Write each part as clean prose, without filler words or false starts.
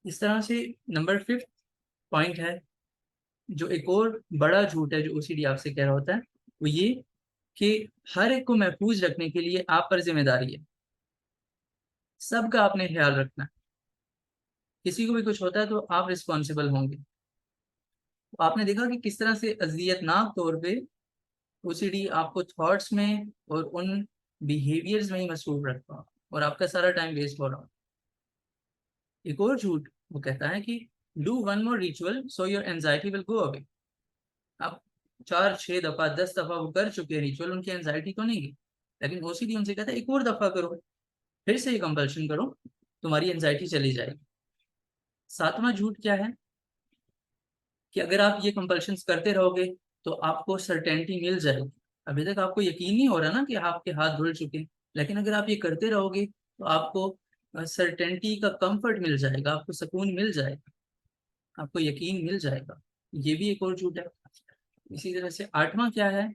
इस तरह से नंबर 5 पॉइंट है, जो एक और बड़ा झूठ है जो ओसीडी आपसे कह रहा होता है, वो ये कि हर एक को महफूज रखने के लिए आप पर जिम्मेदारी है, सबका आपने ख्याल रखना है, किसी को भी कुछ होता है तो आप रिस्पॉन्सिबल होंगे। तो आपने देखा कि किस तरह से अजियतनाक तौर पे ओसीडी आपको थॉट्स में और उन बिहेवियर्स में ही मसरूफ रखता है और आपका सारा टाइम वेस्ट हो रहा है। एक और झूठ वो कहता है कि do one more ritual so your anxiety will go away. आप 4 6 दफा 10 दफा वो कर चुके हैं रिचुअल, उनकी एंजाइटी तो नहीं गई, लेकिन ओसीडी उनसे कहता है एक और दफा करो, फिर से ये कंपल्शन करो, तुम्हारी एंजाइटी चली जाएगी। 7वां झूठ क्या है कि अगर आप ये कंपल्शंस करते रहोगे तो आपको सर्टेनिटी मिल जाएगी। अभी तक आपको यकीन नहीं हो रहा ना कि आपके हाथ धुल चुके हैं, लेकिन अगर आप ये करते रहोगे तो आपको सर्टेनिटी का कंफर्ट मिल जाएगा, आपको सुकून मिल जाएगा, आपको यकीन मिल जाएगा। ये भी एक और झूठ है। इसी तरह से 8वां क्या है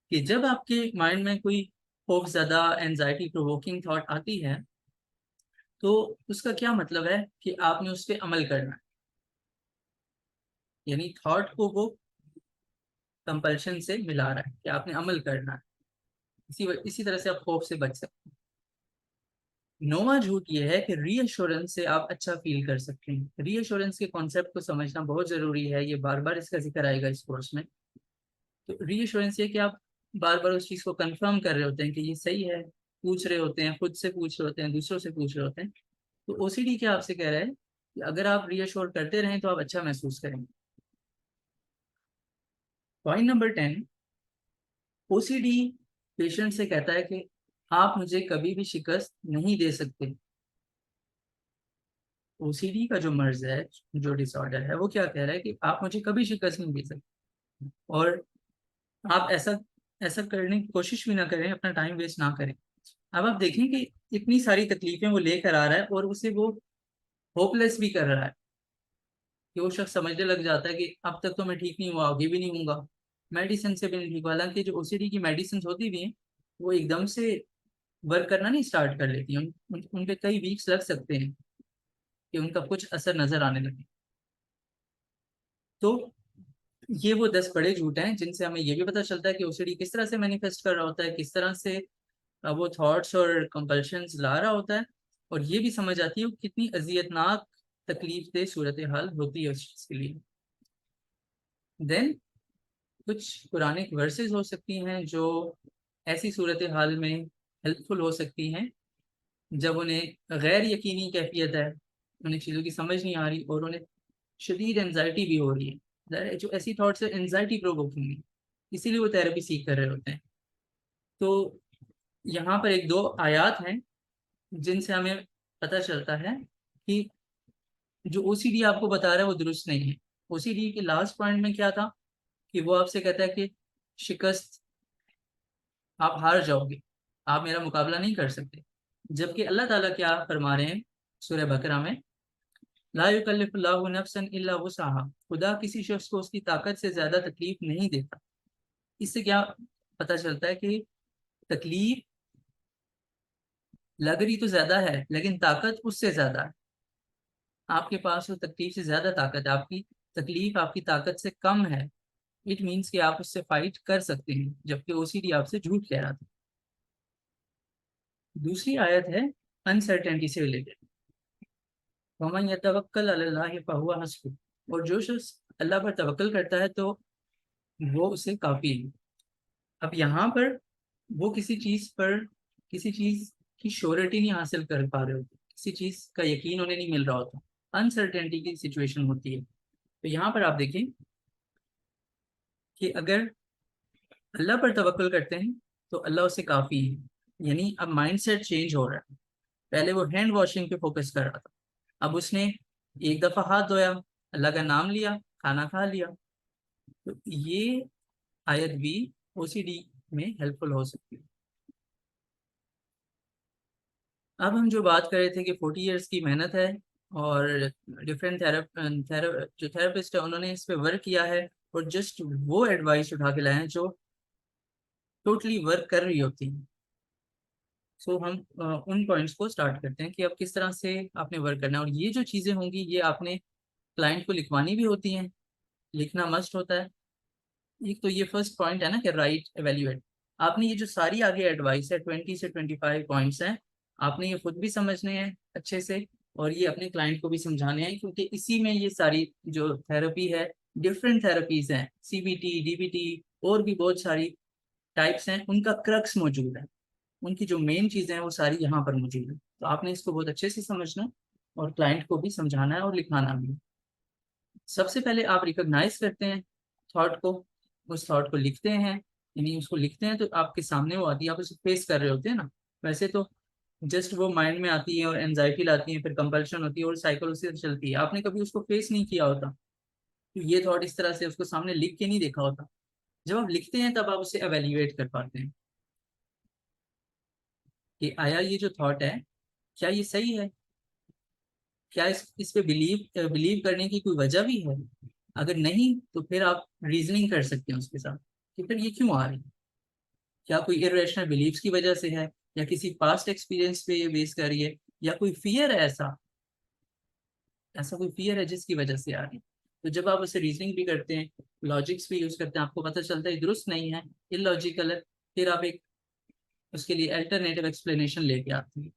कि जब आपके माइंड में कोई खौफ ज़्यादा एंजाइटी प्रोवोकिंग थॉट आती है तो उसका क्या मतलब है कि आपने उस पर अमल करना है, यानी थॉट को वो कंपल्शन से मिला रहा है कि आपने अमल करना है। इसी तरह से आप खौफ से बच सकते हैं। 9वां झूठ ये है कि रीअश्योरेंस से आप अच्छा फील कर सकते हैं। रीअश्योरेंस के कॉन्सेप्ट को समझना बहुत जरूरी है, ये बार बार इसका जिक्र आएगा इस कोर्स में। तो रीअश्योरेंस ये कि आप बार बार उस चीज को कंफर्म कर रहे होते हैं कि ये सही है, पूछ रहे होते हैं, खुद से पूछ रहे होते हैं, दूसरों से पूछ रहे होते हैं। तो ओसीडी क्या आपसे कह रहा है कि अगर आप रीअश्योर करते रहें तो आप अच्छा महसूस करेंगे। पॉइंट नंबर 10, ओसीडी पेशेंट से कहता है कि आप मुझे कभी भी शिकस्त नहीं दे सकते। ओसीडी का जो मर्ज है, जो डिसऑर्डर है, वो क्या कह रहा है कि आप मुझे कभी शिकस्त नहीं दे सकते, और आप ऐसा ऐसा करने की कोशिश भी ना करें, अपना टाइम वेस्ट ना करें। अब आप देखें कि इतनी सारी तकलीफें वो लेकर आ रहा है और उसे वो होपलेस भी कर रहा है, कि वो शख्स समझने लग जाता है कि अब तक तो मैं ठीक नहीं हुआ, आगे भी नहीं होऊंगा, मेडिसिन से भी नहीं ठीक हुआ। हालांकि जो ओसीडी की मेडिसिन होती भी हैं वो एकदम से वर्क करना नहीं स्टार्ट कर लेती हैं, उन पे कई वीक्स लग सकते हैं कि उनका कुछ असर नजर आने लगे। तो ये वो 10 बड़े झूठ हैं जिनसे हमें ये भी पता चलता है कि ओसीडी किस तरह से मैनिफेस्ट कर रहा होता है, किस तरह से वो थॉट्स और कंपल्शंस ला रहा होता है, और ये भी समझ आती है कि कितनी अजियतनाक तकलीफ दे सूरत हाल होती है उस चीज़ के लिए। देन कुछ कुरानिक वर्सेस हो सकती हैं जो ऐसी सूरत हाल में हेल्पफुल हो सकती हैं जब उन्हें गैर यकीनी कैफियत है, उन्हें चीज़ों की समझ नहीं आ रही और उन्हें शदीद एनजाइटी भी हो रही है। जो ऐसी थॉट्स है एनजाइटी प्रोवोकिंग है, इसीलिए वो थेरेपी सीख कर रहे होते हैं। तो यहाँ पर एक दो आयात हैं जिनसे हमें पता चलता है कि जो ओसीडी आपको बता रहा है वो दुरुस्त नहीं है। ओसीडी के लास्ट पॉइंट में क्या था कि वो आपसे कहता है कि शिकस्त, आप हार जाओगे, आप मेरा मुकाबला नहीं कर सकते। जबकि अल्लाह ताला क्या फरमा रहे हैं सूरह बकरा में, ला युकल्लिफुल्लाहु नफ्सन इल्ला वुसअहा, खुदा किसी शख्स को उसकी ताकत से ज्यादा तकलीफ नहीं देता। इससे क्या पता चलता है कि तकलीफ लग रही तो ज्यादा है लेकिन ताकत उससे ज्यादा है। आपके पास वो तकलीफ से ज्यादा ताकत है, आपकी तकलीफ आपकी ताकत से कम है। इट मीन्स कि आप उससे फाइट कर सकते हैं, जबकि ओसीडी आपसे झूठ कह रहा था। दूसरी आयत है अनसर्टेनिटी से रिलेटेड, वमन यतवक्कल अलल्लाहि फहुवा हस्बुह, और जो शख्स अल्लाह पर तवक्कल करता है तो वो उसे काफी है। अब यहाँ पर वो किसी चीज पर, किसी चीज की श्योरिटी नहीं हासिल कर पा रहे होते, किसी चीज का यकीन उन्हें नहीं मिल रहा होता, अनसर्टेनिटी की सिचुएशन होती है। तो यहाँ पर आप देखें कि अगर अल्लाह पर तवक्कुल करते हैं तो अल्लाह उससे काफ़ी है, यानी अब माइंडसेट चेंज हो रहा है। पहले वो हैंड वॉशिंग पे फोकस कर रहा था, अब उसने एक दफ़ा हाथ धोया, अल्लाह का नाम लिया, खाना खा लिया। तो ये आयत भी ओसीडी में हेल्पफुल हो सकती है। अब हम जो बात कर रहे थे कि 40 इयर्स की मेहनत है और डिफरेंट जो थेरेपिस्ट है उन्होंने इस पे वर्क किया है, और जस्ट वो एडवाइस उठा के लाए हैं जो टोटली वर्क कर रही होती है। सो हम उन पॉइंट्स को स्टार्ट करते हैं कि अब किस तरह से आपने वर्क करना है। और ये जो चीज़ें होंगी ये आपने क्लाइंट को लिखवानी भी होती हैं, लिखना मस्ट होता है। एक तो ये फर्स्ट पॉइंट है ना कि राइट एवेल्यूएट। आपने ये जो सारी आगे एडवाइस है 20 से 25 पॉइंट्स हैं, आपने ये खुद भी समझने हैं अच्छे से, और ये अपने क्लाइंट को भी समझाने हैं, क्योंकि इसी में ये सारी जो थेरेपी है, डिफरेंट थेरेपीज हैं, सीबीटी, डीबीटी और भी बहुत सारी टाइप्स हैं, उनका क्रक्स मौजूद है, उनकी जो मेन चीज़ें हैं वो सारी यहाँ पर मौजूद है। तो आपने इसको बहुत अच्छे से समझना और क्लाइंट को भी समझाना है और लिखाना भी। सबसे पहले आप रिकॉग्नाइज करते हैं थॉट को, उस थॉट को लिखते हैं, यानी उसको लिखते हैं तो आपके सामने वो आती है, आप उसे फेस कर रहे होते हैं ना। वैसे तो जस्ट वो माइंड में आती है और एनजाइटी लाती है, फिर कंपल्शन होती है और साइकिल उसी तरह चलती है, आपने कभी उसको फेस नहीं किया होता, तो ये थॉट इस तरह से उसको सामने लिख के नहीं देखा होता। जब आप लिखते हैं तब आप उसे एवेल्युएट कर पाते हैं कि आया ये जो थॉट है, क्या ये सही है, क्या इस पे बिलीव बिलीव करने की कोई वजह भी है। अगर नहीं तो फिर आप रीजनिंग कर सकते हैं उसके साथ कि फिर ये क्यों आ रही है, क्या कोई इरेशनल बिलीव्स की वजह से है, या किसी पास्ट एक्सपीरियंस पे ये बेस कर रही है, या कोई फियर है, ऐसा ऐसा कोई फियर है जिसकी वजह से आ रही है। तो जब आप उसे रीजनिंग भी करते हैं, लॉजिक्स भी यूज करते हैं, आपको पता चलता है दुरुस्त नहीं है, इलॉजिकल है, फिर आप एक उसके लिए अल्टरनेटिव एक्सप्लेनेशन लेके आते हैं।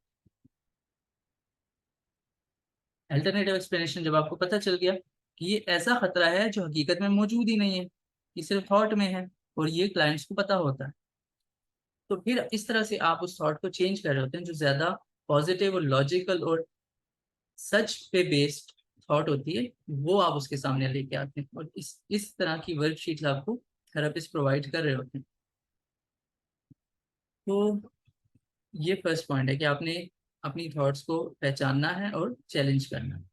अल्टरनेटिव एक्सप्लेनेशन जब आपको पता चल गया कि ये ऐसा खतरा है जो हकीकत में मौजूद ही नहीं है, ये सिर्फ थॉट में है, और ये क्लाइंट्स को पता होता है, तो फिर इस तरह से आप उस थॉट को चेंज कर रहे होते हैं जो ज्यादा पॉजिटिव और लॉजिकल और सच पे बेस्ड थॉट होती है, वो आप उसके सामने लेके आते हैं, और इस तरह की वर्कशीट्स आपको थेरेपिस्ट प्रोवाइड कर रहे होते हैं। तो ये फर्स्ट पॉइंट है कि आपने अपनी थॉट्स को पहचानना है और चैलेंज करना है।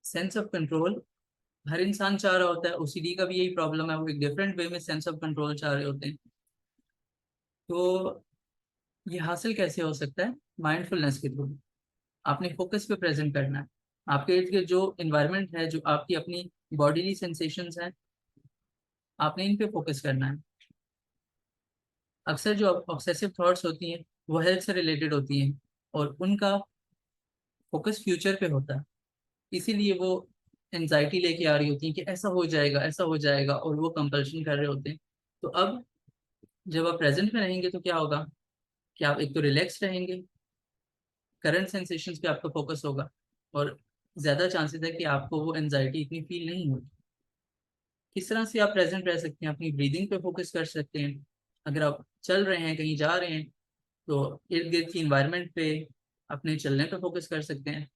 सेंस ऑफ कंट्रोल हर इंसान चाह रहा होता है, ओसीडी का भी यही प्रॉब्लम है, वो एक डिफरेंट वे में सेंस ऑफ कंट्रोल चाह रहे होते हैं। तो ये हासिल कैसे हो सकता है? माइंडफुलनेस के थ्रू। आपने फोकस पे प्रेजेंट करना है, आपके इर्द गिर्द जो इन्वायरमेंट है, जो आपकी अपनी बॉडीली सेंसेशंस हैं, आपने इन पे फोकस करना है। अक्सर जो ऑब्सेसिव थॉट्स होती हैं वो हेल्थ से रिलेटेड होती हैं, और उनका फोकस फ्यूचर पे होता है, इसीलिए वो एनजाइटी लेके आ रही होती है कि ऐसा हो जाएगा, ऐसा हो जाएगा, और वो कंपल्शन कर रहे होते हैं। तो अब जब आप प्रेजेंट में रहेंगे तो क्या होगा कि आप एक तो रिलैक्स रहेंगे, करंट सेंसेशंस पे आपका फोकस होगा, और ज़्यादा चांसेस है कि आपको वो एनजाइटी इतनी फील नहीं होगी। किस तरह से आप प्रेजेंट रह सकते हैं? अपनी ब्रीदिंग पे फोकस कर सकते हैं। अगर आप चल रहे हैं, कहीं जा रहे हैं, तो इर्द गिर्द की इन्वायरमेंट पे, अपने चलने पे फोकस कर सकते हैं।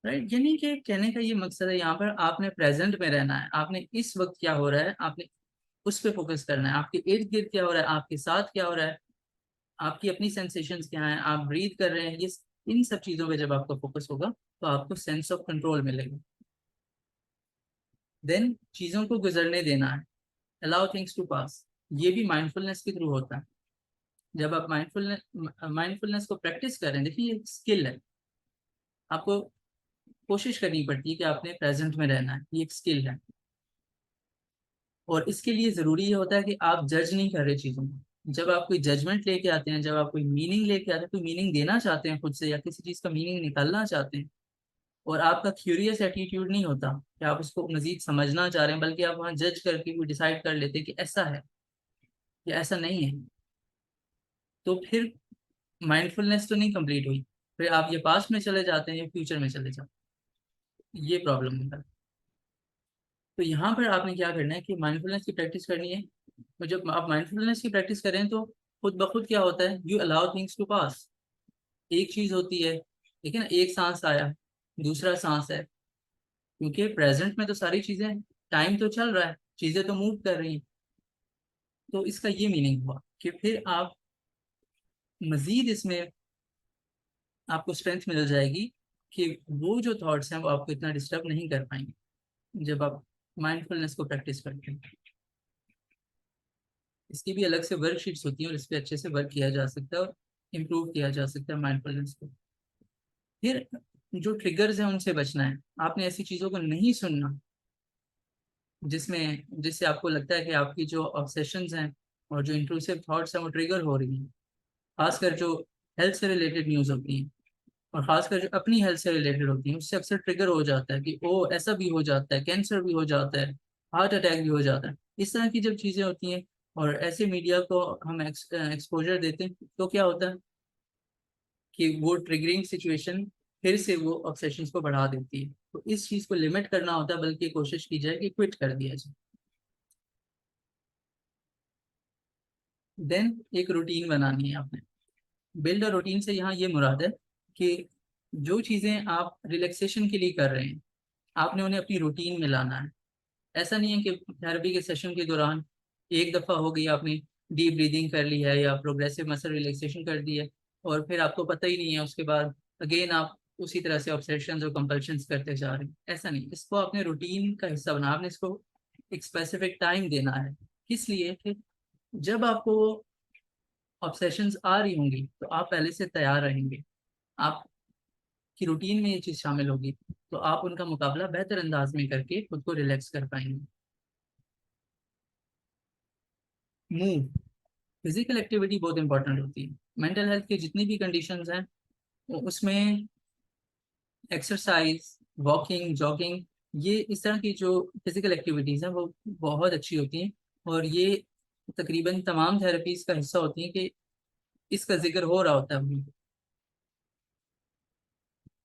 राइट, यानी कि कहने का ये मकसद है, यहाँ पर आपने प्रेजेंट में रहना है, आपने इस वक्त क्या हो रहा है आपने उस पर फोकस करना है, आपके इर्द गिर्द क्या हो रहा है, आपके साथ क्या हो रहा है, आपकी अपनी सेंसेशंस क्या हैं, आप ब्रीथ कर रहे हैं, ये इन सब चीज़ों पे जब आपका फोकस होगा तो आपको सेंस ऑफ कंट्रोल मिलेगा। देन चीज़ों को गुजरने देना है, अलाउ थिंग्स टू पास, ये भी माइंडफुलनेस के थ्रू होता है। जब आप माइंडफुलनेस को प्रैक्टिस कर रहे हैं, देखिए ये स्किल है, आपको कोशिश करनी पड़ती है कि आपने प्रेजेंट में रहना है, ये एक स्किल है। और इसके लिए ज़रूरी ये होता है कि आप जज नहीं कर रहे चीज़ों को। जब आप कोई जजमेंट लेके आते हैं, जब आप कोई मीनिंग लेके आते हैं, कोई मीनिंग देना चाहते हैं खुद से, या किसी चीज़ का मीनिंग निकालना चाहते हैं, और आपका क्यूरियस एटीट्यूड नहीं होता कि आप उसको मजीद समझना चाह रहे हैं, बल्कि आप वहाँ जज करके भी डिसाइड कर लेते हैं कि ऐसा है या ऐसा नहीं है, तो फिर माइंडफुलनेस तो नहीं कंप्लीट हुई, फिर आप ये पास्ट में चले जाते हैं या फ्यूचर में चले जाते हैं, ये प्रॉब्लम होता है। तो यहाँ पर आपने क्या करना है कि माइंडफुलनेस की प्रैक्टिस करनी है। तो जब आप माइंडफुलनेस की प्रैक्टिस करें तो खुद ब खुद क्या होता है, यू अलाउ थिंग्स टू पास। एक चीज होती है, देखिए ना, एक सांस आया, दूसरा सांस है, क्योंकि प्रेजेंट में तो सारी चीजें, टाइम तो चल रहा है, चीजें तो मूव कर रही हैं। तो इसका ये मीनिंग हुआ कि फिर आप मजीद इसमें आपको स्ट्रेंथ मिल जाएगी कि वो जो थॉट्स हैं वो आपको इतना डिस्टर्ब नहीं कर पाएंगे जब आप माइंडफुलनेस को प्रैक्टिस करते हैं। इसकी भी अलग से वर्कशीट्स होती हैं, और इस पर अच्छे से वर्क किया जा सकता है और इम्प्रूव किया जा सकता है माइंडफुलनेस को। फिर जो ट्रिगर्स हैं उनसे बचना है, आपने ऐसी चीज़ों को नहीं सुनना जिससे आपको लगता है कि आपकी जो ऑब्सेशंस हैं और जो इंट्रूसिव थॉट्स हैं वो ट्रिगर हो रही हैं, खासकर जो हेल्थ से रिलेटेड न्यूज़ होती हैं और खासकर जो अपनी हेल्थ से रिलेटेड होती हैं, उससे अक्सर ट्रिगर हो जाता है कि ओ ऐसा भी हो जाता है, कैंसर भी हो जाता है, हार्ट अटैक भी हो जाता है। इस तरह की जब चीज़ें होती हैं और ऐसे मीडिया को हम एक्सपोजर देते हैं, तो क्या होता है कि वो ट्रिगरिंग सिचुएशन फिर से वो ऑब्सेशंस को बढ़ा देती है। तो इस चीज़ को लिमिट करना होता है, बल्कि कोशिश की जाए कि क्विट कर दिया जाए। देन एक रूटीन बनानी है आपने। बिल्ड अ रूटीन से यहाँ ये मुराद है कि जो चीज़ें आप रिलैक्सेशन के लिए कर रहे हैं, आपने उन्हें अपनी रूटीन में लाना है। ऐसा नहीं है कि थेरेपी के सेशन के दौरान एक दफ़ा हो गई, आपने डीप ब्रीदिंग कर ली है या प्रोग्रेसिव मसल रिलैक्सेशन कर दी है और फिर आपको पता ही नहीं है, उसके बाद अगेन आप उसी तरह से ऑब्सेशंस और कंपल्शंस करते जा रहे हैं। ऐसा नहीं, इसको आपने रूटीन का हिस्सा बना, आपने इसको एक स्पेसिफिक टाइम देना है। किस लिए? कि जब आपको ऑब्सेशंस आ रही होंगी तो आप पहले से तैयार रहेंगे, आपकी रूटीन में ये चीज़ शामिल होगी, तो आप उनका मुकाबला बेहतर अंदाज में करके खुद को रिलैक्स कर पाएंगे। मूव, फिजिकल एक्टिविटी बहुत इंपॉर्टेंट होती है। मेंटल हेल्थ की जितनी भी कंडीशंस हैं उसमें एक्सरसाइज, वॉकिंग, जॉगिंग, ये इस तरह की जो फिजिकल एक्टिविटीज़ हैं वो बहुत अच्छी होती हैं और ये तकरीबन तमाम थेरेपीज का हिस्सा होती हैं कि इसका जिक्र हो रहा होता है।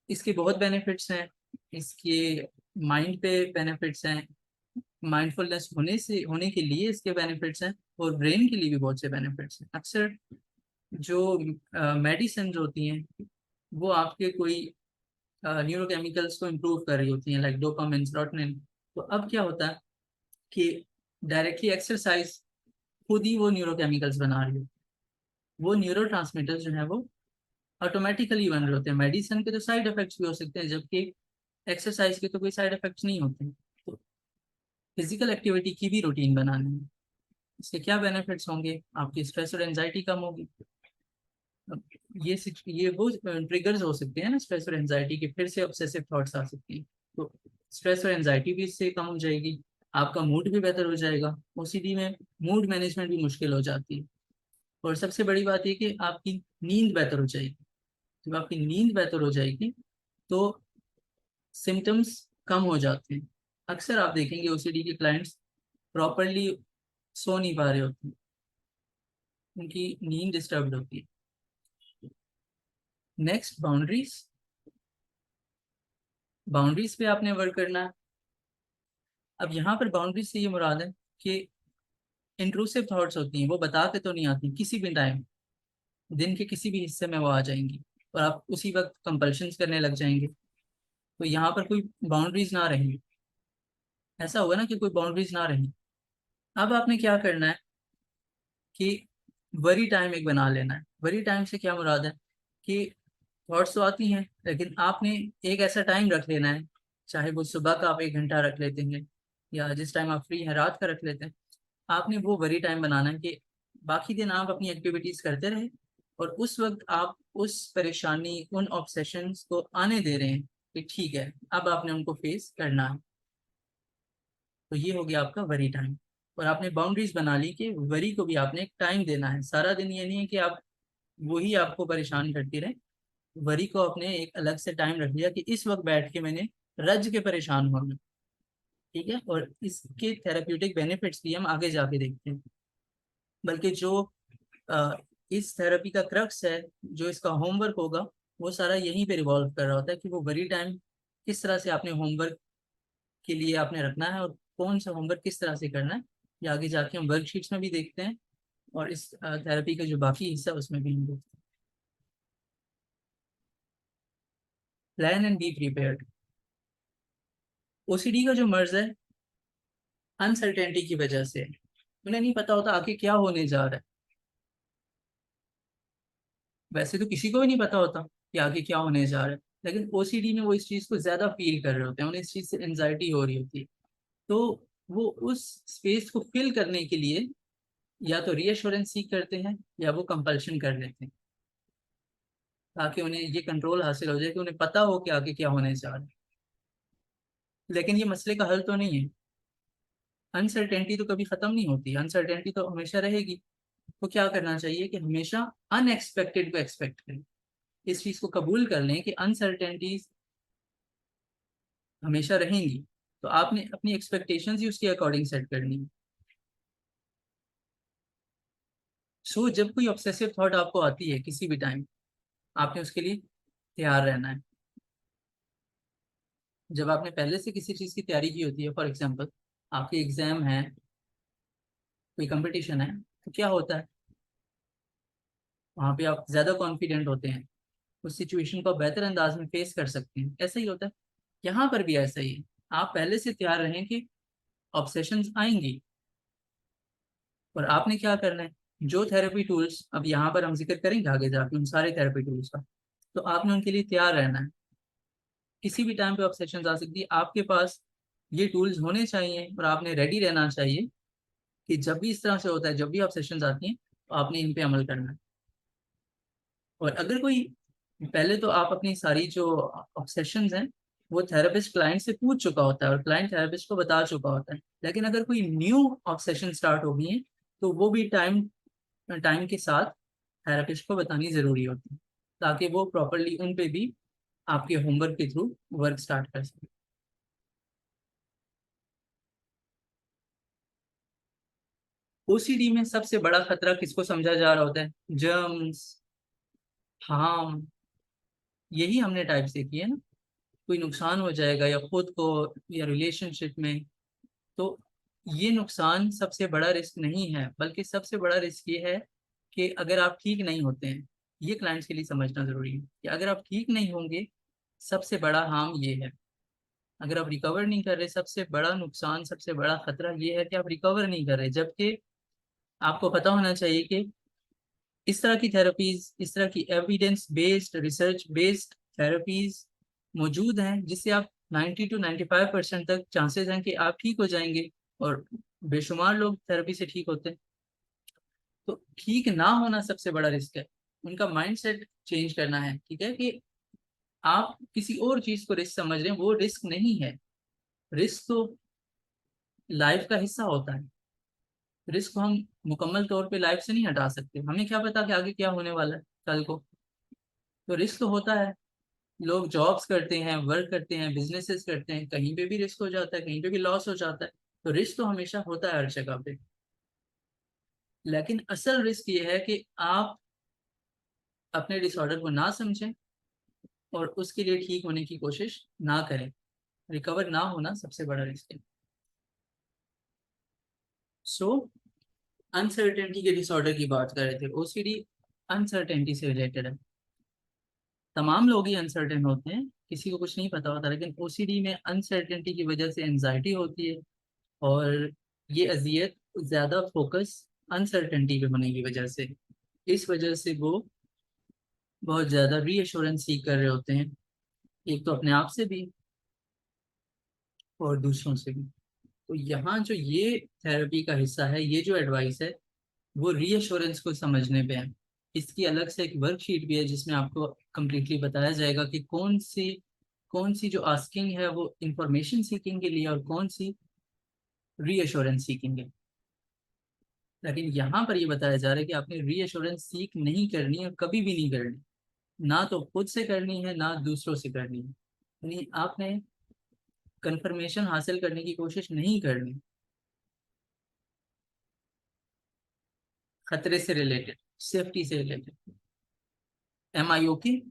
इसके बहुत बेनिफिट्स हैं, इसके माइंड पे बेनिफिट्स हैं, माइंडफुलनेस होने के लिए इसके बेनिफिट्स हैं और ब्रेन के लिए भी बहुत से बेनिफिट्स हैं। अक्सर जो मेडिसिन होती हैं वो आपके कोई न्यूरोकेमिकल्स को इम्प्रूव कर रही होती हैं, लाइक डोपामिन, सेरोटोनिन। तो अब क्या होता है कि डायरेक्टली एक्सरसाइज खुद ही वो न्यूरोकेमिकल्स बना रही है, वो न्यूरो जो है वो ऑटोमेटिकली बन रहे होते हैं। मेडिसिन के तो साइड इफेक्ट्स भी हो सकते हैं, जबकि एक्सरसाइज के तो कोई साइड इफेक्ट्स नहीं होते हैं। तो फिजिकल एक्टिविटी की भी रूटीन बनानी है। इसके क्या बेनिफिट्स होंगे? आपकी स्ट्रेस और एंजाइटी कम होगी। अब ये वो ट्रिगर्स हो सकते हैं ना स्ट्रेस और एंजाइटी के, फिर से ऑब्सेसिव थॉट्स आ सकते हैं। तो स्ट्रेस और एंजाइटी भी इससे कम हो जाएगी, आपका मूड भी बेहतर हो जाएगा। ओसीडी में मूड मैनेजमेंट भी मुश्किल हो जाती है। और सबसे बड़ी बात ये कि आपकी नींद बेहतर हो जाएगी। जब आपकी नींद बेहतर हो जाएगी तो सिम्टम्स कम हो जाते हैं। अक्सर आप देखेंगे ओसीडी के क्लाइंट्स प्रॉपरली सो नहीं पा रहे होते हैं, उनकी नींद डिस्टर्ब होती है। Next, boundaries. बाउंड्रीज पे आपने वर्क करना है। अब यहाँ पर बाउंड्रीज से ये मुराद है कि इंट्रूसिव थॉट्स होती हैं, वो बता के तो नहीं आती, किसी भी टाइम दिन के किसी भी हिस्से में वो आ जाएंगी और आप उसी वक्त कंपल्शंस करने लग जाएंगे। तो यहाँ पर कोई बाउंड्रीज ना रहेंगी। ऐसा होगा ना कि कोई बाउंड्रीज ना रहेंगी। अब आपने क्या करना है कि वरी टाइम एक बना लेना है। वरी टाइम से क्या मुराद है कि थॉट्स तो आती हैं, लेकिन आपने एक ऐसा टाइम रख लेना है, चाहे वो सुबह का आप 1 घंटा रख लेते हैं या जिस टाइम आप फ्री हैं रात का रख लेते हैं। आपने वो वरी टाइम बनाना है कि बाकी दिन आप अपनी एक्टिविटीज करते रहे और उस वक्त आप उस परेशानी, उन ऑब्सेशंस को आने दे रहे हैं कि ठीक है अब आपने उनको फेस करना है। तो ये हो गया आपका वरी टाइम। और आपने बाउंड्रीज बना ली कि वरी को भी आपने एक टाइम देना है। सारा दिन ये नहीं है कि आप वही आपको परेशान करती रहे। वरी को अपने एक अलग से टाइम रख लिया कि इस वक्त बैठ के मैंने रज के परेशान होना। ठीक है, और इसके थेराप्यूटिक बेनिफिट्स भी हम आगे जाके देखते हैं। बल्कि जो अ, इस थेरेपी का क्रक्स है, जो इसका होमवर्क होगा, वो सारा यहीं पे रिवॉल्व कर रहा होता है कि वो वरी टाइम किस तरह से आपने होमवर्क के लिए आपने रखना है और कौन सा होमवर्क किस तरह से करना है। ये आगे जाके हम वर्कशीट्स में भी देखते हैं और इस थेरेपी का जो बाकी हिस्सा है उसमें भी हम देखते हैं। Plan and be prepared. OCD का जो मर्ज है अनसर्टेनिटी की वजह से है। उन्हें नहीं पता होता आगे क्या होने जा रहा है। वैसे तो किसी को भी नहीं पता होता कि आगे क्या होने जा रहा है, लेकिन ओसीडी में वो इस चीज को ज्यादा फील कर रहे होते हैं, उन्हें इस चीज से एंजाइटी हो रही होती है। तो वो उस स्पेस को फिल करने के लिए या तो रीअश्योरेंस सीख करते हैं या वो कंपल्शन कर लेते हैं, ताकि उन्हें ये कंट्रोल हासिल हो जाए कि उन्हें पता हो कि आगे क्या होने जा रहा है। लेकिन ये मसले का हल तो नहीं है। अनसर्टेनिटी तो कभी खत्म नहीं होती, अनसर्टेनिटी तो हमेशा रहेगी। तो क्या करना चाहिए कि हमेशा अनएक्सपेक्टेड को एक्सपेक्ट करें, इस चीज को कबूल कर लें कि अनसर्टेनिटीज हमेशा रहेंगी। तो आपने अपनी एक्सपेक्टेशंस ही उसके अकॉर्डिंग सेट करनी है। सो जब कोई ऑब्सेसिव थॉट आपको आती है किसी भी टाइम, आपने उसके लिए तैयार रहना है। जब आपने पहले से किसी चीज़ की तैयारी की होती है, फॉर एग्जांपल आपके एग्जाम है, कोई कंपटीशन है, तो क्या होता है, वहाँ पे आप ज़्यादा कॉन्फिडेंट होते हैं, उस सिचुएशन को आप बेहतर अंदाज में फेस कर सकते हैं। ऐसा ही होता है, यहाँ पर भी ऐसा ही है। आप पहले से तैयार रहें कि ऑब्सेशंस आएंगी, और आपने क्या करना है, जो थेरेपी टूल्स अब यहाँ पर हम जिक्र करेंगे आगे जाके उन सारे थेरेपी टूल्स का, तो आपने उनके लिए तैयार रहना है। किसी भी टाइम पे ऑब्सेशन आ सकती है, आपके पास ये टूल्स होने चाहिए और आपने रेडी रहना चाहिए कि जब भी इस तरह से होता है, जब भी ऑब्सेशन आती हैं, तो आपने इन पे अमल करना है। और अगर कोई, पहले तो आप अपनी सारी जो ऑब्सेशंस हैं वो थेरेपिस्ट क्लाइंट से पूछ चुका होता है और क्लाइंट थेरेपिस्ट को बता चुका होता है। लेकिन अगर कोई न्यू ऑब्सेशन स्टार्ट हो गई है, तो वो भी टाइम टाइम के साथ थेरेपिस्ट को बतानी जरूरी होती है, ताकि वो प्रॉपरली उन पे भी आपके होमवर्क के थ्रू वर्क स्टार्ट कर सके। ओसीडी में सबसे बड़ा खतरा किसको समझा जा रहा होता है, जर्म्स, हार्म, यही हमने टाइप से किया है ना। कोई नुकसान हो जाएगा या खुद को या रिलेशनशिप में, तो ये नुकसान सबसे बड़ा रिस्क नहीं है, बल्कि सबसे बड़ा रिस्क ये है कि अगर आप ठीक नहीं होते हैं, ये क्लाइंट्स के लिए समझना जरूरी है कि अगर आप ठीक नहीं होंगे, सबसे बड़ा हार्म ये है। अगर आप रिकवर नहीं कर रहे, सबसे बड़ा नुकसान, सबसे बड़ा खतरा ये है कि आप रिकवर नहीं कर रहे। जबकि आपको पता होना चाहिए कि इस तरह की थेरेपीज, इस तरह की evidence based, research based therapies मौजूद हैं, जिससे आप 90 to 95% तक चांसेस हैं कि आप ठीक हो जाएंगे। और बेशुमार लोग थेरेपी से ठीक होते हैं। तो ठीक ना होना सबसे बड़ा रिस्क है। उनका माइंडसेट चेंज करना है, ठीक है, कि आप किसी और चीज को रिस्क समझ रहे हैं, वो रिस्क नहीं है। रिस्क तो लाइफ का हिस्सा होता है। रिस्क को हम मुकम्मल तौर पे लाइफ से नहीं हटा सकते, हमें क्या पता कि आगे क्या होने वाला है कल को। तो रिस्क तो होता है। लोग जॉब्स करते हैं, वर्क करते हैं, बिजनेसेस करते हैं, कहीं पे भी रिस्क हो जाता है, कहीं पे भी लॉस हो जाता है। तो रिस्क तो हमेशा होता है हर जगह पे। लेकिन असल रिस्क ये है कि आप अपने डिसऑर्डर को ना समझें और उसके लिए ठीक होने की कोशिश ना करें। रिकवर ना होना सबसे बड़ा रिस्क है। सो अनसर्टेनिटी के डिसऑर्डर की बात कर रहे थे, ओसीडी अनसर्टेनिटी से रिलेटेड है। तमाम लोग ही अनसर्टेन होते हैं, किसी को कुछ नहीं पता होता, लेकिन ओसीडी में अनसर्टेनिटी की वजह से एनजाइटी होती है। और ये अजियत ज्यादा फोकस अनसर्टेनिटी पे होने की वजह से, इस वजह से वो बहुत ज्यादा रीअश्योरेंस सीख कर रहे होते हैं, एक तो अपने आप से भी और दूसरों से भी। तो यहाँ जो ये थेरेपी का हिस्सा है, ये जो एडवाइस है, वो रीअश्योरेंस को समझने पे है। इसकी अलग से एक वर्कशीट भी है जिसमें आपको कम्प्लीटली बताया जाएगा कि कौन सी जो आस्किंग है वो इंफॉर्मेशन सीकिंग के लिए और कौन सी रीअश्योरेंस सीकिंग है। लेकिन यहाँ पर ये बताया जा रहा है कि आपने रीअश्योरेंस सीख नहीं करनी है, कभी भी नहीं करनी। ना तो खुद से करनी है, ना दूसरों से करनी है। यानी आपने कंफर्मेशन हासिल करने की कोशिश नहीं करनी खतरे से रिलेटेड, सेफ्टी से related. Am I okay,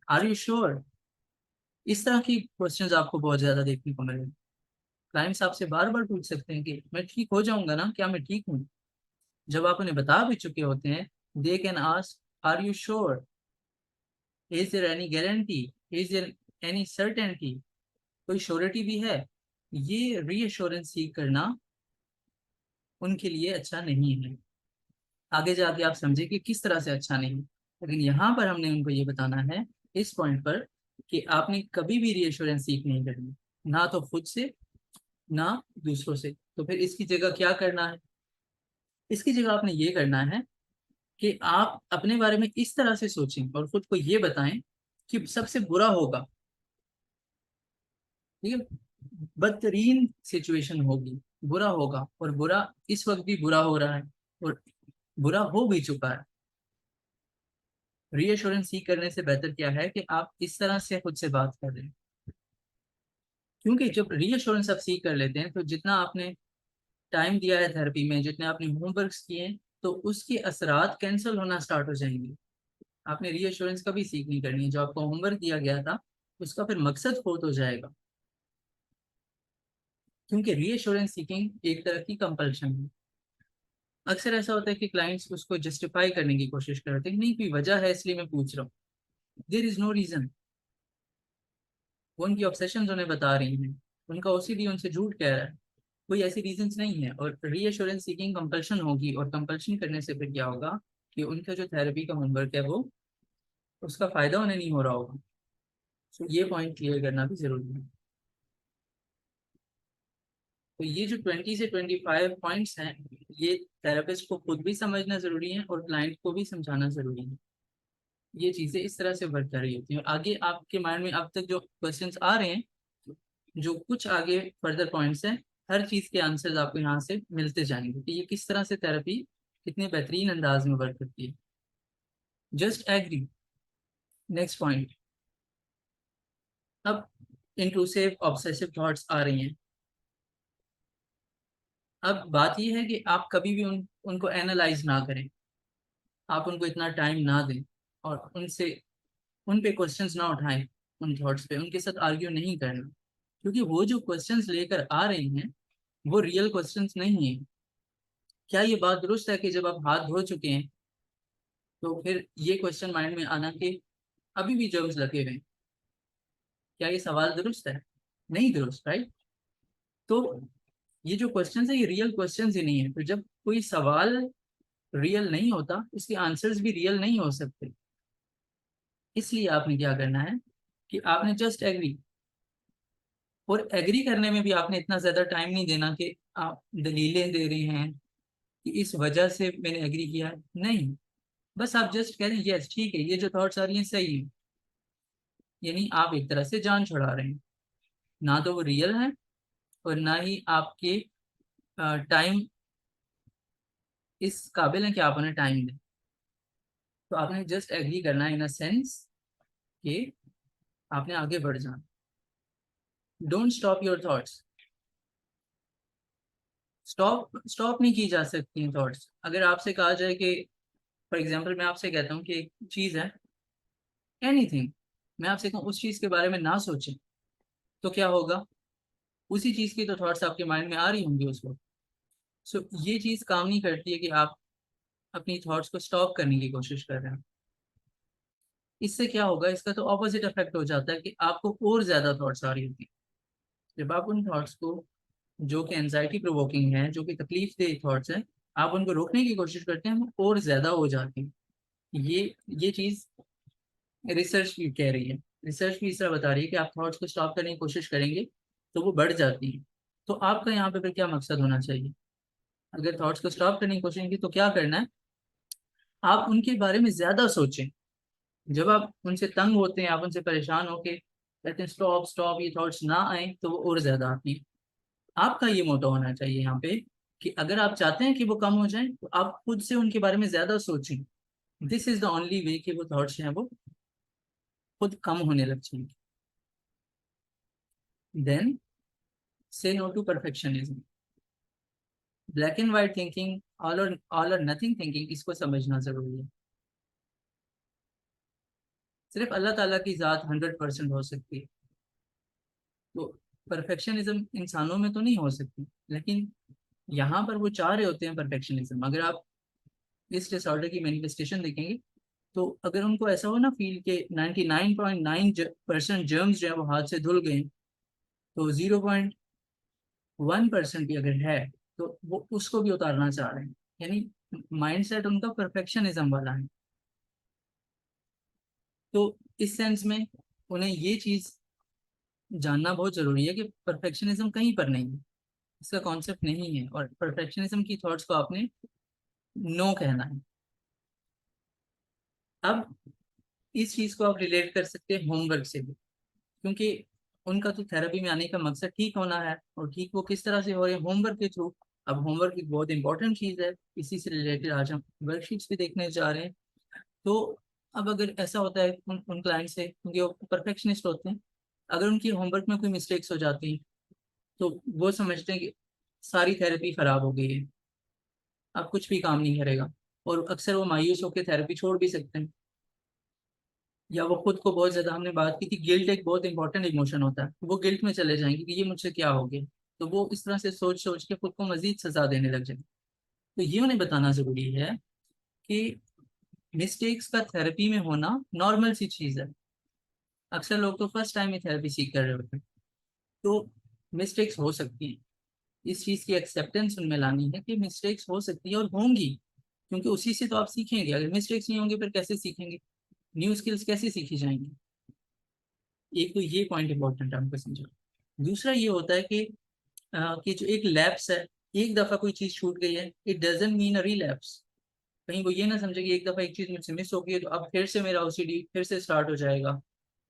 are you sure, इस तरह की क्वेश्चंस आपको बहुत ज्यादा देखने को मिलेंगे। क्लाइंट्स आपसे बार बार पूछ सकते हैं कि मैं ठीक हो जाऊंगा ना, क्या मैं ठीक हूँ। जब आप उन्हें बता भी चुके होते हैं, they can ask are you sure, is there any guarantee, is there any certainty, कोई श्योरिटी भी है। ये रीअश्योरेंस सीख करना उनके लिए अच्छा नहीं है। आगे जाके आप समझे कि किस तरह से अच्छा नहीं है। लेकिन यहाँ पर हमने उनको ये बताना है इस पॉइंट पर कि आपने कभी भी रीअश्योरेंस सीख नहीं करनी, ना तो खुद से, ना दूसरों से। तो फिर इसकी जगह क्या करना है, इसकी जगह आपने ये करना है कि आप अपने बारे में इस तरह से सोचें और खुद को ये बताएं कि सबसे बुरा होगा, ठीक है, बदतरीन सिचुएशन होगी, बुरा होगा, और बुरा इस वक्त भी बुरा हो रहा है, और बुरा हो भी चुका है। रीएश्योरेंस सीख करने से बेहतर क्या है कि आप इस तरह से खुद से बात कर रहे हैं। क्योंकि जब रीएश्योरेंस आप सीख कर लेते हैं, तो जितना आपने टाइम दिया है थेरेपी में, जितने आपने होमवर्क्स किए हैं, तो उसके असरात कैंसिल होना स्टार्ट हो जाएंगे। आपने रीएश्योरेंस कभी सीख नहीं करनी है। जो आपको होमवर्क दिया गया था, उसका फिर मकसद खोट हो जाएगा। क्योंकि रीएश्योरेंस सीकिंग एक तरह की कंपल्शन है। अक्सर ऐसा होता है कि क्लाइंट्स उसको जस्टिफाई करने की कोशिश करते हैं, नहीं कोई वजह है इसलिए मैं पूछ रहा हूँ। There is no reason. वो उनकी ऑब्सेशन उन्हें बता रही हैं, उनका ओसीडी उनसे झूठ कह रहा है। कोई ऐसी रीजंस नहीं है। और रीएश्योरेंस सीकिंग कंपल्शन होगी, और कंपल्शन करने से फिर क्या होगा कि उनका जो थेरेपी का होमवर्क है, वो उसका फायदा उन्हें नहीं हो रहा होगा। तो ये पॉइंट क्लियर करना भी जरूरी है। तो ये जो 20 से 25 पॉइंट्स हैं, ये थेरेपिस्ट को खुद भी समझना जरूरी है और क्लाइंट को भी समझाना जरूरी है। ये चीजें इस तरह से वर्क कर रही होती हैं, और आगे आपके माइंड में अब तक जो क्वेश्चंस आ रहे हैं, जो कुछ आगे फर्दर पॉइंट्स हैं, हर चीज के आंसर्स आपको यहाँ से मिलते जाएंगे कि ये किस तरह से थेरेपी कितने बेहतरीन अंदाज में वर्क करती है। Just agree. Next point. अब इंट्रूसिव ऑब्सेसिव थॉट्स आ रही हैं। अब बात यह है कि आप कभी भी उनको एनालाइज ना करें। आप उनको इतना टाइम ना दें, और उनसे उन पे क्वेश्चंस ना उठाएं। उन थॉट्स पे उनके साथ आर्ग्यू नहीं करना, क्योंकि वो जो क्वेश्चंस लेकर आ रहे हैं, वो रियल क्वेश्चंस नहीं है। क्या ये बात दुरुस्त है कि जब आप हाथ धो चुके हैं, तो फिर ये क्वेश्चन माइंड में आना कि अभी भी जर्म्स लगे हुए हैं? क्या ये सवाल दुरुस्त है? नहीं दुरुस्त, राइट? तो ये जो क्वेश्चन है, ये रियल क्वेश्चन ही नहीं है। तो जब कोई सवाल रियल नहीं होता, इसके आंसर्स भी रियल नहीं हो सकते। इसलिए आपने क्या करना है कि आपने जस्ट एग्री। और एग्री करने में भी आपने इतना ज्यादा टाइम नहीं देना कि आप दलीलें दे रहे हैं कि इस वजह से मैंने एग्री किया है। नहीं, बस आप जस्ट कह रहे हैं यस ठीक है, ये जो थॉट्स आ रही हैं सही है। यानी आप एक तरह से जान छुड़ा रहे हैं। ना तो वो रियल है, और ना ही आपके टाइम इस काबिल है कि आप उन्हें टाइम दें। तो आपने जस्ट एग्री करना इन अ सेंस कि आपने आगे बढ़ जाना। Don't stop your thoughts. Stop stop नहीं की जा सकती थॉट्स। अगर आपसे कहा जाए कि, फॉर एग्जाम्पल मैं आपसे कहता हूँ कि एक चीज़ है, एनीथिंग, मैं आपसे कहूँ उस चीज़ के बारे में ना सोचें, तो क्या होगा? उसी चीज़ की तो थॉट्स आपके माइंड में आ रही होंगी उस वक्त। सो ये चीज़ काम नहीं करती है कि आप अपनी थॉट्स को स्टॉप करने की कोशिश कर रहे हैं। इससे क्या होगा? इसका तो ऑपोजिट इफेक्ट हो जाता है कि आपको और ज्यादा थॉट्स आ रही होती है। जब आप उन थॉट्स को, जो कि एनजाइटी प्रोवोकिंग है, जो कि तकलीफ दे थॉट्स हैं, आप उनको रोकने की कोशिश करते हैं, वो और ज्यादा हो जाती है। ये चीज रिसर्च भी कह रही है। रिसर्च भी इस तरह बता रही है कि आप थॉट्स को स्टॉप करने की कोशिश करेंगे, तो वो बढ़ जाती है। तो आपका यहाँ पे फिर क्या मकसद होना चाहिए? अगर थॉट्स को स्टॉप करने की कोशिश की, तो क्या करना है? आप उनके बारे में ज्यादा सोचें। जब आप उनसे तंग होते हैं, आप उनसे परेशान होके कहते हैं स्टॉप स्टॉप, ये थॉट्स ना आए, तो वो और ज्यादा आती हैं। आपका ये मोटो होना चाहिए यहाँ पे कि अगर आप चाहते हैं कि वो कम हो जाए, तो आप खुद से उनके बारे में ज्यादा सोचें। This is the only way कि वो थॉट्स हैं वो खुद कम होने लग जाएंगे। Then say no to perfectionism. Black and white thinking, all or nothing thinking, इसको समझना जरूरी है। सिर्फ अल्लाह ताला की जात 100% हो सकती है। तो परफेक्शनिज्म इंसानों में तो नहीं हो सकती, लेकिन यहाँ पर वो चाह रहे होते हैं परफेक्शनिज्म। अगर आप इस डिसऑर्डर की मैनिफेस्टेशन देखेंगे, तो अगर उनको ऐसा हो ना फील के 99.9% जर्म्स जो है वो हाथ से धुल गए, तो 0.1% भी अगर है, तो वो उसको भी उतारना चाह रहे हैं। यानी माइंडसेट उनका परफेक्शनिज्म वाला है। तो इस सेंस में उन्हें ये चीज जानना बहुत जरूरी है कि परफेक्शनिज्म कहीं पर नहीं है, इसका कॉन्सेप्ट नहीं है, और परफेक्शनिज्म की थॉट्स को आपने नो कहना है। अब इस चीज को आप रिलेट कर सकते हैं होमवर्क से भी, क्योंकि उनका तो थेरेपी में आने का मकसद ठीक होना है, और ठीक वो किस तरह से हो रहे हैं, होमवर्क के थ्रू। अब होमवर्क एक बहुत इंपॉर्टेंट चीज़ है, इसी से रिलेटेड आज हम वर्कशीट्स भी देखने जा रहे हैं। तो अब अगर ऐसा होता है उन क्लाइंट से, क्योंकि वो परफेक्शनिस्ट होते हैं, अगर उनकी होमवर्क में कोई मिस्टेक्स हो जाती हैं तो वो समझते हैं कि सारी थेरेपी खराब हो गई है, अब कुछ भी काम नहीं करेगा, और अक्सर वो मायूस होकर थेरेपी छोड़ भी सकते हैं। या वो खुद को बहुत ज्यादा, हमने बात की थी, गिल्ट एक बहुत इंपॉर्टेंट इमोशन होता है, वो गिल्ट में चले जाएंगे कि ये मुझसे क्या हो गया, तो वो इस तरह से सोच सोच के खुद को मजीद सजा देने लग जाएंगे। तो ये उन्हें बताना जरूरी है कि मिस्टेक्स का थेरेपी में होना नॉर्मल सी चीज है। अक्सर लोग तो फर्स्ट टाइम ही थेरेपी सीख कर रहे होते हैं, तो मिस्टेक्स हो सकती हैं। इस चीज की एक्सेप्टेंस उनमें लानी है कि मिस्टेक्स हो सकती है और होंगी, क्योंकि उसी से तो आप सीखेंगे। अगर मिस्टेक्स नहीं होंगे फिर कैसे सीखेंगे, न्यू स्किल्स कैसे सीखी जाएंगी। एक तो ये पॉइंट इंपॉर्टेंट है हमको समझो। दूसरा ये होता है कि जो एक लैप्स है, एक दफा कोई चीज छूट गई है, it doesn't mean a relapse. कहीं वो ये ना समझे कि एक दफा एक चीज मुझसे मिस हो गई है तो अब फिर से मेरा ओसीडी फिर से स्टार्ट हो जाएगा।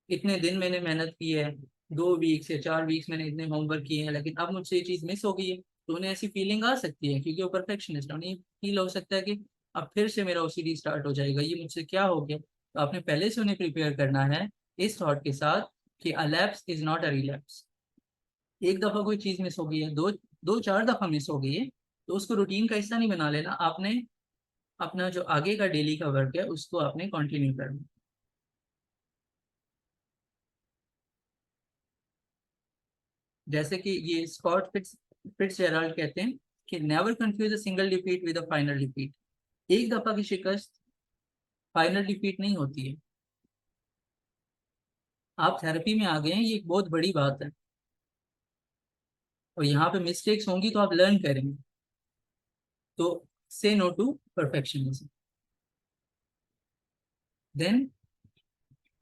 इतने दिन मैंने मेहनत की है, 2 वीक्स या 4 वीक्स मैंने इतने होमवर्क किए हैं, लेकिन अब मुझसे ये चीज़ मिस हो गई है। तो उन्हें ऐसी फीलिंग आ सकती है, क्योंकि वो परफेक्शनिस्ट है, उन्हें फील हो सकता है कि अब फिर से मेरा ओसीडी स्टार्ट हो जाएगा, ये मुझसे क्या हो गया। तो आपने पहले से उन्हें प्रिपेयर करना है इस थॉट के साथ कि a lapse is not a relapse. एक दफा कोई चीज़ मिस हो गई है, दो दो चार दफा मिस हो गई है, तो उसको रूटीन का हिस्सा नहीं बना लेना आपने। अपना जो आगे का डेली का वर्क है उसको आपने कंटिन्यू करना। जैसे कि ये स्कॉट फिट्जजेराल्ड कहते हैं कि never confuse a single defeat with a final defeat. एक दफा की शिकस्त फाइनल डिफीट नहीं होती है। आप थेरेपी में आ गए हैं, ये एक बहुत बड़ी बात है, और यहाँ पे मिस्टेक्स होंगी तो आप लर्न करेंगे। तो say no to perfectionism. Then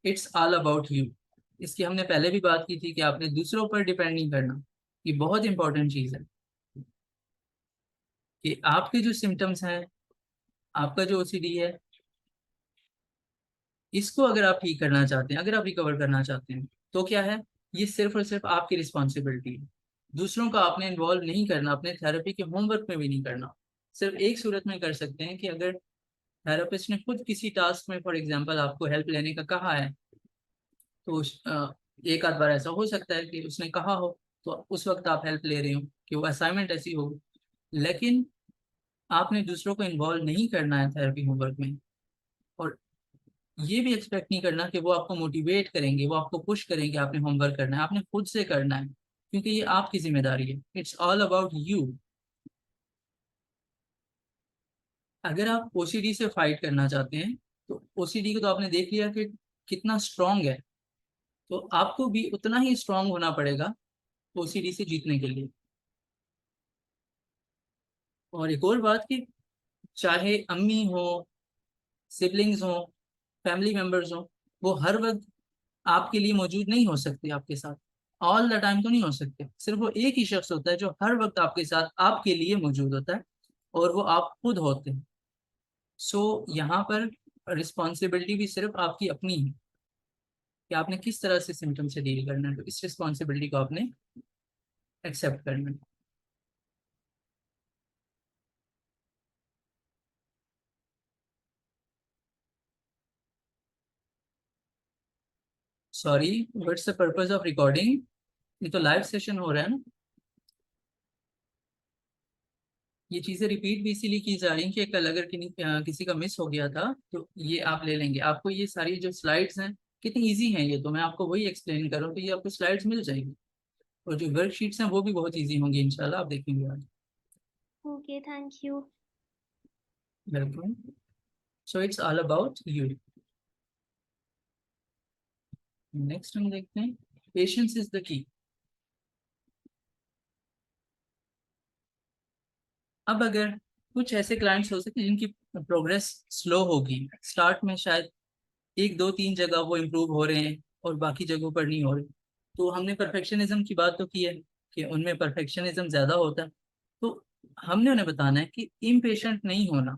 it's all about you. इसकी हमने पहले भी बात की थी कि आपने दूसरों पर डिपेंड नहीं करना। ये बहुत इंपॉर्टेंट चीज है कि आपके जो सिम्टम्स हैं, आपका जो ओसीडी है, इसको अगर आप ठीक करना चाहते हैं, अगर आप रिकवर करना चाहते हैं, तो क्या है, ये सिर्फ और सिर्फ आपकी रिस्पॉन्सिबिलिटी है। दूसरों का आपने इन्वॉल्व नहीं करना, अपने थेरेपी के होमवर्क में भी नहीं करना। सिर्फ एक सूरत में कर सकते हैं कि अगर थेरेपिस्ट ने खुद किसी टास्क में फॉर एग्जांपल आपको हेल्प लेने का कहा है, तो एक आध बार ऐसा हो सकता है कि उसने कहा हो, तो उस वक्त आप हेल्प ले रहे हो कि वो असाइनमेंट ऐसी हो। लेकिन आपने दूसरों को इन्वॉल्व नहीं करना है थेरेपी होमवर्क में, और ये भी एक्सपेक्ट नहीं करना कि वो आपको मोटिवेट करेंगे, वो आपको पुश करेंगे। आपने होमवर्क करना है, आपने खुद से करना है, क्योंकि ये आपकी जिम्मेदारी है। It's all about you. अगर आप ओसीडी से फाइट करना चाहते हैं, तो ओसीडी को तो आपने देख लिया कि कितना स्ट्रांग है, तो आपको भी उतना ही स्ट्रांग होना पड़ेगा ओसीडी से जीतने के लिए। और एक और बात कि चाहे अम्मी हो, सिबलिंग्स हो, फैमिली मेंबर्स हो, वो हर वक्त आपके लिए मौजूद नहीं हो सकते आपके साथ। ऑल द टाइम तो नहीं हो सकते। सिर्फ वो एक ही शख्स होता है जो हर वक्त आपके साथ आपके लिए मौजूद होता है, और वो आप खुद होते हैं। सो यहाँ पर रिस्पॉन्सिबिलिटी भी सिर्फ आपकी अपनी है कि आपने किस तरह से सिम्टम से डील करना है, तो इस रिस्पॉन्सिबिलिटी को आपने एक्सेप्ट करना है। Sorry, what's the purpose of recording. ये तो लाइव सेशन हो रहा है ना। ये चीज़ें रिपीट भी इसीलिए की जा रही हैं कि कल अगर किसी का मिस हो गया था तो ये आप ले लेंगे। आपको ये सारी जो स्लाइड्स हैं कितनी इजी हैं, ये तो मैं आपको वही एक्सप्लेन कर रहा हूँ, तो ये आपको स्लाइड्स मिल जाएगी। और जो वर्कशीट्स हैं वो भी बहुत इजी होंगी इंशाल्लाह, आप देखेंगे आज। Okay, thank you. Welcome. So it's all about you. Next हम देखते हैं, पेशेंस इज द की। अब अगर कुछ ऐसे क्लाइंट्स हो सकते हैं जिनकी प्रोग्रेस स्लो होगी, स्टार्ट में शायद एक दो तीन जगह वो इम्प्रूव हो रहे हैं और बाकी जगहों पर नहीं हो रहे, तो हमने परफेक्शनिज्म की बात तो की है कि उनमें परफेक्शनिज्म ज्यादा होता है। तो हमने उन्हें बताना है कि इम्पेशेंट नहीं होना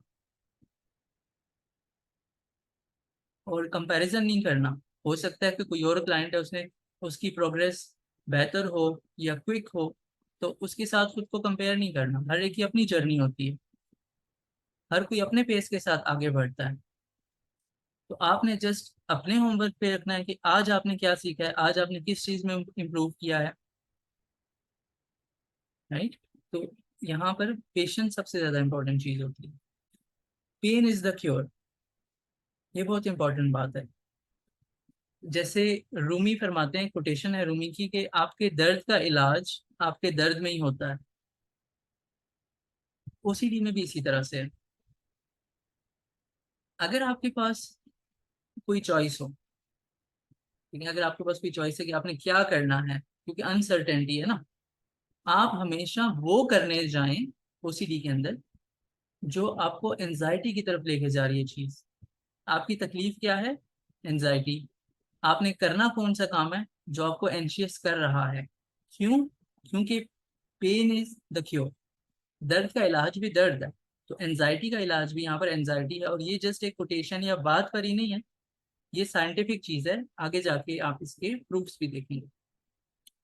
और कंपैरिजन नहीं करना। हो सकता है कि कोई और क्लाइंट है, उसने उसकी प्रोग्रेस बेहतर हो या क्विक हो, तो उसके साथ खुद को कंपेयर नहीं करना। हर एक की अपनी जर्नी होती है, हर कोई अपने पेस के साथ आगे बढ़ता है। तो आपने जस्ट अपने होमवर्क पे रखना है कि आज आपने क्या सीखा है, आज आपने किस चीज में इम्प्रूव किया है। राइट। तो यहाँ पर पेशेंस सबसे ज्यादा इंपॉर्टेंट चीज होती है। पेन इज द क्योर, ये बहुत इंपॉर्टेंट बात है। जैसे रूमी फरमाते हैं, कोटेशन है रूमी की, कि आपके दर्द का इलाज आपके दर्द में ही होता है। ओसीडी में भी इसी तरह से है। अगर आपके पास कोई चॉइस हो, ठीक है, अगर आपके पास कोई चॉइस है कि आपने क्या करना है, क्योंकि अनसर्टेनिटी है ना, आप हमेशा वो करने जाएं ओसीडी के अंदर जो आपको एंजाइटी की तरफ लेके जा रही है चीज। आपकी तकलीफ क्या है? एंजाइटी। आपने करना कौन सा काम है जो आपको एंशियस कर रहा है? क्यों? क्योंकि पेन इज द क्योर। दर्द का इलाज भी दर्द है, तो एंजाइटी का इलाज भी यहाँ पर एंजाइटी है। और ये जस्ट एक कोटेशन या बात पर ही नहीं है, ये साइंटिफिक चीज है। आगे जाके आप इसके प्रूफ्स भी देखेंगे।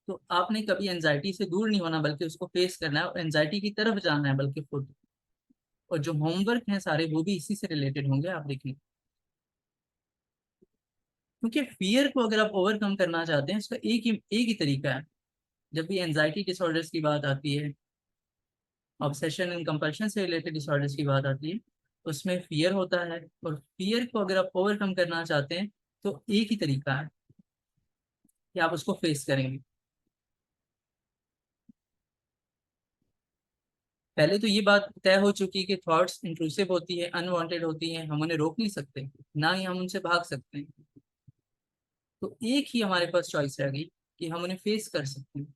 तो आपने कभी एंजाइटी से दूर नहीं होना, बल्कि उसको फेस करना है और एंजाइटी की तरफ जाना है, बल्कि खुद। और जो होमवर्क हैं सारे वो भी इसी से रिलेटेड होंगे, आप देखेंगे। क्योंकि फियर को अगर आप ओवरकम करना चाहते हैं, इसका एक ही तरीका है। जब भी एंजाइटी डिसऑर्डर्स की बात आती है, ऑब्सेशन एंड कंपल्शन से रिलेटेड डिसऑर्डर्स की बात आती है, उसमें फियर होता है। और फियर को अगर आप ओवरकम करना चाहते हैं, तो एक ही तरीका है कि आप उसको फेस करेंगे। पहले तो ये बात तय हो चुकी है कि थॉट्स इंट्रूसिव होती है, अनवांटेड होती हैं, हम उन्हें रोक नहीं सकते, ना ही हम उनसे भाग सकते हैं। तो एक ही हमारे पास चॉइस रह गई कि हम उन्हें फेस कर सकते हैं।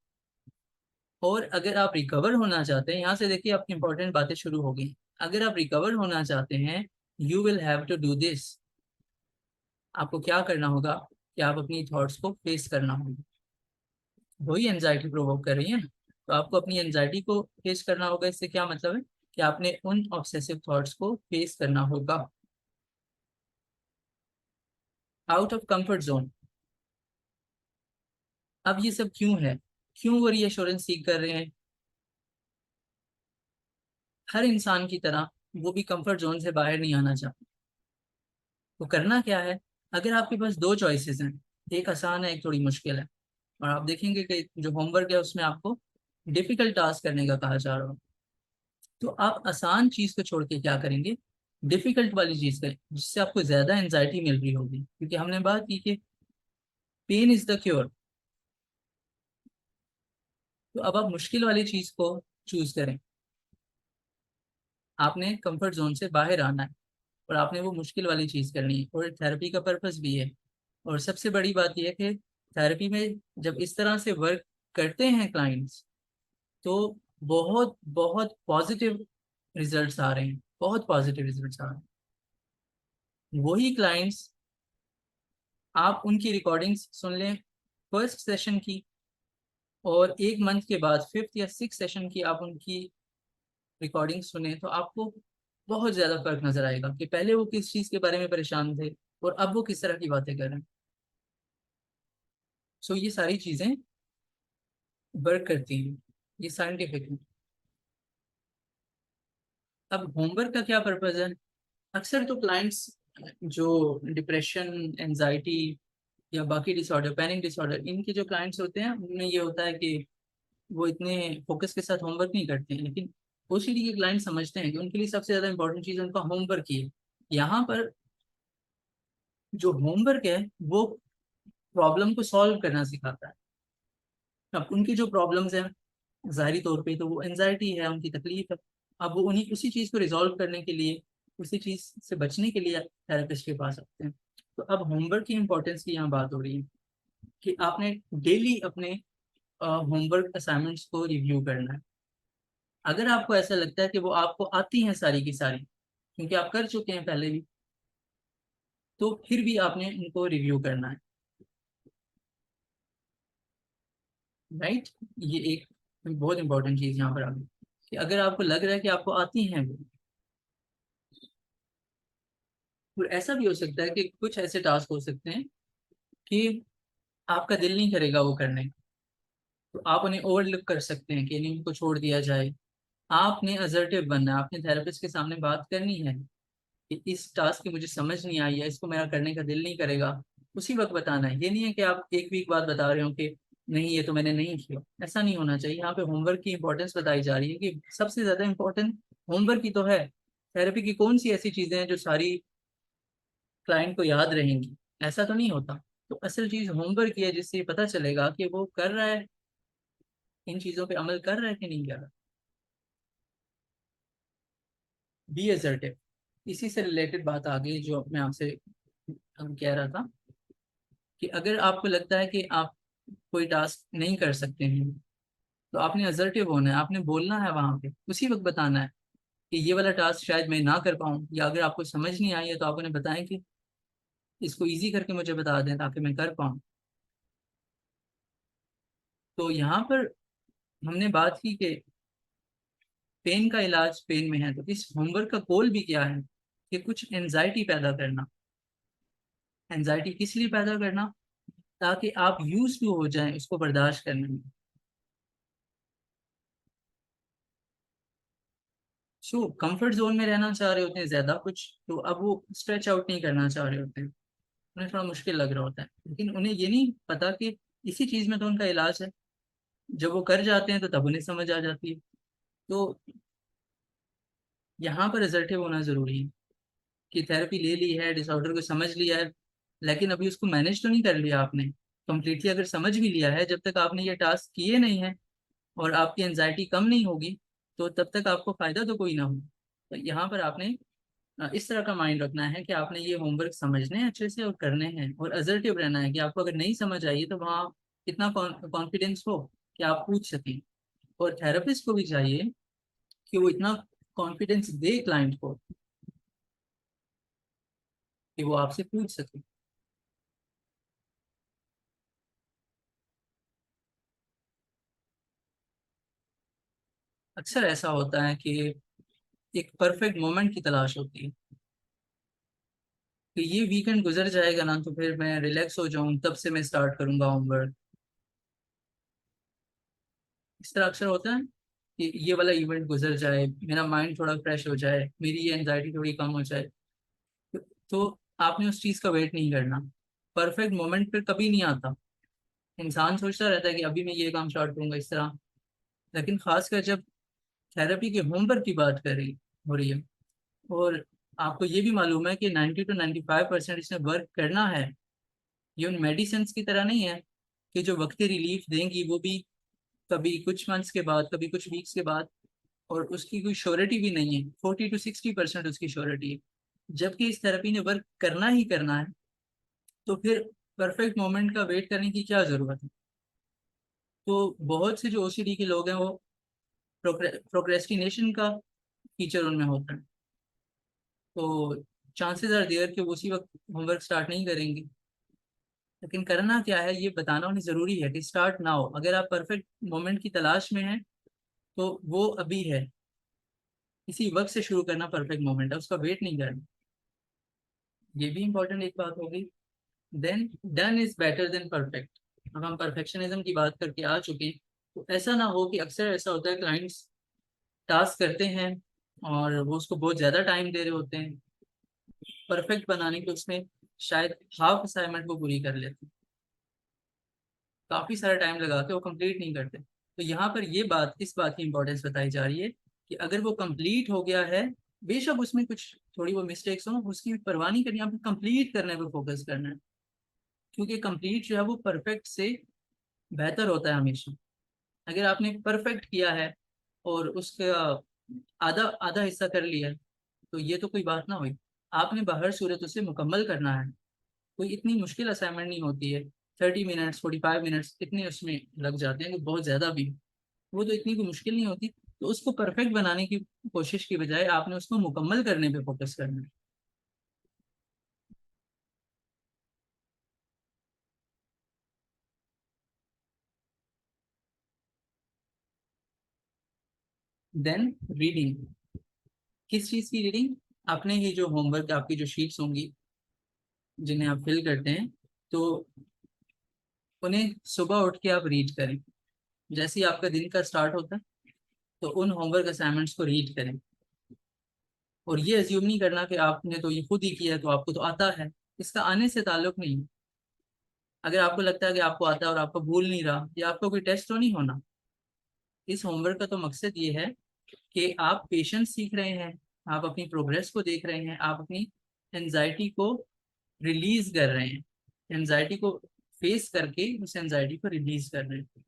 और अगर आप रिकवर होना चाहते हैं, यहाँ से देखिए आपकी इंपॉर्टेंट बातें शुरू हो गई। अगर आप रिकवर होना चाहते हैं, you will have to do this. आपको क्या करना होगा कि आप अपनी थॉट्स को फेस करना होगा। वही एंजाइटी प्रोवोक कर रही है ना, तो आपको अपनी एंजाइटी को फेस करना होगा। इससे क्या मतलब है कि आपने उन ऑब्सेसिव थॉट्स को फेस करना होगा। Out of comfort zone. अब ये सब क्यों है? क्यों वो रीएश्योरेंस सीख कर रहे हैं? हर इंसान की तरह वो भी कंफर्ट जोन से बाहर नहीं आना चाहते। तो करना क्या है? अगर आपके पास दो चॉइसेस हैं, एक आसान है, एक थोड़ी मुश्किल है, और आप देखेंगे कि जो होमवर्क है उसमें आपको डिफिकल्ट टास्क करने का कहा जा रहा हो, तो आप आसान चीज को छोड़ के क्या करेंगे? डिफिकल्ट वाली चीज करें, जिससे आपको ज्यादा एंजाइटी मिल रही होगी। क्योंकि हमने बात की कि पेन इज द क्योर। तो अब आप मुश्किल वाली चीज को चूज करें। आपने कंफर्ट जोन से बाहर आना है और आपने वो मुश्किल वाली चीज करनी है, और थेरेपी का पर्पस भी है। और सबसे बड़ी बात यह है कि थेरेपी में जब इस तरह से वर्क करते हैं क्लाइंट्स, तो बहुत बहुत पॉजिटिव रिजल्ट्स आ रहे हैं, बहुत पॉजिटिव रिजल्ट्स आ रहे हैं। वही क्लाइंट्स, आप उनकी रिकॉर्डिंग्स सुन लें फर्स्ट सेशन की, और एक मंथ के बाद फिफ्थ या सिक्स सेशन की आप उनकी रिकॉर्डिंग सुने, तो आपको बहुत ज्यादा फर्क नजर आएगा कि पहले वो किस चीज के बारे में परेशान थे और अब वो किस तरह की बातें कर रहे हैं। सो ये सारी चीजें वर्क करती हैं, ये साइंटिफिक है। अब होमवर्क का क्या पर्पज है? अक्सर तो क्लाइंट्स जो डिप्रेशन, एंजाइटी या बाकी डिसऑर्डर, पैनिक डिसऑर्डर, इनके जो क्लाइंट्स होते हैं उनमें ये होता है कि वो इतने फोकस के साथ होमवर्क नहीं करते हैं। लेकिन ओसीडी के क्लाइंट समझते हैं कि उनके लिए सबसे ज्यादा इंपॉर्टेंट चीज उनका होमवर्क ही है। यहाँ पर जो होमवर्क है वो प्रॉब्लम को सॉल्व करना सिखाता है। अब उनकी जो प्रॉब्लम्स हैं, जाहिरी तौर पे तो वो एंजाइटी है, उनकी तकलीफ है। अब वो उन्हीं उसी चीज को रिजॉल्व करने के लिए, उसी चीज से बचने के लिए थेरेपिस्ट के पास आते हैं। तो अब होमवर्क की इंपॉर्टेंस की यहाँ बात हो रही है कि आपने डेली अपने होमवर्क असाइनमेंट्स को रिव्यू करना है। अगर आपको ऐसा लगता है कि वो आपको आती हैं सारी की सारी, क्योंकि आप कर चुके हैं पहले भी, तो फिर भी आपने इनको रिव्यू करना है। राइट। ये एक बहुत इंपॉर्टेंट चीज यहाँ पर आ गई कि अगर आपको लग रहा है कि आपको आती हैं वो, और ऐसा भी हो सकता है कि कुछ ऐसे टास्क हो सकते हैं कि आपका दिल नहीं करेगा वो करने का, तो आप उन्हें ओवरलुक कर सकते हैं कि नहीं, उनको छोड़ दिया जाए। आपने असर्टिव बनना है, आपने थेरेपिस्ट के सामने बात करनी है कि इस टास्क की मुझे समझ नहीं आई है, इसको मेरा करने का दिल नहीं करेगा, उसी वक्त बताना है। ये नहीं है कि आप एक वीक बाद बता रहे हो कि नहीं ये तो मैंने नहीं किया। ऐसा नहीं होना चाहिए। यहाँ पे होमवर्क की इंपॉर्टेंस बताई जा रही है कि सबसे ज्यादा इंपॉर्टेंट होमवर्क की तो है। थेरेपी की कौन सी ऐसी चीजें हैं जो सारी क्लाइंट को याद रहेंगी? ऐसा तो नहीं होता। तो असल चीज होमवर्क ही है, जिससे पता चलेगा कि वो कर रहा है, इन चीजों पे अमल कर रहा है कि नहीं कर रहा। Be assertive. इसी से रिलेटेड बात आ गई जो मैं आपसे कह रहा था कि अगर आपको लगता है कि आप कोई टास्क नहीं कर सकते हैं, तो आपने असर्टिव होना है, आपने बोलना है वहां पे, उसी वक्त बताना है कि ये वाला टास्क शायद मैं ना कर पाऊँ, या अगर आपको समझ नहीं आई है तो आप उन्हें बताएं कि इसको इजी करके मुझे बता दें ताकि मैं कर पाऊँ। तो यहाँ पर हमने बात की कि पेन का इलाज पेन में है, तो इस होमवर्क का गोल भी क्या है कि कुछ एनजाइटी पैदा करना। एनजाइटी किस लिए पैदा करना? ताकि आप यूज टू हो जाएं उसको बर्दाश्त करने में। सो कंफर्ट जोन में रहना चाह रहे होते हैं ज्यादा कुछ, तो अब वो स्ट्रेच आउट नहीं करना चाह रहे होते हैं, उन्हें थोड़ा मुश्किल लग रहा होता है, लेकिन उन्हें ये नहीं पता कि इसी चीज में तो उनका इलाज है। जब वो कर जाते हैं तो तब उन्हें समझ आ जाती है। तो यहाँ पर असर्टिव होना जरूरी है कि थेरेपी ले ली है, डिसऑर्डर को समझ लिया है, लेकिन अभी उसको मैनेज तो नहीं कर लिया आपने कंप्लीटली। अगर समझ भी लिया है, जब तक आपने ये टास्क किए नहीं है और आपकी एंजाइटी कम नहीं होगी, तो तब तक आपको फायदा तो कोई ना हो। तो यहाँ पर आपने इस तरह का माइंड रखना है कि आपने ये होमवर्क समझने हैं अच्छे से और करने हैं, और असर्टिव रहना है कि आपको अगर नहीं समझ आई तो वहाँ इतना कॉन्फिडेंस हो कि आप पूछ सकें। और थेरेपिस्ट को भी चाहिए कि वो इतना कॉन्फिडेंस दे क्लाइंट को कि वो आपसे पूछ सके। अक्सर ऐसा होता है कि एक परफेक्ट मोमेंट की तलाश होती है कि ये वीकेंड गुजर जाएगा ना, तो फिर मैं रिलैक्स हो जाऊं, तब से मैं स्टार्ट करूंगा होमवर्क। इस तरह अक्सर होता है कि ये वाला इवेंट गुजर जाए, मेरा माइंड थोड़ा फ्रेश हो जाए, मेरी ये एंजाइटी थोड़ी कम हो जाए। तो आपने उस चीज़ का वेट नहीं करना। परफेक्ट मोमेंट फिर कभी नहीं आता। इंसान सोचता रहता है कि अभी मैं ये काम स्टार्ट करूंगा इस तरह। लेकिन खासकर जब थेरेपी के होमवर्क की बात कर रही हो रही है, और आपको ये भी मालूम है कि 90 to 95% इसमें वर्क करना है। ये उन मेडिसिन की तरह नहीं है कि जो वक्ती रिलीफ देंगी वो भी कभी कुछ मंथ्स के बाद, कभी कुछ वीक्स के बाद, और उसकी कोई श्योरिटी भी नहीं है। 40 to 60% उसकी श्योरिटी है। जबकि इस थेरेपी ने वर्क करना ही करना है, तो फिर परफेक्ट मोमेंट का वेट करने की क्या जरूरत है? तो बहुत से जो ओसीडी के लोग हैं वो प्रोक्रेस्टिनेशन का फीचर उनमें होता है। तो चांसेस आर देयर कि वो उसी वक्त होमवर्क स्टार्ट नहीं करेंगे। लेकिन करना क्या है ये बताना उन्हें जरूरी है कि स्टार्ट ना हो। अगर आप परफेक्ट मोमेंट की तलाश में हैं तो वो अभी है, इसी वक्त से शुरू करना परफेक्ट मोमेंट है, उसका वेट नहीं करना। ये भी इंपॉर्टेंट एक बात होगी। Then done is better than perfect. अब हम परफेक्शनिज्म की बात करके आ चुके, तो ऐसा ना हो कि अक्सर ऐसा होता है क्लाइंट्स टास्क करते हैं और वो उसको बहुत ज़्यादा टाइम दे रहे होते हैं परफेक्ट बनाने के, उसमें शायद हाफ असाइनमेंट वो पूरी कर लेते हैं, काफ़ी सारा टाइम लगा के वो कंप्लीट नहीं करते। तो यहाँ पर ये बात, इस बात की इंपॉर्टेंस बताई जा रही है कि अगर वो कंप्लीट हो गया है, बेशक उसमें कुछ थोड़ी वो मिस्टेक्स हो, उसकी परवाह नहीं करनी, आपको कंप्लीट करने पर फोकस करना है। क्योंकि कंप्लीट जो है वो परफेक्ट से बेहतर होता है हमेशा। अगर आपने परफेक्ट किया है और उसका आधा आधा हिस्सा कर लिया है, तो ये तो कोई बात ना हुई। आपने बाहर सूरत उसे मुकम्मल करना है। कोई इतनी मुश्किल असाइनमेंट नहीं होती है। 30 मिनट्स 45 मिनट्स इतने उसमें लग जाते हैं कि बहुत ज़्यादा भी, वो तो इतनी कोई मुश्किल नहीं होती। तो उसको परफेक्ट बनाने की कोशिश की बजाय आपने उसको मुकम्मल करने पे फोकस करना है। Then reading. किस चीज़ की रीडिंग? अपने ही जो होमवर्क, आपकी जो शीट्स होंगी जिन्हें आप फिल करते हैं, तो उन्हें सुबह उठ के आप रीड करें। जैसे ही आपका दिन का स्टार्ट होता है तो उन होमवर्क असाइनमेंट्स को रीड करें, और ये अज्यूम नहीं करना कि आपने तो ये खुद ही किया तो आपको तो आता है। इसका आने से ताल्लुक नहीं है। अगर आपको लगता है कि आपको आता है और आपको भूल नहीं रहा, या आपको कोई टेस्ट तो नहीं होना। इस होमवर्क का तो मकसद ये है कि आप पेशेंस सीख रहे हैं, आप अपनी प्रोग्रेस को देख रहे हैं, आप अपनी एनजाइटी को रिलीज कर रहे हैं, एनजाइटी को फेस करके उस एनजाइटी को रिलीज कर रहे हैं।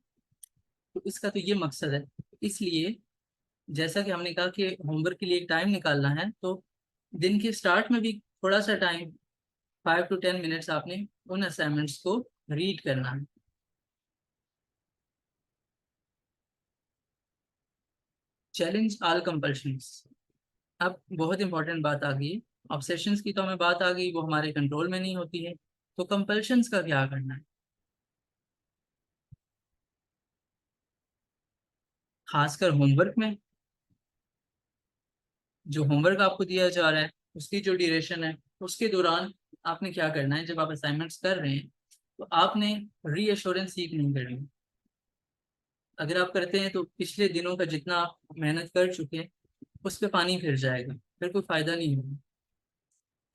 तो इसका तो ये मकसद है। इसलिए जैसा कि हमने कहा कि होमवर्क के लिए एक टाइम निकालना है, तो दिन के स्टार्ट में भी थोड़ा सा टाइम, 5 to 10 मिनट्स आपने उन असाइनमेंट्स को रीड करना है। Challenge all compulsions. अब बहुत इंपॉर्टेंट बात आ गई है। ऑब्सेशंस की तो हमें बात आ गई, वो हमारे कंट्रोल में नहीं होती है। तो कंपल्शंस का क्या करना है, खासकर होमवर्क में। जो होमवर्क आपको दिया जा रहा है उसकी जो ड्यूरेशन है, उसके दौरान आपने क्या करना है, जब आप असाइनमेंट्स कर रहे हैं तो आपने रीअश्योरेंस सीख नहीं करनी। अगर आप करते हैं तो पिछले दिनों का जितना आप मेहनत कर चुके हैं उस पर पानी फिर जाएगा, फिर कोई फायदा नहीं होगा।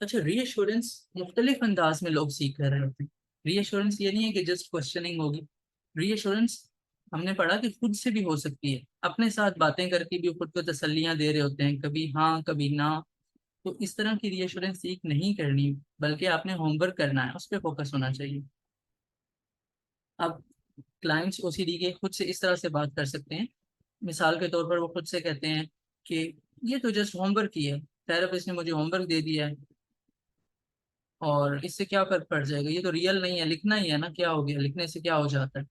अच्छा, रीअश्योरेंस मुख्तलिफ अंदाज में लोग सीख कर रहे होते हैं। रीअश्योरेंस ये नहीं है कि जस्ट क्वेश्चनिंग होगी। रीअश्योरेंस हमने पढ़ा कि खुद से भी हो सकती है, अपने साथ बातें करके भी खुद को तसल्लियां दे रहे होते हैं, कभी हाँ कभी ना। तो इस तरह की रीअश्योरेंस सीख नहीं करनी, बल्कि आपने होमवर्क करना है, उस पर फोकस होना चाहिए। अब क्लाइंट्स ओसीडी के खुद से इस तरह से बात कर सकते हैं। मिसाल के तौर पर वो खुद से कहते हैं कि ये तो जस्ट होमवर्क ही है, थेरेपिस्ट ने मुझे होमवर्क दे दिया है और इससे क्या फर्क पड़ जाएगा, ये तो रियल नहीं है, लिखना ही है ना, क्या हो गया, लिखने से क्या हो जाता है।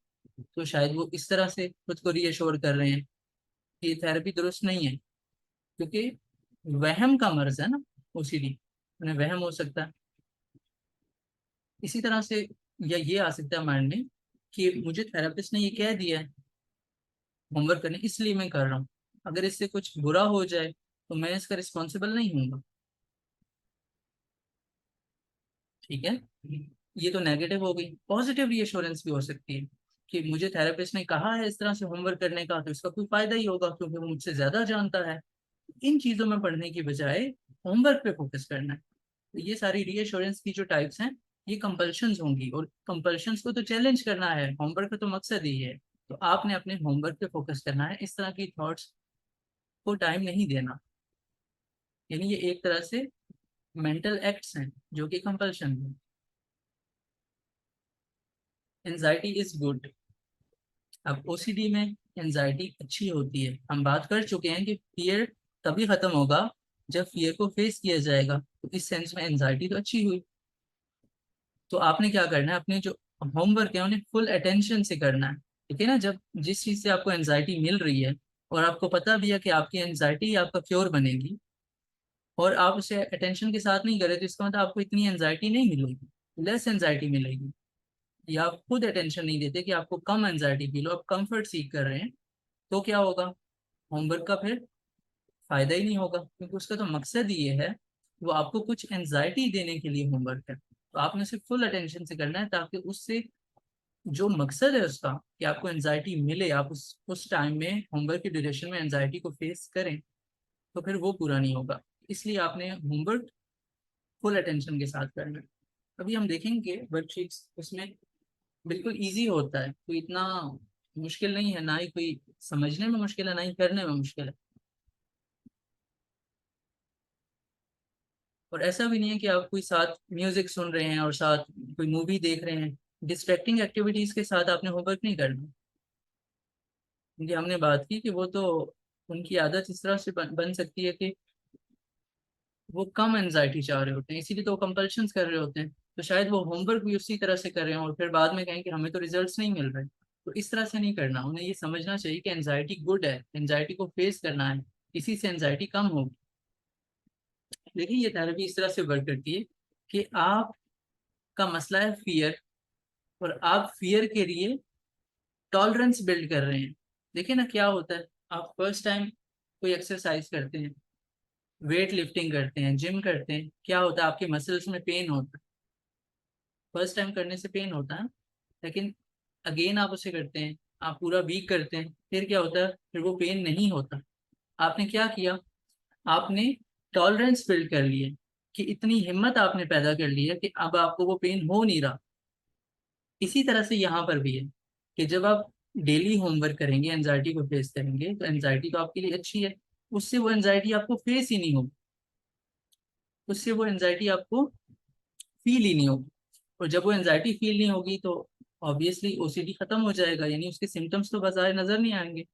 तो शायद वो इस तरह से खुद को रीअश्योर कर रहे हैं कि ये थेरेपी दुरुस्त नहीं है, क्योंकि वहम का मर्ज है ना ओसीडी, उन्हें वहम हो सकता है। इसी तरह से या ये आ सकता है माइंड में कि मुझे थेरेपिस्ट ने ये कह दिया है होमवर्क करने, इसलिए मैं कर रहा हूँ, अगर इससे कुछ बुरा हो जाए तो मैं इसका रिस्पॉन्सिबल नहीं हूँ। ठीक है, ये तो नेगेटिव हो गई। पॉजिटिव रीअश्योरेंस भी हो सकती है कि मुझे थेरेपिस्ट ने कहा है इस तरह से होमवर्क करने का, तो इसका कोई फायदा ही होगा क्योंकि वो मुझसे ज्यादा जानता है। इन चीजों में पढ़ने की बजाय होमवर्क पे फोकस करना है। तो ये सारी रीअश्योरेंस की जो टाइप्स हैं, ये कंपल्शंस होंगी, और कंपल्शंस को तो चैलेंज करना है, होमवर्क का तो मकसद ही है। तो आपने अपने होमवर्क पे फोकस करना है, इस तरह की थॉट्स को टाइम नहीं देना। यानी ये एक तरह से मेंटल एक्ट्स हैं जो कि कंपल्शन है। Anxiety is good. अब ओसीडी में एंजाइटी अच्छी होती है। हम बात कर चुके हैं कि फियर तभी खत्म होगा जब फियर को फेस किया जाएगा, तो इस सेंस में एंजाइटी तो अच्छी हुई। तो आपने क्या करना है, अपने जो होमवर्क है उन्हें फुल अटेंशन से करना है। ठीक है ना, जब जिस चीज से आपको एंजाइटी मिल रही है और आपको पता भी है कि आपकी एंजाइटी आपका क्योर बनेगी, और आप उसे अटेंशन के साथ नहीं करे, तो इसका मतलब आपको इतनी एंजाइटी नहीं मिलेगी, लेस एंजाइटी मिलेगी। या आप खुद अटेंशन नहीं देते कि आपको कम एंजाइटी फील हो, आप कंफर्ट सीख कर रहे हैं, तो क्या होगा, होमवर्क का फिर फायदा ही नहीं होगा, क्योंकि उसका तो मकसद ही ये है, वो आपको कुछ एंजाइटी देने के लिए होमवर्क है। तो आपने उसे फुल अटेंशन से करना है, ताकि उससे जो मकसद है उसका कि आपको एंजाइटी मिले, आप उस टाइम में होमवर्क की ड्यूरेशन में एंजाइटी को फेस करें, तो फिर वो पूरा नहीं होगा। इसलिए आपने होमवर्क फुल अटेंशन के साथ करना है। अभी हम देखेंगे वर्कशीट्स, उसमें बिल्कुल इजी होता है, कोई इतना मुश्किल नहीं है, ना ही कोई समझने में मुश्किल है, ना ही करने में मुश्किल है। और ऐसा भी नहीं है कि आप कोई साथ म्यूजिक सुन रहे हैं और साथ कोई मूवी देख रहे हैं। डिस्ट्रैक्टिंग एक्टिविटीज के साथ आपने होमवर्क नहीं करना, क्योंकि हमने बात की कि वो तो उनकी आदत इस तरह से बन सकती है कि वो कम एनजाइटी चाह रहे होते हैं, इसीलिए तो वो कंपल्शन कर रहे होते हैं। तो शायद वो होमवर्क भी उसी तरह से कर रहे हैं और फिर बाद में कहें कि हमें तो रिजल्ट्स नहीं मिल रहे। तो इस तरह से नहीं करना, उन्हें ये समझना चाहिए कि एनजाइटी गुड है, एनजाइटी को फेस करना है, इसी से एनजाइटी कम होगी। देखिए, ये थेरेपी इस तरह से वर्क करती है कि आपका मसला है फियर, और आप फियर के लिए टॉलरेंस बिल्ड कर रहे हैं। देखिए ना क्या होता है, आप फर्स्ट टाइम कोई एक्सरसाइज करते हैं, वेट लिफ्टिंग करते हैं, जिम करते हैं, क्या होता है, आपके मसल्स में पेन होता है। फर्स्ट टाइम करने से पेन होता है, लेकिन अगेन आप उसे करते हैं, आप पूरा वीक करते हैं, फिर क्या होता है, फिर वो पेन नहीं होता। आपने क्या किया, आपने टॉलरेंस बिल्ड कर लिए, कि इतनी हिम्मत आपने पैदा कर ली है कि अब आपको वो पेन हो नहीं रहा। इसी तरह से यहाँ पर भी है कि जब आप डेली होमवर्क करेंगे, एनजाइटी को फेस करेंगे, तो एनजाइटी तो आपके लिए अच्छी है, उससे वो एनजाइटी आपको फेस ही नहीं होगी, उससे वो एनजाइटी आपको फील ही नहीं होगी। और जब वो एनजाइटी फील नहीं होगी तो ऑब्वियसली ओसीडी खत्म हो जाएगा, यानी उसके सिम्टम्स तो बाजार नजर नहीं आएंगे।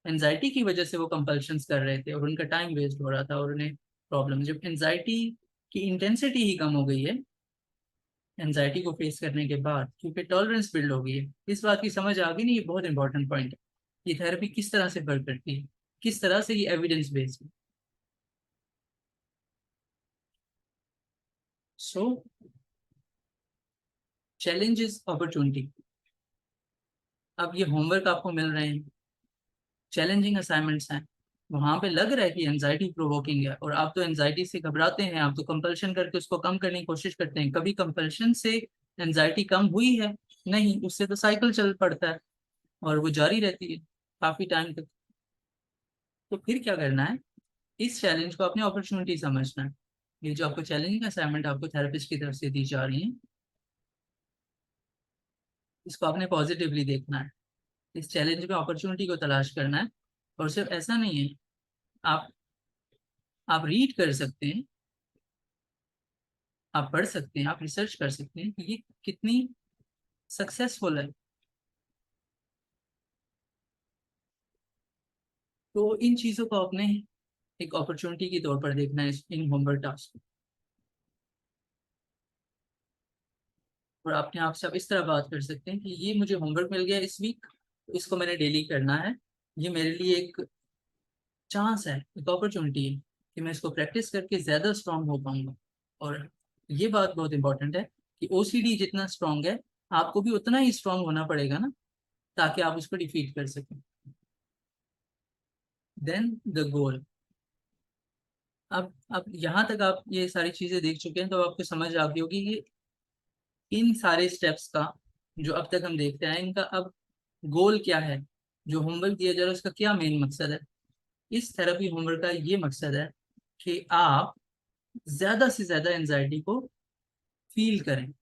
एनजाइटी की वजह से वो कंपल्शंस कर रहे थे और उनका टाइम वेस्ट हो रहा था और उन्हें प्रॉब्लम, जब एनजाइटी की इंटेंसिटी ही कम हो गई है एनजाइटी को फेस करने के बाद, क्योंकि टॉलरेंस बिल्ड हो गई है, इस बात की समझ आ गई नहीं, ये बहुत इंपॉर्टेंट पॉइंट है। ये थेरेपी किस तरह से वर्क करती है, किस तरह से ये एविडेंस बेस्ड है। सो चैलेंज इज अपॉर्चुनिटी। अब ये होमवर्क आपको मिल रहे हैं, चैलेंजिंग असाइनमेंट्स हैं, वहां पे लग रहा है कि एनजाइटी प्रोवोकिंग है, और आप तो एनजाइटी से घबराते हैं, आप तो कंपल्शन करके उसको कम करने की कोशिश करते हैं। कभी कंपल्शन से एनजाइटी कम हुई है? नहीं, उससे तो साइकिल चल पड़ता है और वो जारी रहती है काफी टाइम तक। तो फिर क्या करना है, इस चैलेंज को अपनी अपॉर्चुनिटी समझना है। ये जो आपको चैलेंजिंग असाइनमेंट आपको थेरेपिस्ट की तरफ से दी जा रही है, इसको आपने पॉजिटिवली देखना है, इस चैलेंज में अपॉर्चुनिटी को तलाश करना है। और सिर्फ ऐसा नहीं है, आप आप रीड कर सकते हैं, आप पढ़ सकते हैं, आप रिसर्च कर सकते हैं कि ये कितनी सक्सेसफुल है। तो इन चीज़ों को आपने एक अपॉर्चुनिटी के तौर पर देखना है इन होमवर्क टास्क। और अपने आप से आप इस तरह बात कर सकते हैं कि ये मुझे होमवर्क मिल गया इस वीक, तो इसको मैंने डेली करना है, ये मेरे लिए एक चांस है, एक अपॉर्चुनिटी है कि मैं इसको प्रैक्टिस करके ज़्यादा स्ट्रांग हो पाऊंगा। और ये बात बहुत इंपॉर्टेंट है कि ओसीडी जितना स्ट्रांग है, आपको भी उतना ही स्ट्रांग होना पड़ेगा ना, ताकि आप उसको डिफीट कर सकें। Then the goal. अब यहाँ तक आप ये सारी चीज़ें देख चुके हैं, तो आपको समझ आ गई होगी कि इन सारे स्टेप्स का जो अब तक हम देखते हैं, इनका अब गोल क्या है, जो होमवर्क दिया जा रहा है उसका क्या मेन मकसद है। इस थेरेपी होमवर्क का ये मकसद है कि आप ज्यादा से ज्यादा एंजाइटी को फील करें,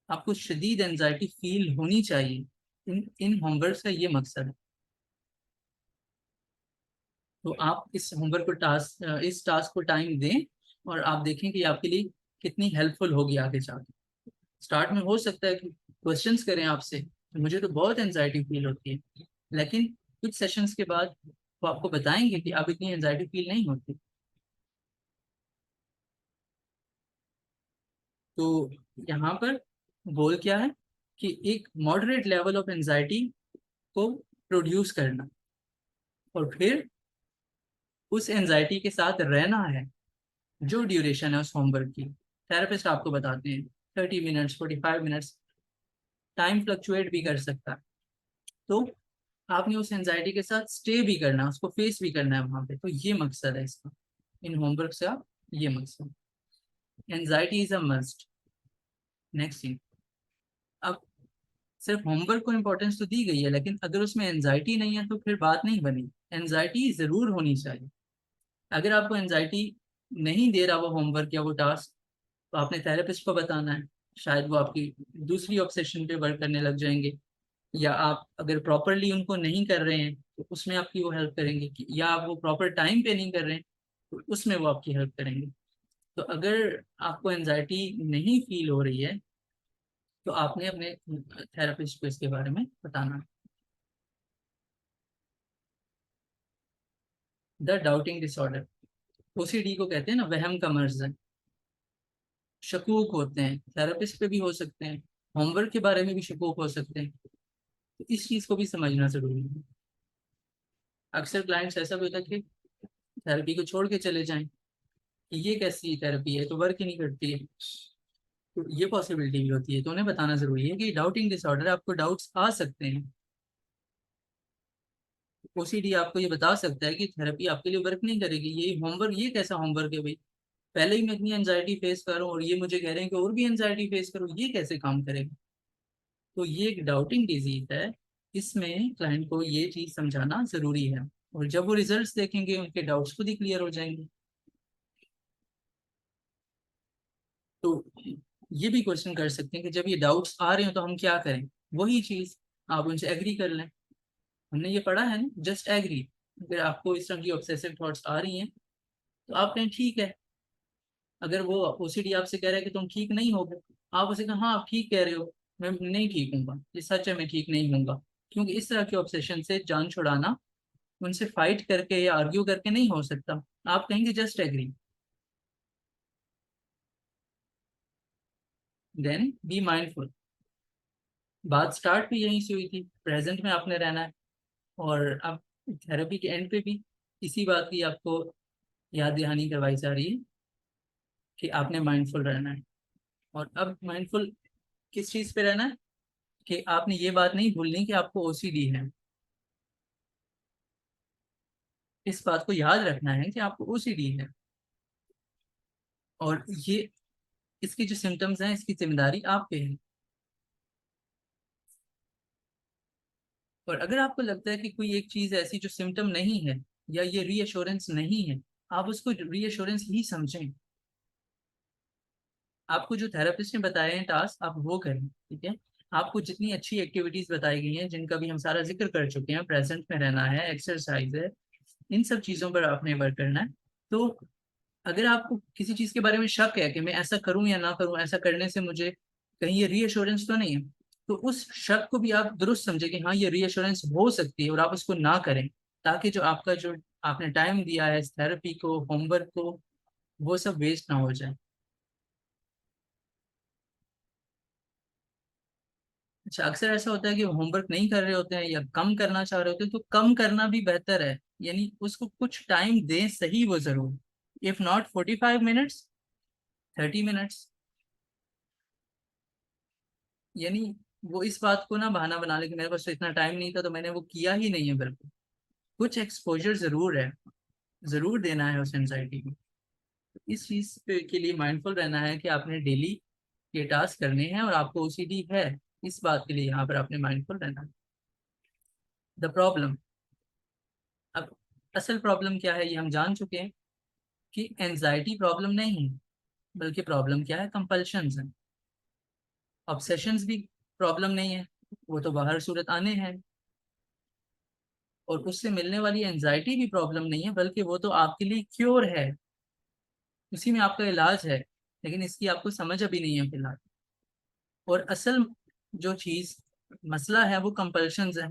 आपको शदीद एंजाइटी फील होनी चाहिए। इन इन होमवर्क का ये मकसद है। तो आप इस होमवर्क को इस टास्क को टाइम दें, और आप देखें कि आपके लिए कितनी हेल्पफुल होगी आगे जाके। स्टार्ट में हो सकता है कि क्वेश्चंस करें आपसे, तो मुझे तो बहुत एंजाइटी फील होती है, लेकिन कुछ सेशंस के बाद वो आपको बताएंगे कि अब इतनी एंजाइटी फील नहीं होती। तो यहाँ पर गोल क्या है कि एक मॉडरेट लेवल ऑफ एंजाइटी को प्रोड्यूस करना, और फिर उस एंजाइटी के साथ रहना है। जो ड्यूरेशन है उस होमवर्क की, थेरेपिस्ट आपको बताते हैं 30 मिनट्स, 45 मिनट्स, टाइम फ्लक्चुएट भी कर सकता है। तो आपने उस एंजाइटी के साथ स्टे भी करना है, उसको फेस भी करना है वहां पे। तो ये मकसद है इसका, इन होमवर्क से आप ये मकसद, anxiety is a must. Next thing, अब सिर्फ होमवर्क को इम्पोर्टेंस तो दी गई है, लेकिन अगर उसमें एंजाइटी नहीं है तो फिर बात नहीं बनी। एंजाइटी जरूर होनी चाहिए। अगर आपको एंजाइटी नहीं दे रहा वो होमवर्क या वो टास्क, तो आपने थेरेपिस्ट को बताना है, शायद वो आपकी दूसरी ऑब्सेशन पे वर्क करने लग जाएंगे। या आप अगर प्रॉपरली उनको नहीं कर रहे हैं तो उसमें आपकी वो हेल्प करेंगे, या आप वो प्रॉपर टाइम पे नहीं कर रहे हैं तो उसमें वो आपकी हेल्प करेंगे। तो अगर आपको एनजाइटी नहीं फील हो रही है, तो आपने अपने थेरेपिस्ट को इसके बारे में बताना। द डाउटिंग डिसऑर्डर, ओसीडी को कहते हैं ना, वहम का मर्ज है। शकूक होते हैं, थेरेपिस्ट पे भी हो सकते हैं, होमवर्क के बारे में भी शकूक हो सकते हैं। तो इस चीज को भी समझना जरूरी है। अक्सर क्लाइंट्स ऐसा भी होता है कि थेरेपी को छोड़ के चले जाएं, कि ये कैसी थेरेपी है, तो वर्क ही नहीं करती है। तो ये पॉसिबिलिटी भी होती है, तो उन्हें बताना जरूरी है कि डाउटिंग डिसऑर्डर, आपको डाउट्स आ सकते हैं। ओसीडी आपको ये बता सकता है कि थेरेपी आपके लिए वर्क नहीं करेगी, ये होमवर्क, ये कैसा होमवर्क है भाई, पहले ही मैं इतनी एंजाइटी फेस कर रहा हूँ और ये मुझे कह रहे हैं कि और भी एंजाइटी फेस करो, ये कैसे काम करेगा। तो ये एक डाउटिंग डिजीज है, इसमें क्लाइंट को ये चीज समझाना जरूरी है, और जब वो रिजल्ट्स देखेंगे उनके डाउट्स खुद ही क्लियर हो जाएंगे। तो ये भी क्वेश्चन कर सकते हैं कि जब ये डाउट्स आ रहे हो तो हम क्या करें। वही चीज आप उनसे एग्री कर लें, हमने ये पढ़ा है ना, जस्ट एग्री। अगर आपको इस तरह की ऑब्सेसिव थॉट्स आ रही हैं तो आप कहें ठीक है। अगर वो ओसीडी आपसे कह रहा है कि तुम ठीक नहीं होगे, आप उसे कहें हाँ आप ठीक कह रहे हो, मैं नहीं ठीक हूँ, ये सच है मैं ठीक नहीं हूँगा। क्योंकि इस तरह के ऑब्सेशन से जान छुड़ाना उनसे फाइट करके या आर्ग्यू करके नहीं हो सकता। आप कहेंगे just agree, then be mindful. बात स्टार्ट भी यहीं से हुई थी, प्रेजेंट में आपने रहना है। और अब थेरेपी के एंड पे भी इसी बात की आपको याद दहानी करवाई जा रही है कि आपने माइंडफुल रहना है। और अब माइंडफुल किस चीज़ पे रहना है, कि आपने ये बात नहीं भूलनी कि आपको ओसीडी है। इस बात को याद रखना है कि आपको ओसीडी है, और ये इसकी जो सिम्टम्स हैं इसकी जिम्मेदारी आप पे है। और अगर आपको लगता है कि कोई एक चीज़ ऐसी जो सिम्टम नहीं है या ये रीअश्योरेंस नहीं है, आप उसको रीअश्योरेंस ही समझें। आपको जो थेरेपिस्ट ने बताए हैं टास्क आप वो करें, ठीक है। आपको जितनी अच्छी एक्टिविटीज बताई गई हैं जिनका भी हम सारा जिक्र कर चुके हैं, प्रेजेंट में रहना है, एक्सरसाइज है, इन सब चीज़ों पर आपने वर्क करना है। तो अगर आपको किसी चीज़ के बारे में शक है कि मैं ऐसा करूं या ना करूं, ऐसा करने से मुझे कहीं ये रीअश्योरेंस तो नहीं है, तो उस शक को भी आप दुरुस्त समझे कि हाँ ये रीअश्योरेंस हो सकती है, और आप उसको ना करें, ताकि जो आपका जो आपने टाइम दिया है इस थेरेपी को, होमवर्क को, वो सब वेस्ट ना हो जाए। अच्छा, अक्सर ऐसा होता है कि होमवर्क नहीं कर रहे होते हैं या कम करना चाह रहे होते हैं, तो कम करना भी बेहतर है। यानी उसको कुछ टाइम दें, सही वो जरूर, इफ नॉट 45 मिनट्स, 30 मिनट्स। यानी वो इस बात को ना बहाना बना ले कि मेरे पास तो इतना टाइम नहीं था तो मैंने वो किया ही नहीं है। बिल्कुल कुछ एक्सपोजर जरूर है, जरूर देना है उस एंजाइटी को। इस चीज के लिए माइंडफुल रहना है कि आपने डेली ये टास्क करने हैं, और आपको ओसीडी है, इस बात के लिए यहाँ पर आपने माइंडफुल रहना है। द प्रॉब्लम, अब असल प्रॉब्लम क्या है ये हम जान चुके हैं कि एंजाइटी प्रॉब्लम नहीं है, बल्कि प्रॉब्लम क्या है, कंपल्शंस हैं। ऑब्सेशंस भी प्रॉब्लम नहीं है, वो तो बाहर सूरत आने हैं। और उससे मिलने वाली एंजाइटी भी प्रॉब्लम नहीं है, बल्कि वो तो आपके लिए क्योर है, उसी में आपका इलाज है। लेकिन इसकी आपको समझ अभी नहीं है फिलहाल। और असल जो चीज़ मसला है वो कंपल्शंस है,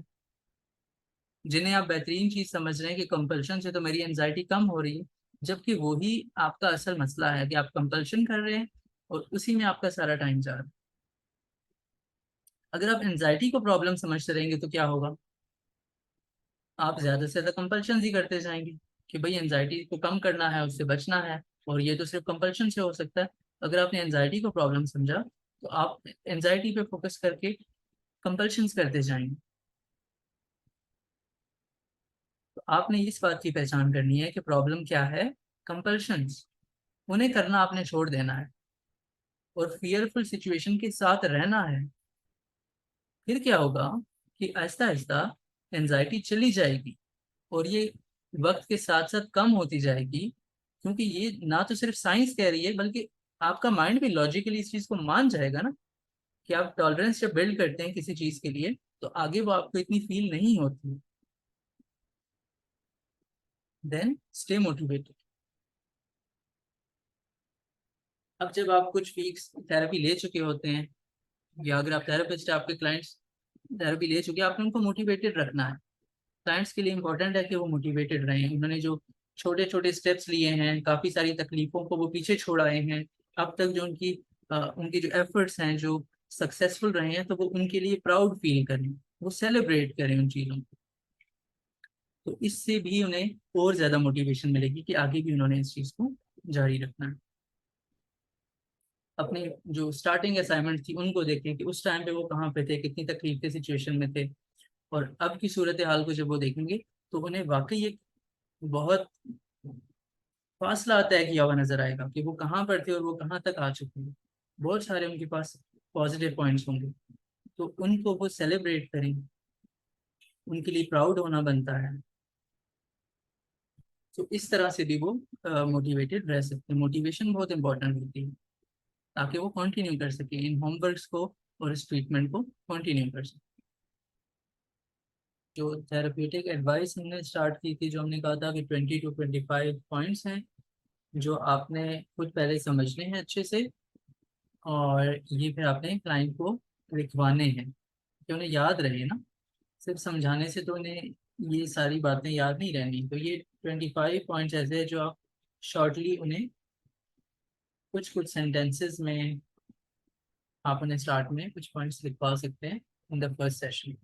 जिन्हें आप बेहतरीन चीज़ समझ रहे हैं कि कंपल्शन से तो मेरी एंजाइटी कम हो रही है, जबकि वही आपका असल मसला है कि आप कंपल्शन कर रहे हैं और उसी में आपका सारा टाइम जा रहा है। अगर आप एंजाइटी को प्रॉब्लम समझते रहेंगे तो क्या होगा, आप ज्यादा से ज्यादा कंपल्शन ही करते जाएंगे कि भाई एंजाइटी को कम करना है, उससे बचना है, और ये तो सिर्फ कंपल्शन से हो सकता है। अगर आपने एंजाइटी को प्रॉब्लम समझा तो आप एंजाइटी पे फोकस करके कंपल्शंस करते जाएंगे। तो आपने इस बात की पहचान करनी है कि प्रॉब्लम क्या है, कंपल्शंस, उन्हें करना आपने छोड़ देना है और फियरफुल सिचुएशन के साथ रहना है। फिर क्या होगा कि आहिस्ता आहिस्ता एंजाइटी चली जाएगी, और ये वक्त के साथ साथ कम होती जाएगी। क्योंकि ये ना तो सिर्फ साइंस कह रही है, बल्कि आपका माइंड भी लॉजिकली इस चीज को मान जाएगा ना, कि आप टॉलरेंस जब बिल्ड करते हैं किसी चीज के लिए तो आगे वो आपको इतनी फील नहीं होती। Then stay motivated. अब जब आप कुछ वीक्स थेरेपी ले चुके होते हैं, या अगर आप थेरेपिस्ट आपके क्लाइंट्स थेरेपी ले चुके हैं, आपने उनको मोटिवेटेड रखना है। क्लाइंट्स के लिए इंपॉर्टेंट है कि वो मोटिवेटेड रहें, उन्होंने जो छोटे छोटे स्टेप्स लिए हैं, काफ़ी सारी तकलीफों को वो पीछे छोड़ आए हैं, अब तक जो उनके जो एफर्ट्स हैं जो सक्सेसफुल रहे हैं, तो वो उनके लिए प्राउड फील करें, वो सेलिब्रेट करें उन चीज़ों को। तो इससे भी उन्हें और ज़्यादा मोटिवेशन मिलेगी कि आगे भी उन्होंने इस चीज़ को जारी रखना है। अपने जो स्टार्टिंग असाइनमेंट थी उनको देखें कि उस टाइम पे वो कहाँ पे थे, कितनी तकलीफ के सिचुएशन में थे, और अब की सूरत हाल को जब वो देखेंगे तो उन्हें वाकई एक बहुत फासला तय किया हुआ नजर आएगा कि वो कहाँ पर थे और वो कहाँ तक आ चुके हैं। बहुत सारे उनके पास पॉजिटिव पॉइंट्स होंगे। तो उनको वो सेलिब्रेट करें, उनके लिए प्राउड होना बनता है। तो इस तरह से भी वो मोटिवेटेड रह सकते हैं। मोटिवेशन बहुत इंपॉर्टेंट होती है ताकि वो कंटिन्यू कर सके इन होमवर्क्स को और इस ट्रीटमेंट को कंटिन्यू कर सके। जो थेरेप्यूटिक एडवाइस हमने स्टार्ट की थी, जो हमने कहा था कि 20 to 25 पॉइंट्स हैं जो आपने खुद पहले समझने हैं अच्छे से, और ये फिर आपने क्लाइंट को लिखवाने हैं कि उन्हें याद रहे ना। सिर्फ समझाने से तो उन्हें ये सारी बातें याद नहीं रहनी। तो ये 25 पॉइंट्स ऐसे हैं जो आप शॉर्टली उन्हें कुछ कुछ सेंटेंसेस में आप उन्हें स्टार्ट में कुछ पॉइंट्स लिखवा सकते हैं इन द फर्स्ट सेशन।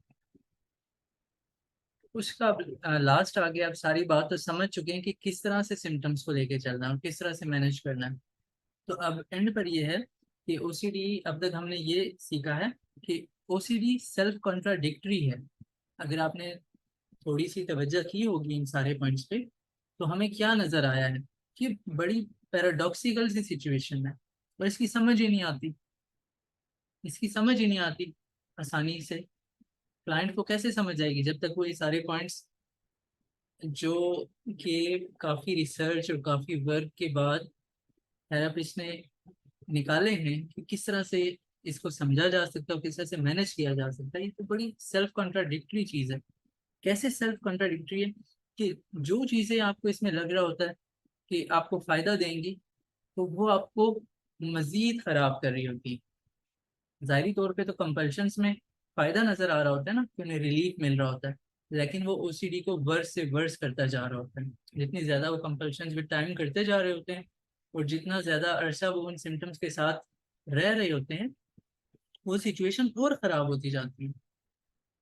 उसका लास्ट आ गया। आप सारी बात तो समझ चुके हैं कि किस तरह से सिम्टम्स को लेके चलना है और किस तरह से मैनेज करना है। तो अब एंड पर ये है कि ओसीडी, अब तक हमने ये सीखा है कि ओसीडी सेल्फ कॉन्ट्राडिक्टरी है। अगर आपने थोड़ी सी तवज्जो की होगी इन सारे पॉइंट्स पे, तो हमें क्या नजर आया है कि बड़ी पैराडॉक्सिकल सी सिचुएशन है और इसकी समझ ही नहीं आती। इसकी समझ ही नहीं आती आसानी से। क्लाइंट को कैसे समझ आएगी जब तक वो ये सारे पॉइंट्स जो कि काफ़ी रिसर्च और काफ़ी वर्क के बाद थेरेपिस्ट ने निकाले हैं कि किस तरह से इसको समझा जा सकता है, किस तरह से मैनेज किया जा सकता है। ये तो बड़ी सेल्फ कॉन्ट्राडिक्टरी चीज़ है। कैसे सेल्फ कॉन्ट्राडिक्टरी है कि जो चीज़ें आपको इसमें लग रहा होता है कि आपको फ़ायदा देंगी, तो वो आपको मज़ीद ख़राब कर रही होती है। ज़ाहिरी तौर पे तो कंपल्शंस में फ़ायदा नज़र आ रहा होता है ना, कि उन्हें रिलीफ मिल रहा होता है, लेकिन वो ओसीडी को वर्स से वर्स करता जा रहा होता है। जितनी ज़्यादा वो कंपल्शंस विद टाइम करते जा रहे होते हैं और जितना ज़्यादा अरसा वो उन सिम्टम्स के साथ रह रहे होते हैं, वो सिचुएशन और ख़राब होती जाती है,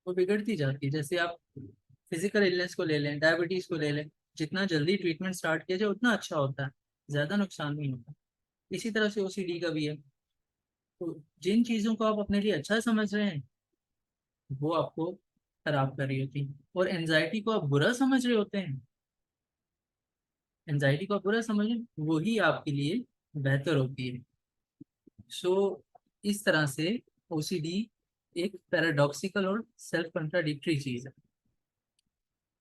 वो बिगड़ती जाती है। जैसे आप फिजिकल इलनेस को ले लें, डायबिटीज़ को ले लें, जितना जल्दी ट्रीटमेंट स्टार्ट किया जाए उतना अच्छा होता है, ज़्यादा नुकसान नहीं होता। इसी तरह से ओसीडी का भी है। तो जिन चीज़ों को आप अपने लिए अच्छा समझ रहे हैं वो आपको खराब कर रही होती है, और एनजाइटी को आप बुरा समझ रहे होते हैं, एनजाइटी को आप बुरा समझ रहे हैं, वही आपके लिए बेहतर होती है। सो इस तरह से ओसीडी एक पैराडॉक्सिकल और सेल्फ कंट्राडिक्टरी चीज़ है।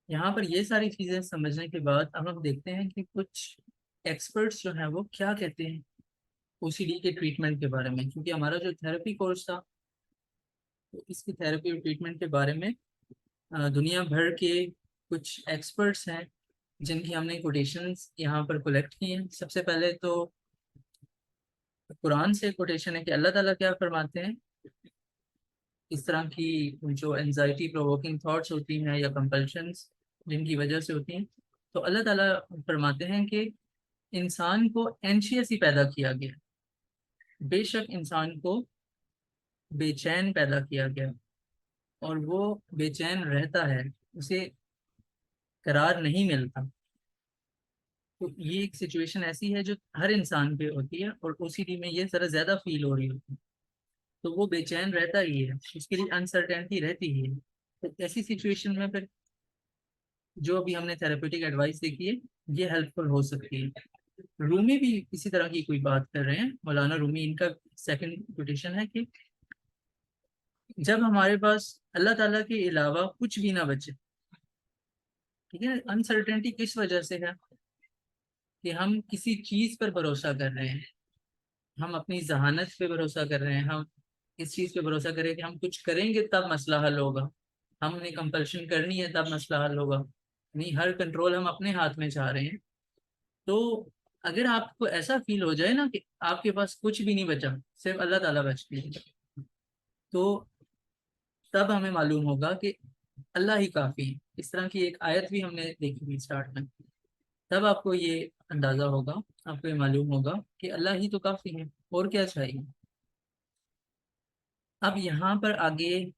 यहाँ पर ये सारी चीज़ें समझने के बाद अब हम देखते हैं कि कुछ एक्सपर्ट्स जो हैं वो क्या कहते हैं ओसीडी के ट्रीटमेंट के बारे में। क्योंकि हमारा जो थेरेपी कोर्स था, तो इसकी थेरेपी और ट्रीटमेंट के बारे में दुनिया भर के कुछ एक्सपर्ट्स हैं जिनकी हमने कोटेशंस यहाँ पर कलेक्ट की हैं। सबसे पहले तो कुरान से कोटेशन है कि अल्लाह ताला क्या फरमाते हैं इस तरह की जो एनजाइटी प्रोवोकिंग थॉट्स होती हैं या कंपल्शंस जिनकी वजह से होती हैं। तो अल्लाह ताला फरमाते हैं कि इंसान को एंशियस ही पैदा किया गया, बेशक इंसान को बेचैन पैदा किया गया, और वो बेचैन रहता है, उसे करार नहीं मिलता। तो ये एक सिचुएशन ऐसी है जो हर इंसान पे होती है और ओसीडी में ये जरा ज्यादा फील हो रही होती है। तो वो बेचैन रहता ही है, उसके लिए अनसर्टेनिटी रहती ही है। तो ऐसी सिचुएशन में फिर जो अभी हमने थेरेपेटिक एडवाइस देखी है ये हेल्पफुल हो सकती है। रूमी भी इसी तरह की कोई बात कर रहे हैं, मौलाना रूमी, इनका सेकंड कोटेशन है कि जब हमारे पास अल्लाह ताला के अलावा कुछ भी ना बचे, ठीक है, अनसर्टेनिटी किस वजह से है कि हम किसी चीज पर भरोसा कर रहे हैं, हम अपनी जहानत पे भरोसा कर रहे हैं, हम इस चीज पे भरोसा करें कि हम कुछ करेंगे तब मसला हल होगा, हमने कंपल्शन करनी है तब मसला हल होगा, नहीं हर कंट्रोल हम अपने हाथ में चाह रहे हैं। तो अगर आपको ऐसा फील हो जाए ना कि आपके पास कुछ भी नहीं बचा, सिर्फ अल्लाह ताला बच गई, तो तब हमें मालूम होगा कि अल्लाह ही काफ़ी है। इस तरह की एक आयत भी हमने देखी थी स्टार्ट में। तब आपको ये अंदाज़ा होगा, आपको ये मालूम होगा कि अल्लाह ही तो काफ़ी है, और क्या चाहिए। अब यहाँ पर आगे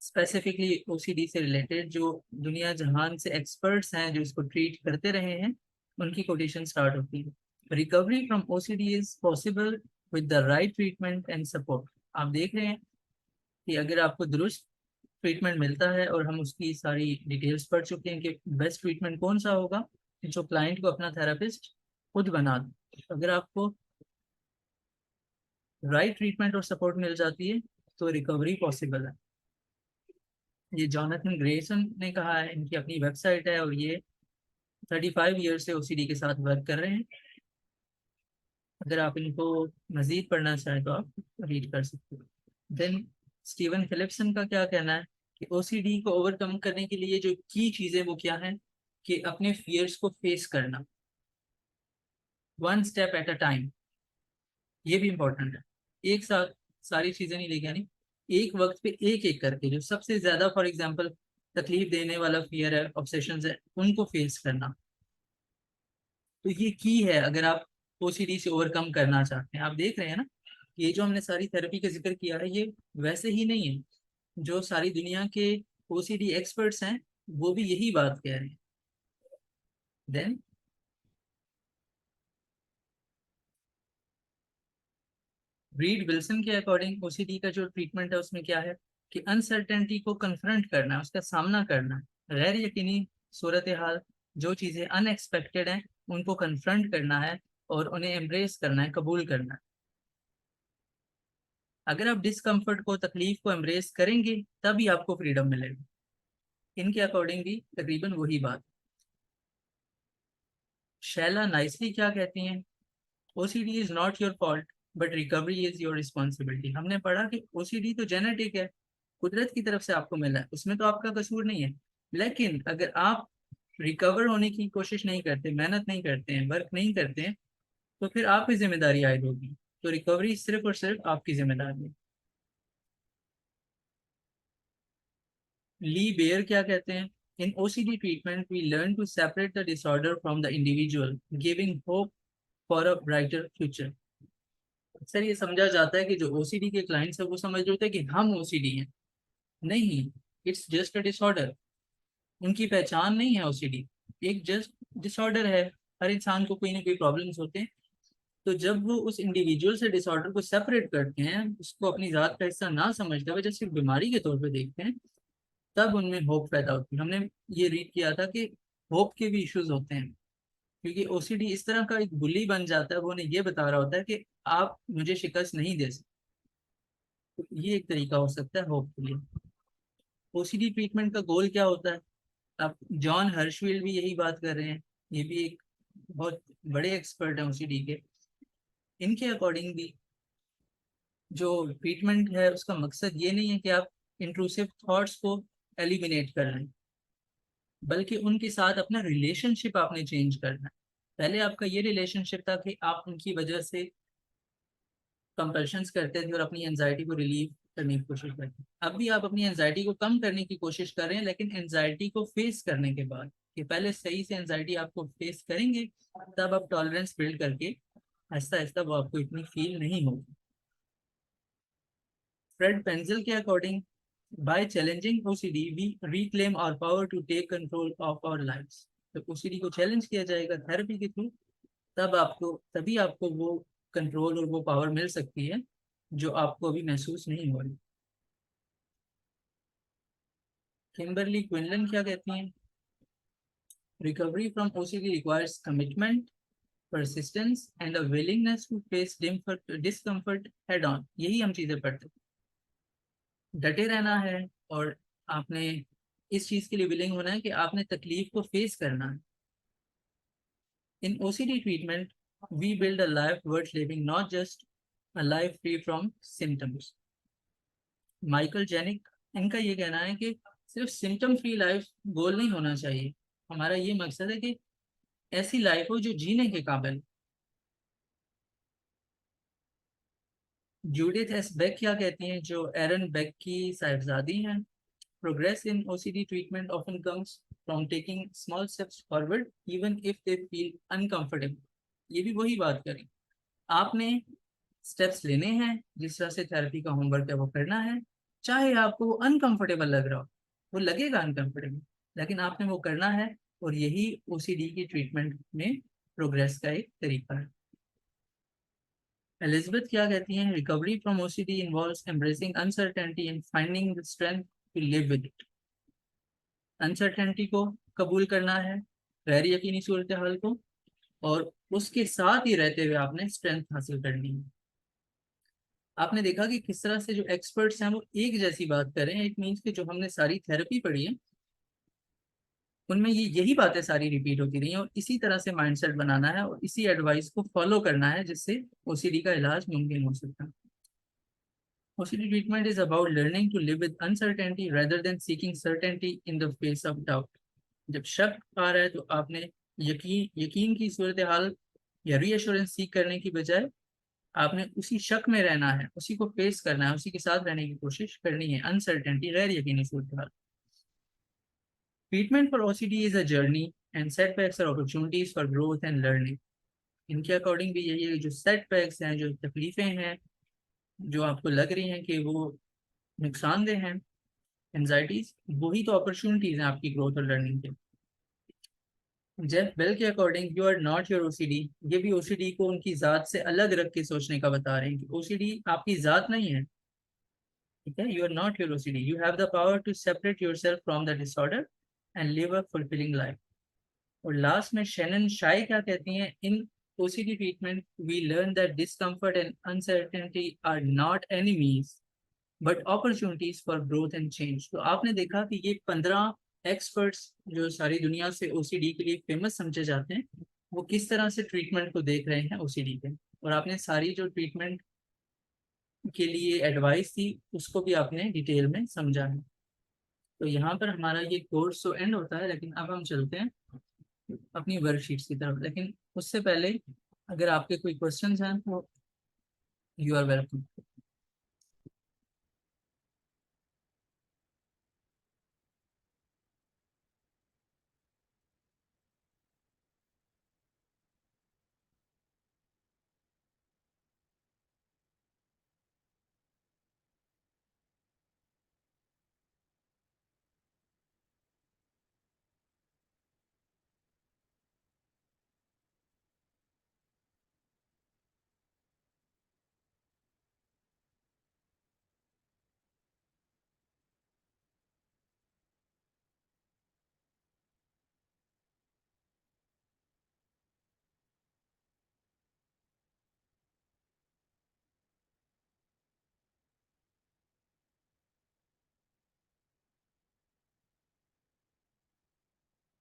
स्पेसिफिकली ओसीडी से रिलेटेड जो दुनिया जहान से एक्सपर्ट्स हैं जो इसको ट्रीट करते रहे हैं, उनकी कोटेशन स्टार्ट होती है। Recovery from OCD is possible with the right treatment and support. आप देख रहे हैं कि अगर आपको दुरुस्त ट्रीटमेंट मिलता है, और हम उसकी सारी डिटेल्स पढ़ चुके हैं कि बेस्ट ट्रीटमेंट कौन सा होगा, जो क्लाइंट को अपना थेरेपिस्ट खुद बना दे। अगर आपको राइट ट्रीटमेंट और सपोर्ट मिल जाती है तो रिकवरी पॉसिबल है। ये जॉनथन ग्रेसन ने कहा है, इनकी अपनी वेबसाइट है, और ये 35 ईयर से ओसीडी के साथ वर्क कर रहे हैं। अगर आप इनको मजीद पढ़ना चाहें तो आप रीड कर सकते हो। देन स्टीवन फिलिप्सन का क्या कहना है कि ओसीडी को ओवरकम करने के लिए जो की चीज़ें वो क्या है कि अपने फियर्स को फेस करना, one step at a time. ये भी इम्पोर्टेंट है। एक साथ सारी चीज़ें नहीं लेके आनी, एक वक्त पे एक एक करके जो सबसे ज़्यादा फॉर एग्जांपल तकलीफ देने वाला फियर है, ऑब्सेशंस है, उनको फेस करना। तो ये की है अगर आप ओसीडी से ओवरकम करना चाहते हैं। आप देख रहे हैं ना, ये जो हमने सारी थेरेपी का जिक्र किया है ये वैसे ही नहीं है। जो सारी दुनिया के ओसीडी एक्सपर्ट्स हैं वो भी यही बात कह रहे हैं। देन रीड विल्सन के अकॉर्डिंग ओसीडी का जो ट्रीटमेंट है उसमें क्या है कि अनसर्टेनिटी को कन्फ्रंट करना है, उसका सामना करना है, गैर यकीनी सूरत हाल, जो चीज़ें अनएक्सपेक्टेड हैं उनको कन्फ्रंट करना है और उन्हें एम्ब्रेस करना है, कबूल करना है। अगर आप डिस्कम्फर्ट को, तकलीफ को एम्ब्रेस करेंगे तभी आपको फ्रीडम मिलेगी। इनके अकॉर्डिंग भी तकरीबन वही बात। शैला नाइसली क्या कहती हैं, OCD is not your fault but recovery is your responsibility. हमने पढ़ा कि ओसीडी तो जेनेटिक है, कुदरत की तरफ से आपको मिला है, उसमें तो आपका कसूर नहीं है। लेकिन अगर आप रिकवर होने की कोशिश नहीं करते, मेहनत नहीं करते हैं, वर्क नहीं करते हैं, तो फिर आप ही जिम्मेदारी आयद होगी। तो रिकवरी सिर्फ और सिर्फ आपकी जिम्मेदारी है। ली बेयर क्या कहते हैं, in OCD treatment we learn to separate the disorder from the individual, giving hope for a brighter future. अक्सर ये समझा जाता है कि जो ओसीडी के क्लाइंट्स है वो समझ रहे होते हैं कि हम ओसीडी हैं। नहीं, इट्स जस्ट अ डिसऑर्डर। उनकी पहचान नहीं है ओसीडी, एक जस्ट डिसऑर्डर है। हर इंसान को कोई ना कोई प्रॉब्लम्स होते हैं। तो जब वो उस इंडिविजुअल से डिसऑर्डर को सेपरेट करते हैं, उसको अपनी जात का हिस्सा ना समझते हुए जैसे बीमारी के तौर पे देखते हैं, तब उनमें होप पैदा होती है। हमने ये रीड किया था कि होप के भी इश्यूज होते हैं, क्योंकि ओसीडी इस तरह का एक बुली बन जाता है, वो उन्हें ये बता रहा होता है कि आप मुझे शिकस्त नहीं दे सकते। तो ये एक तरीका हो सकता है होप के लिए। ओसीडी ट्रीटमेंट का गोल क्या होता है? अब जॉन हर्शफील्ड भी यही बात कर रहे हैं, ये भी एक बहुत बड़े एक्सपर्ट हैं ओसीडी के। इनके अकॉर्डिंग भी जो ट्रीटमेंट है उसका मकसद ये नहीं है कि आप इंट्रूसिव थॉट्स को एलिमिनेट कर लें, बल्कि उनके साथ अपना रिलेशनशिप आपने चेंज करना है। पहले आपका ये रिलेशनशिप था कि आप उनकी वजह से कंपल्शंस करते थे और अपनी एंजाइटी को रिलीव करने की कोशिश करते थे। अब भी आप अपनी एंजाइटी को कम करने की कोशिश कर रहे हैं, लेकिन एंजाइटी को फेस करने के बाद, कि पहले सही से एंजाइटी आपको फेस करेंगे, तब आप टॉलरेंस बिल्ड करके आहिस्ता आहिस्ता वो आपको इतनी फील नहीं होगी। फ्रेड पेंजिल के according, by challenging OCD we reclaim our power to take control of our lives. तो ओसीडी को चैलेंज किया जाएगा थेरेपी के थ्रू, तभी आपको वो कंट्रोल और वो पावर मिल सकती है जो आपको अभी महसूस नहीं हो रही। किम्बरली क्विनलन क्या कहती हैं, recovery from OCD requires commitment, persistence and a willingness to face discomfort head on। यही हम चीजें पढ़ते हैं, डटे रहना है, और आपने इस चीज के लिए विलिंग होना है कि आपने तकलीफ को फेस करना है। In OCD treatment we build a life worth living, not just a life free from symptoms. Michael Jenike, इनका ये कहना है कि सिर्फ सिम्टम फ्री लाइफ गोल नहीं होना चाहिए, हमारा ये मकसद है कि ऐसी लाइफ हो जो जीने के काबिल। जूडिथ एस बेक क्या कहती हैं, जो एरन बेक की साहिबजादी हैं, progress in OCD treatment often comes from taking small steps forward even if they feel uncomfortable. ये भी वही बात करें, आपने स्टेप्स लेने हैं, जिस तरह से थेरेपी का होमवर्क है वो करना है, चाहे आपको वो अनकंफर्टेबल लग रहा हो, वो लगेगा अनकंफर्टेबल, लेकिन आपने वो करना है। और यही ओसीडी की ट्रीटमेंट में प्रोग्रेस का एक तरीका है। एलिजाबेथ क्या कहती हैं, recovery from OCD involves embracing uncertainty and finding the strength to live with it. Uncertainty को कबूल करना है, गैर यकीनी सूरत हाल को, और उसके साथ ही रहते हुए आपने स्ट्रेंथ हासिल करनी है। आपने देखा कि किस तरह से जो एक्सपर्ट्स हैं वो एक जैसी बात कर रहे हैं। इट मीन्स कि जो हमने सारी थेरेपी पढ़ी है उनमें ये यही बातें सारी रिपीट होती रही हैं, और इसी तरह से माइंडसेट बनाना है और इसी एडवाइस को फॉलो करना है जिससे ओसीडी का इलाज मुमकिन हो सकता है। OCD treatment is about learning to live with uncertainty rather than seeking certainty in the face of doubt. जब शक आ रहा है तो आपने यकीन की सूरत हाल या रीअश्योरेंस सीख करने की बजाय आपने उसी शक में रहना है, उसी को फेस करना है, उसी के साथ रहने की कोशिश करनी है। अनसर्टेनिटी, गैर यकीनी सूरत हाल। Treatment for OCD is a journey and setbacks are opportunities for growth and learning. इनके अकॉर्डिंग भी यही है, जो सेटबैक्स हैं, जो तकलीफें हैं, जो आपको लग रही हैं कि वो नुकसानदेह हैं, एंजाइटीज, वही तो अपॉर्चुनिटीज हैं आपकी ग्रोथ और लर्निंग के। जेफ बेल के according you are not your OCD. ये भी ओसीडी को उनकी जात से अलग रख के सोचने का बता रहे हैं कि ओसीडी आपकी जात नहीं है। ठीक है, you are not your OCD, you have the power to separate yourself from the disorder and live a fulfilling life. और लास्ट में शैनन शाई क्या कहती हैं, in OCD treatment we learn that discomfort and uncertainty are not enemies but opportunities for growth and change. तो आपने देखा कि ये 15 एक्सपर्ट्स जो सारी दुनिया से ओसीडी के लिए फेमस समझे जाते हैं, वो किस तरह से ट्रीटमेंट को देख रहे हैं ओसीडी के। और आपने सारी जो ट्रीटमेंट के लिए एडवाइस थी उसको भी आपने डिटेल में समझा है। तो यहाँ पर हमारा ये कोर्स तो एंड होता है, लेकिन अब हम चलते हैं अपनी वर्कशीट्स की तरफ। लेकिन उससे पहले अगर आपके कोई क्वेश्चंस हैं तो you are welcome.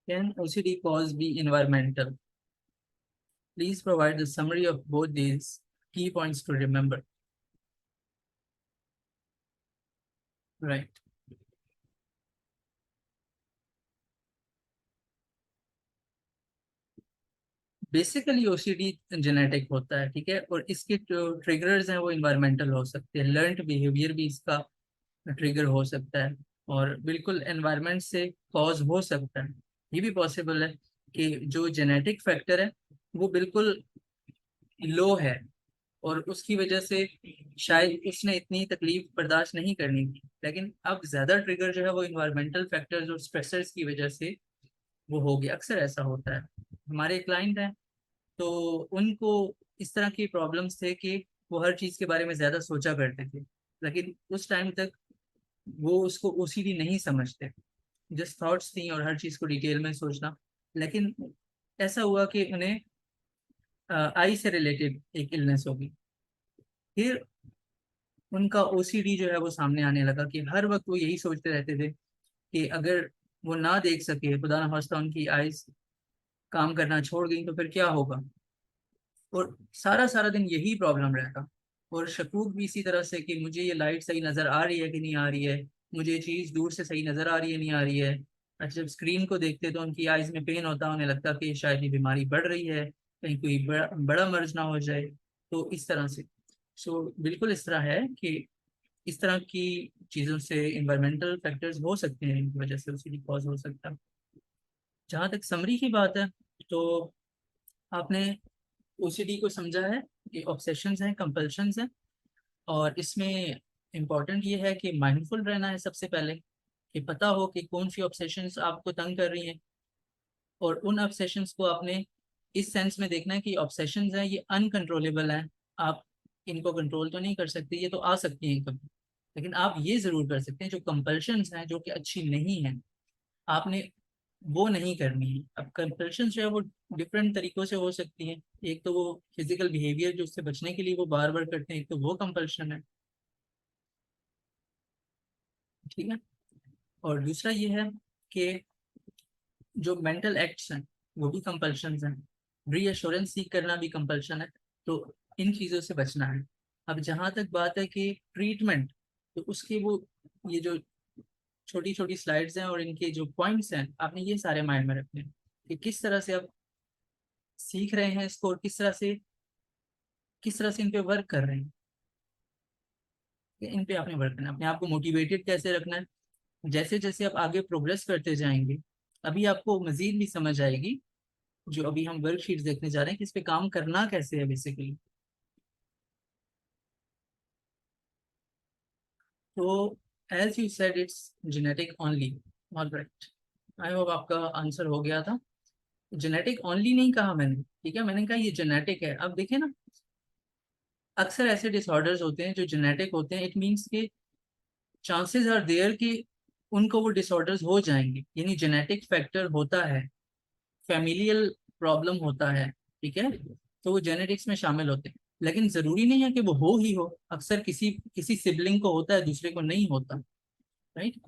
Can OCD cause be environmental? Please provide the summary of both these key points to remember. Right. Basically OCD genetic होता है, ठीक है, और इसके जो ट्रिगर्स हैं वो इन्वायरमेंटल हो सकते हैं। लर्नड बिहेवियर भी इसका ट्रिगर हो सकता है, और बिल्कुल एनवायरनमेंट से कॉज हो सकता है। ये भी पॉसिबल है कि जो जेनेटिक फैक्टर है वो बिल्कुल लो है और उसकी वजह से शायद उसने इतनी तकलीफ बर्दाश्त नहीं करनी थी, लेकिन अब ज्यादा ट्रिगर जो है वो इन्वायरमेंटल फैक्टर्स और स्ट्रेसर्स की वजह से वो हो गया। अक्सर ऐसा होता है। हमारे क्लाइंट हैं तो उनको इस तरह की प्रॉब्लम्स थे कि वो हर चीज़ के बारे में ज़्यादा सोचा करते थे, लेकिन उस टाइम तक वो उसको ओसीडी नहीं समझते। जस्ट थॉट्स थी और हर चीज़ को डिटेल में सोचना। लेकिन ऐसा हुआ कि उन्हें आई से रिलेटेड एक इलनेस होगी। फिर उनका ओसीडी जो है वो सामने आने लगा कि हर वक्त वो यही सोचते रहते थे कि अगर वो ना देख सके, खुदा ना खास्ता उनकी आइज काम करना छोड़ गई तो फिर क्या होगा। और सारा सारा दिन यही प्रॉब्लम रहता। और शकूक भी इसी तरह से कि मुझे ये लाइट सही नज़र आ रही है कि नहीं आ रही है, मुझे ये चीज़ दूर से सही नज़र आ रही है नहीं आ रही है। अच्छा, जब स्क्रीन को देखते तो उनकी आइज़ में पेन होता, उन्हें लगता कि शायद ये बीमारी बढ़ रही है, कहीं कोई बड़ा मर्ज ना हो जाए। तो इस तरह से बिल्कुल इस तरह है कि इस तरह की चीज़ों से इन्वायरमेंटल फैक्टर्स हो सकते हैं, इनकी वजह से उसी कॉज हो सकता है। जहाँ तक समरी की बात है तो आपने ओसीडी को समझा है कि ऑब्सेशंस हैं, कंपल्शंस हैं, और इसमें इम्पॉर्टेंट ये है कि माइंडफुल रहना है सबसे पहले, कि पता हो कि कौन सी ऑब्सेशंस आपको तंग कर रही हैं। और उन ऑब्सेशंस को आपने इस सेंस में देखना है कि ऑब्सेशंस हैं ये अनकंट्रोलेबल हैं। आप इनको कंट्रोल तो नहीं कर सकते, ये तो आ सकती हैं कभी, लेकिन आप ये ज़रूर कर सकते हैं जो कंपल्शंस हैं जो कि अच्छी नहीं हैं, आपने वो नहीं करनी है। अब कंपल्शन जो है वो डिफरेंट तरीकों से हो सकती है। एक तो वो फिजिकल बिहेवियर जो उससे बचने के लिए वो बार बार करते हैं, एक तो वो कंपल्शन है, ठीक है। और दूसरा ये है कि जो मेंटल एक्ट्स हैं वो भी कंपल्शन हैं, रीअश्योरेंस सीख करना भी कंपल्शन है। तो इन चीज़ों से बचना है। अब जहाँ तक बात है कि ट्रीटमेंट, तो उसके वो ये जो छोटी छोटी स्लाइड्स हैं और इनके जो पॉइंट्स हैं, आपने ये सारे माइंड में रखने हैं कि किस तरह से आप सीख रहे हैं इसको और किस तरह से इन पे वर्क कर रहे हैं। कि इन पे आपने वर्क करना है, अपने आप को मोटिवेटेड कैसे रखना है। जैसे जैसे आप आगे प्रोग्रेस करते जाएंगे, अभी आपको मजीद भी समझ आएगी। जो अभी हम वर्कशीट देखने जा रहे हैं कि इस पे काम करना कैसे है बेसिकली। तो as you said it's genetic only, all right. I hope आपका आंसर हो गया था। जेनेटिक ओनली नहीं कहा मैंने, ठीक है, मैंने कहा ये जेनेटिक है। अब देखिए ना, अक्सर ऐसे डिसऑर्डर्स होते हैं जो जेनेटिक होते हैं, इट मीन्स के चांसेस आर देयर कि उनको वो डिसऑर्डर्स हो जाएंगे, यानी जेनेटिक फैक्टर होता है, फैमिलियल प्रॉब्लम होता है, ठीक है, तो वो जेनेटिक्स में शामिल होते हैं। लेकिन जरूरी नहीं है कि वो हो ही हो, अक्सर किसी किसी सिबलिंग को होता है, दूसरे को नहीं होता, राइट।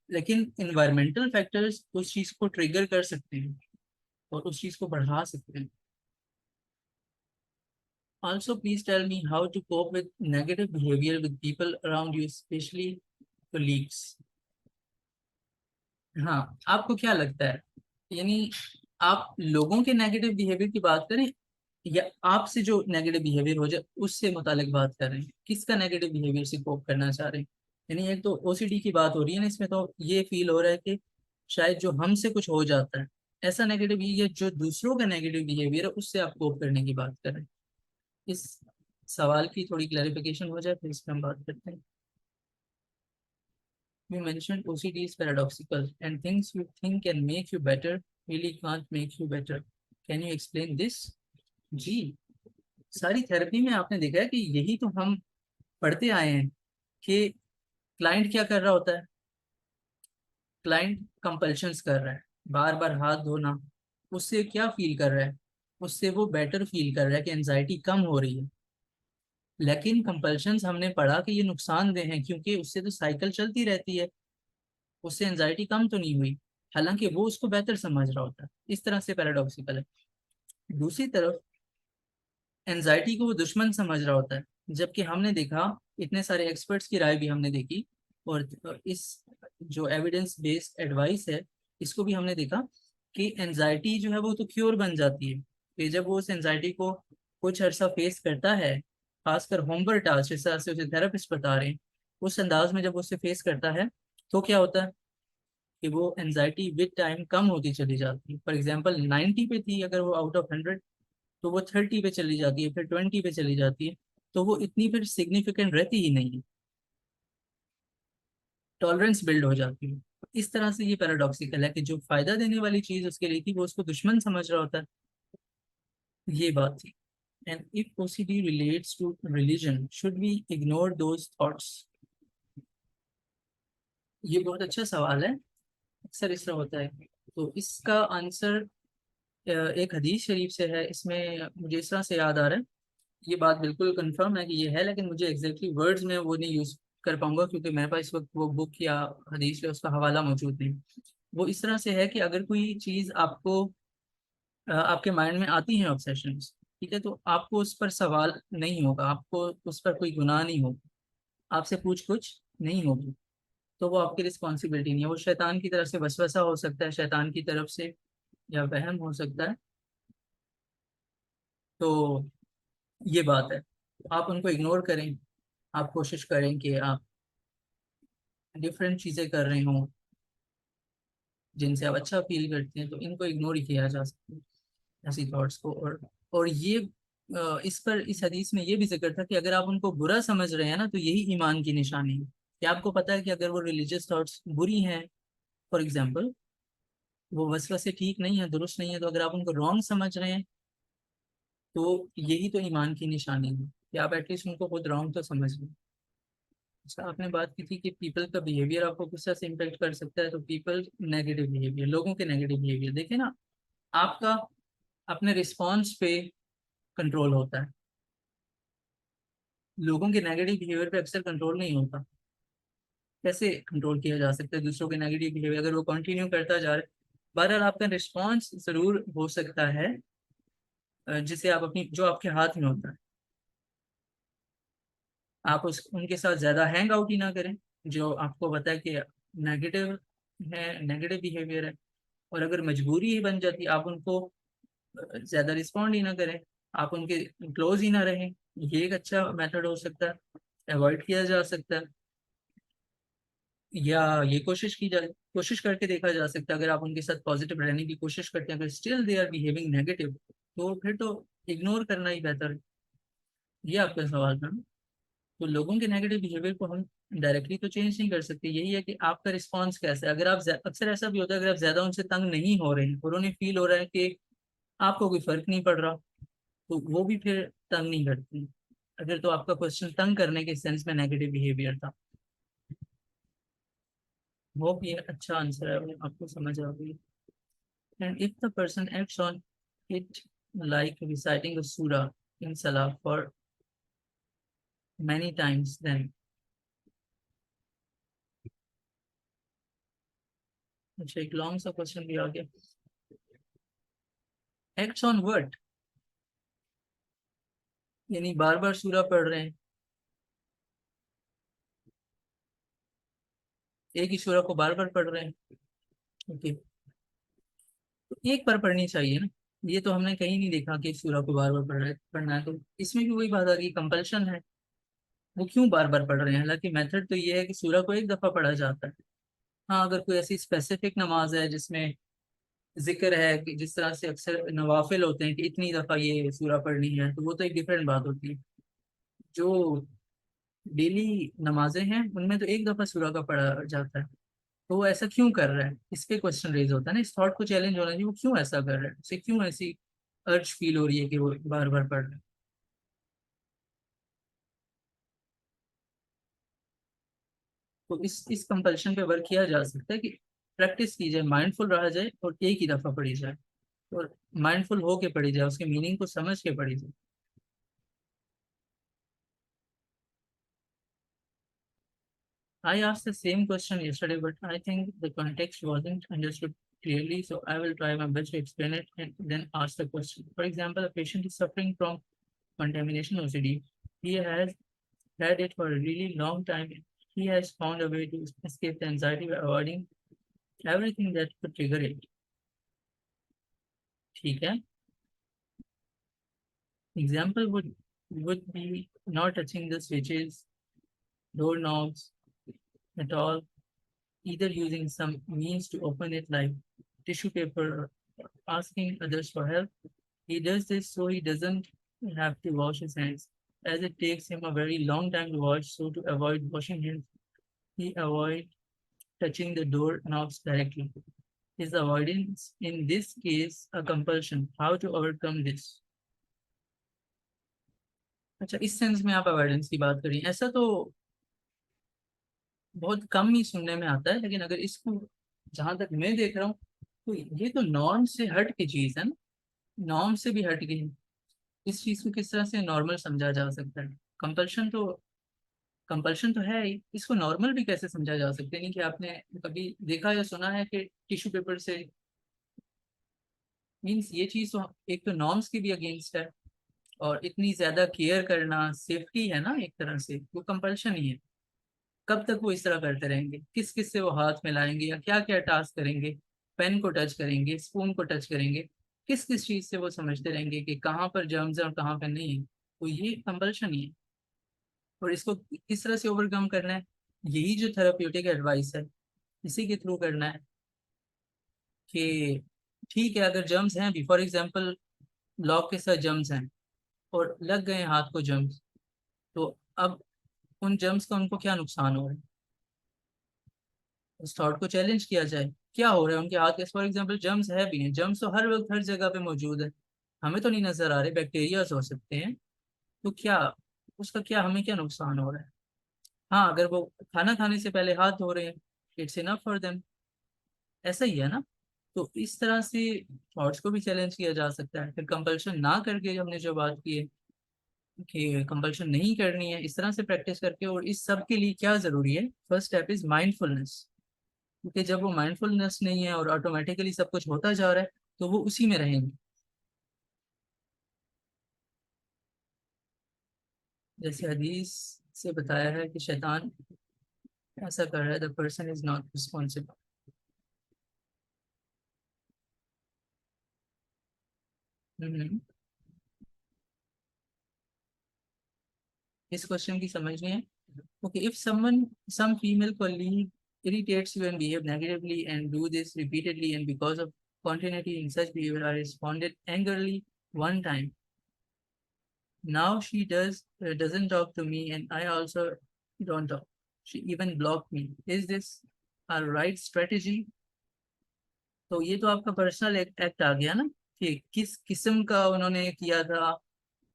लेकिन इन्वायरमेंटल फैक्टर्स उस चीज को ट्रिगर कर सकते हैं और उस चीज को बढ़ा सकते हैं। Also, please tell me how to cope with negative behavior with people around you, especially colleagues. हाँ, आपको क्या लगता है, यानी आप लोगों के नेगेटिव बिहेवियर की बात करें या आपसे जो नेगेटिव बिहेवियर हो जाए उससे मुतालिक बात कर रहे हैं, किसका नेगेटिव बिहेवियर से कोप करना चाह रहे हैं। यानी एक तो ओसीडी की बात हो रही है ना इसमें, तो ये फील हो रहा है कि शायद जो हमसे कुछ हो जाता है ऐसा नेगेटिव बिहेवियर, जो दूसरों का नेगेटिव बिहेवियर है उससे आप कोप करने की बात कर रहे हैं। इस सवाल की थोड़ी क्लैरिफिकेशन हो जाए फिर इस पर हम बात करते हैं। You mentioned OCD is paradoxical and things you think can make you better really can't make you better. Can you explain this? जी, सारी थेरेपी में आपने देखा है कि यही तो हम पढ़ते आए हैं कि क्लाइंट क्या कर रहा होता है। क्लाइंट कंपल्शंस कर रहा है, बार बार हाथ धोना, उससे क्या फील कर रहा है, उससे वो बेटर फील कर रहा है कि एनजाइटी कम हो रही है। लेकिन कंपल्शंस हमने पढ़ा कि ये नुकसानदेह हैं, क्योंकि उससे तो साइकिल चलती रहती है, उससे एनजाइटी कम तो नहीं हुई, हालांकि वो उसको बेहतर समझ रहा होता है। इस तरह से पैराडॉक्सिकल है। दूसरी तरफ एनजाइटी को वो दुश्मन समझ रहा होता है, जबकि हमने देखा, इतने सारे एक्सपर्ट्स की राय भी हमने देखी, और इस जो एविडेंस बेस्ड एडवाइस है इसको भी हमने देखा कि एनजाइटी जो है वो तो क्योर बन जाती है कि जब वो उस एनजाइटी को कुछ अर्सा फेस करता है, खासकर होमवर्क टास्क जिस तरह से उसे थेरेपिस्ट बता रहे हैं, उस अंदाज में जब वो उसे फेस करता है तो क्या होता है कि वो एनजाइटी विद टाइम कम होती चली जाती है। फॉर एग्जांपल 90 पे थी अगर वो आउट ऑफ 100, तो वो 30 पे चली जाती है, फिर 20 पे चली जाती है, तो वो इतनी फिर सिग्निफिकेंट रहती ही नहीं है, टॉलरेंस बिल्ड हो जाती है। इस तरह से ये पैराडॉक्सिकल है कि जो फायदा देने वाली चीज उसके लिए थी वो उसको दुश्मन समझ रहा होता है। ये बात थी। And if OCD relates to religion should we ignore those thoughts. ये बहुत अच्छा सवाल है, अक्सर इस तरह होता है। तो इसका आंसर एक हदीस शरीफ से है। इसमें मुझे इस तरह से याद आ रहा है, ये बात बिल्कुल कंफर्म है कि ये है, लेकिन मुझे एग्जैक्टली वर्ड्स में वो नहीं यूज कर पाऊंगा क्योंकि मेरे पास इस वक्त वो बुक या हदीस या उसका हवाला मौजूद नहीं। वो इस तरह से है कि अगर कोई चीज आपको आपके माइंड में आती है ऑब्सेशंस, ठीक है, तो आपको उस पर सवाल नहीं होगा, आपको उस पर कोई गुनाह नहीं होगा, आपसे पूछ कुछ नहीं होगी, तो वो आपकी रिस्पॉन्सिबिलिटी नहीं है। वो शैतान की तरफ से वसवसा हो सकता है, शैतान की तरफ से या वहम हो सकता है। तो ये बात है, आप उनको इग्नोर करें। आप कोशिश करें कि आप डिफरेंट चीज़ें कर रहे हों जिनसे आप अच्छा फील करते हैं, तो इनको इग्नोर ही किया जा सकता है, ऐसी थॉट्स को। और ये इस पर इस हदीस में ये भी जिक्र था कि अगर आप उनको बुरा समझ रहे हैं ना, तो यही ईमान की निशानी है कि आपको पता है कि अगर वो रिलीजियस थॉट्स बुरी हैं, फॉर एग्जाम्पल वो वसवसे ठीक नहीं है, दुरुस्त नहीं है, तो अगर आप उनको रॉन्ग समझ रहे हैं तो यही तो ईमान की निशानी है कि आप एटलीस्ट उनको खुद रॉन्ग तो समझ लें। अच्छा, आपने बात की थी कि पीपल का बिहेवियर आपको किस तरह से इम्पेक्ट कर सकता है, तो पीपल नेगेटिव बिहेवियर, लोगों के नेगेटिव बिहेवियर, देखिए ना, आपका अपने रिस्पॉन्स पे कंट्रोल होता है। लोगों के नेगेटिव बिहेवियर पे अक्सर कंट्रोल नहीं होता। कैसे कंट्रोल किया जा सकता है दूसरों के नेगेटिव बिहेवियर, अगर वो कंटिन्यू करता जा रहा है? बहरहाल आपका रिस्पॉन्स जरूर हो सकता है, जिसे आप अपनी, जो आपके हाथ में होता है। आप उस उनके साथ ज्यादा हैंग आउट ही ना करें, जो आपको पता है कि नेगेटिव है, नेगेटिव बिहेवियर है। और अगर मजबूरी ही बन जाती, आप उनको ज्यादा रिस्पॉन्ड ही ना करें, आप उनके क्लोज ही ना रहें। ये एक अच्छा मेथड हो सकता है, अवॉइड किया जा सकता है। या ये कोशिश करके देखा जा सकता है, अगर आप उनके साथ पॉजिटिव रहने की कोशिश करते हैं, अगर still they are behaving negative, तो फिर तो इग्नोर करना ही बेहतर है। ये आपका सवाल था ना? तो लोगों के नेगेटिव बिहेवियर को हम डायरेक्टली तो चेंज नहीं कर सकते, यही है कि आपका रिस्पॉन्स कैसा है। अगर आप अक्सर ऐसा भी होता है, अगर आप ज्यादा उनसे तंग नहीं हो रहे हैं और उन्हें फील हो रहा है कि आपको कोई फर्क नहीं पड़ रहा, तो वो भी फिर तंग नहीं करती। अगर तो आपका क्वेश्चन तंग करने के सेंस में नेगेटिव बिहेवियर था। वो भी एक अच्छा आंसर है, वो आपको समझ आ गई। And if the person acts on it, like reciting a surah in salah for many times, then अच्छा, एक लॉन्ग सा क्वेश्चन भी आ गया। एक्ट्स ऑन व्हाट, यानी बार बार सूरा पढ़ रहे हैं, एक ही सूरा को बार बार पढ़ रहे हैं। ओके, तो एक बार पढ़नी चाहिए ना। ये तो हमने कहीं नहीं देखा कि सूरा को बार बार पढ़ना है, तो इसमें भी वही बात आ गई, कंपल्शन है। वो क्यों बार बार पढ़ रहे हैं? हालांकि मेथड तो ये है कि सूरा को एक दफा पढ़ा जाता है। हाँ, अगर कोई ऐसी स्पेसिफिक नमाज है जिसमें जिक्र है कि जिस तरह से अक्सर नवाफिल होते हैं कि इतनी दफा ये सूरा पढ़नी है, तो वो तो एक डिफरेंट बात होती है। जो डेली नमाजें हैं उनमें तो एक दफा सूरा का पढ़ा जाता है। तो वो ऐसा क्यों कर रहा है, इस पे क्वेश्चन रेज होता है ना, इस थॉट को चैलेंज होना चाहिए, वो क्यों ऐसा कर रहा है, उसे क्यों ऐसी अर्ज फील हो रही है कि वो बार बार पढ़ रहा है। तो इस कंपल्शन पे वर्क किया जा सकता है कि प्रैक्टिस की जाए, माइंडफुल रहा जाए और एक ही दफा पढ़ी जाए, और माइंडफुल हो के पढ़ी जाए, उसके मीनिंग को समझ के पढ़ी जाए। I asked the same question yesterday, but I think the context wasn't understood clearly, so I will try my best to explain it and then ask the question. For example, a patient is suffering from contamination OCD. He has had it for a really long time. He has found a way to escape the anxiety by avoiding everything that could trigger it. ठीक है? Example would be not touching the switches, doorknobs at all, either using some means to open it like tissue paper or asking others for help. He does this so he doesn't have to wash his hands, as it takes him a very long time to wash. So to avoid washing hands, he avoids touching the door knobs directly. Is avoidance in this case a compulsion? How to overcome this? अच्छा, इस sense में आप avoidance की बात करें, ऐसा तो बहुत कम ही सुनने में आता है, लेकिन अगर इसको जहां तक मैं देख रहा हूँ, तो ये तो नॉर्म से हट की चीज है ना, नॉर्म से भी हट गई है। इस चीज को किस तरह से नॉर्मल समझा जा सकता है? कंपल्शन तो कंपल्शन तो है ही, इसको नॉर्मल भी कैसे समझा जा सकता है? नहीं कि आपने कभी देखा या सुना है कि टिश्यू पेपर से, मीन्स ये चीज तो एक तो नॉर्म्स की भी अगेंस्ट है, और इतनी ज्यादा केयर करना सेफ्टी है ना, एक तरह से वो कंपल्शन ही है। कब तक वो इस तरह करते रहेंगे? किस किस से वो हाथ मिलाएंगे या क्या क्या टास्क करेंगे? पेन को टच करेंगे, स्पून को टच करेंगे, किस किस चीज से वो समझते रहेंगे कि कहाँ पर जर्म्स है और कहाँ पर नहीं है? तो ये कंपल्शन ही है। और इसको किस तरह से ओवरकम करना है? यही जो थेराप्यूटिक एडवाइस है, इसी के थ्रू करना है कि ठीक है, अगर जर्म्स हैं भी, फॉर एग्जांपल लॉक के साथ जर्म्स हैं और लग गए हाथ को जर्म्स, तो अब उन जर्म्स का उनको क्या नुकसान हो रहा है? उस थॉट को चैलेंज किया जाए, क्या हो रहा है उनके हाथ के, फॉर एग्जांपल जर्म्स है भी हैं, जर्म्स तो हर वक्त हर जगह पे मौजूद है, हमें तो नहीं नजर आ रहे, बैक्टीरियाज हो सकते हैं, तो क्या उसका क्या, हमें क्या नुकसान हो रहा है? हाँ, अगर वो खाना खाने से पहले हाथ धो रहे हैं, इट्स इनफ फॉर देम। ऐसा ही है ना। तो इस तरह से थॉट्स को भी चैलेंज किया जा सकता है। फिर कंपल्शन ना करके, हमने जो बात की है कि कंपल्शन नहीं करनी है, इस तरह से प्रैक्टिस करके। और इस सब के लिए क्या जरूरी है? First step is mindfulness. क्योंकि जब वो माइंडफुलनेस नहीं है और ऑटोमेटिकली सब कुछ होता जा रहा है, तो वो उसी में रहेंगे। जैसे हदीस से बताया है कि शैतान ऐसा कर रहा है, the person is not responsible. Hmm. इस क्वेश्चन की समझनी है। Okay, if some female colleague irritates you and behave negatively and do this repeatedly, and because of continuity in such behavior, I responded angrily one time. Now she doesn't talk to me, and I also don't talk. She even blocked me. Is this a right strategy? तो ये तो आपका personal act आ गया ना, कि किस किस्म का उन्होंने किया था,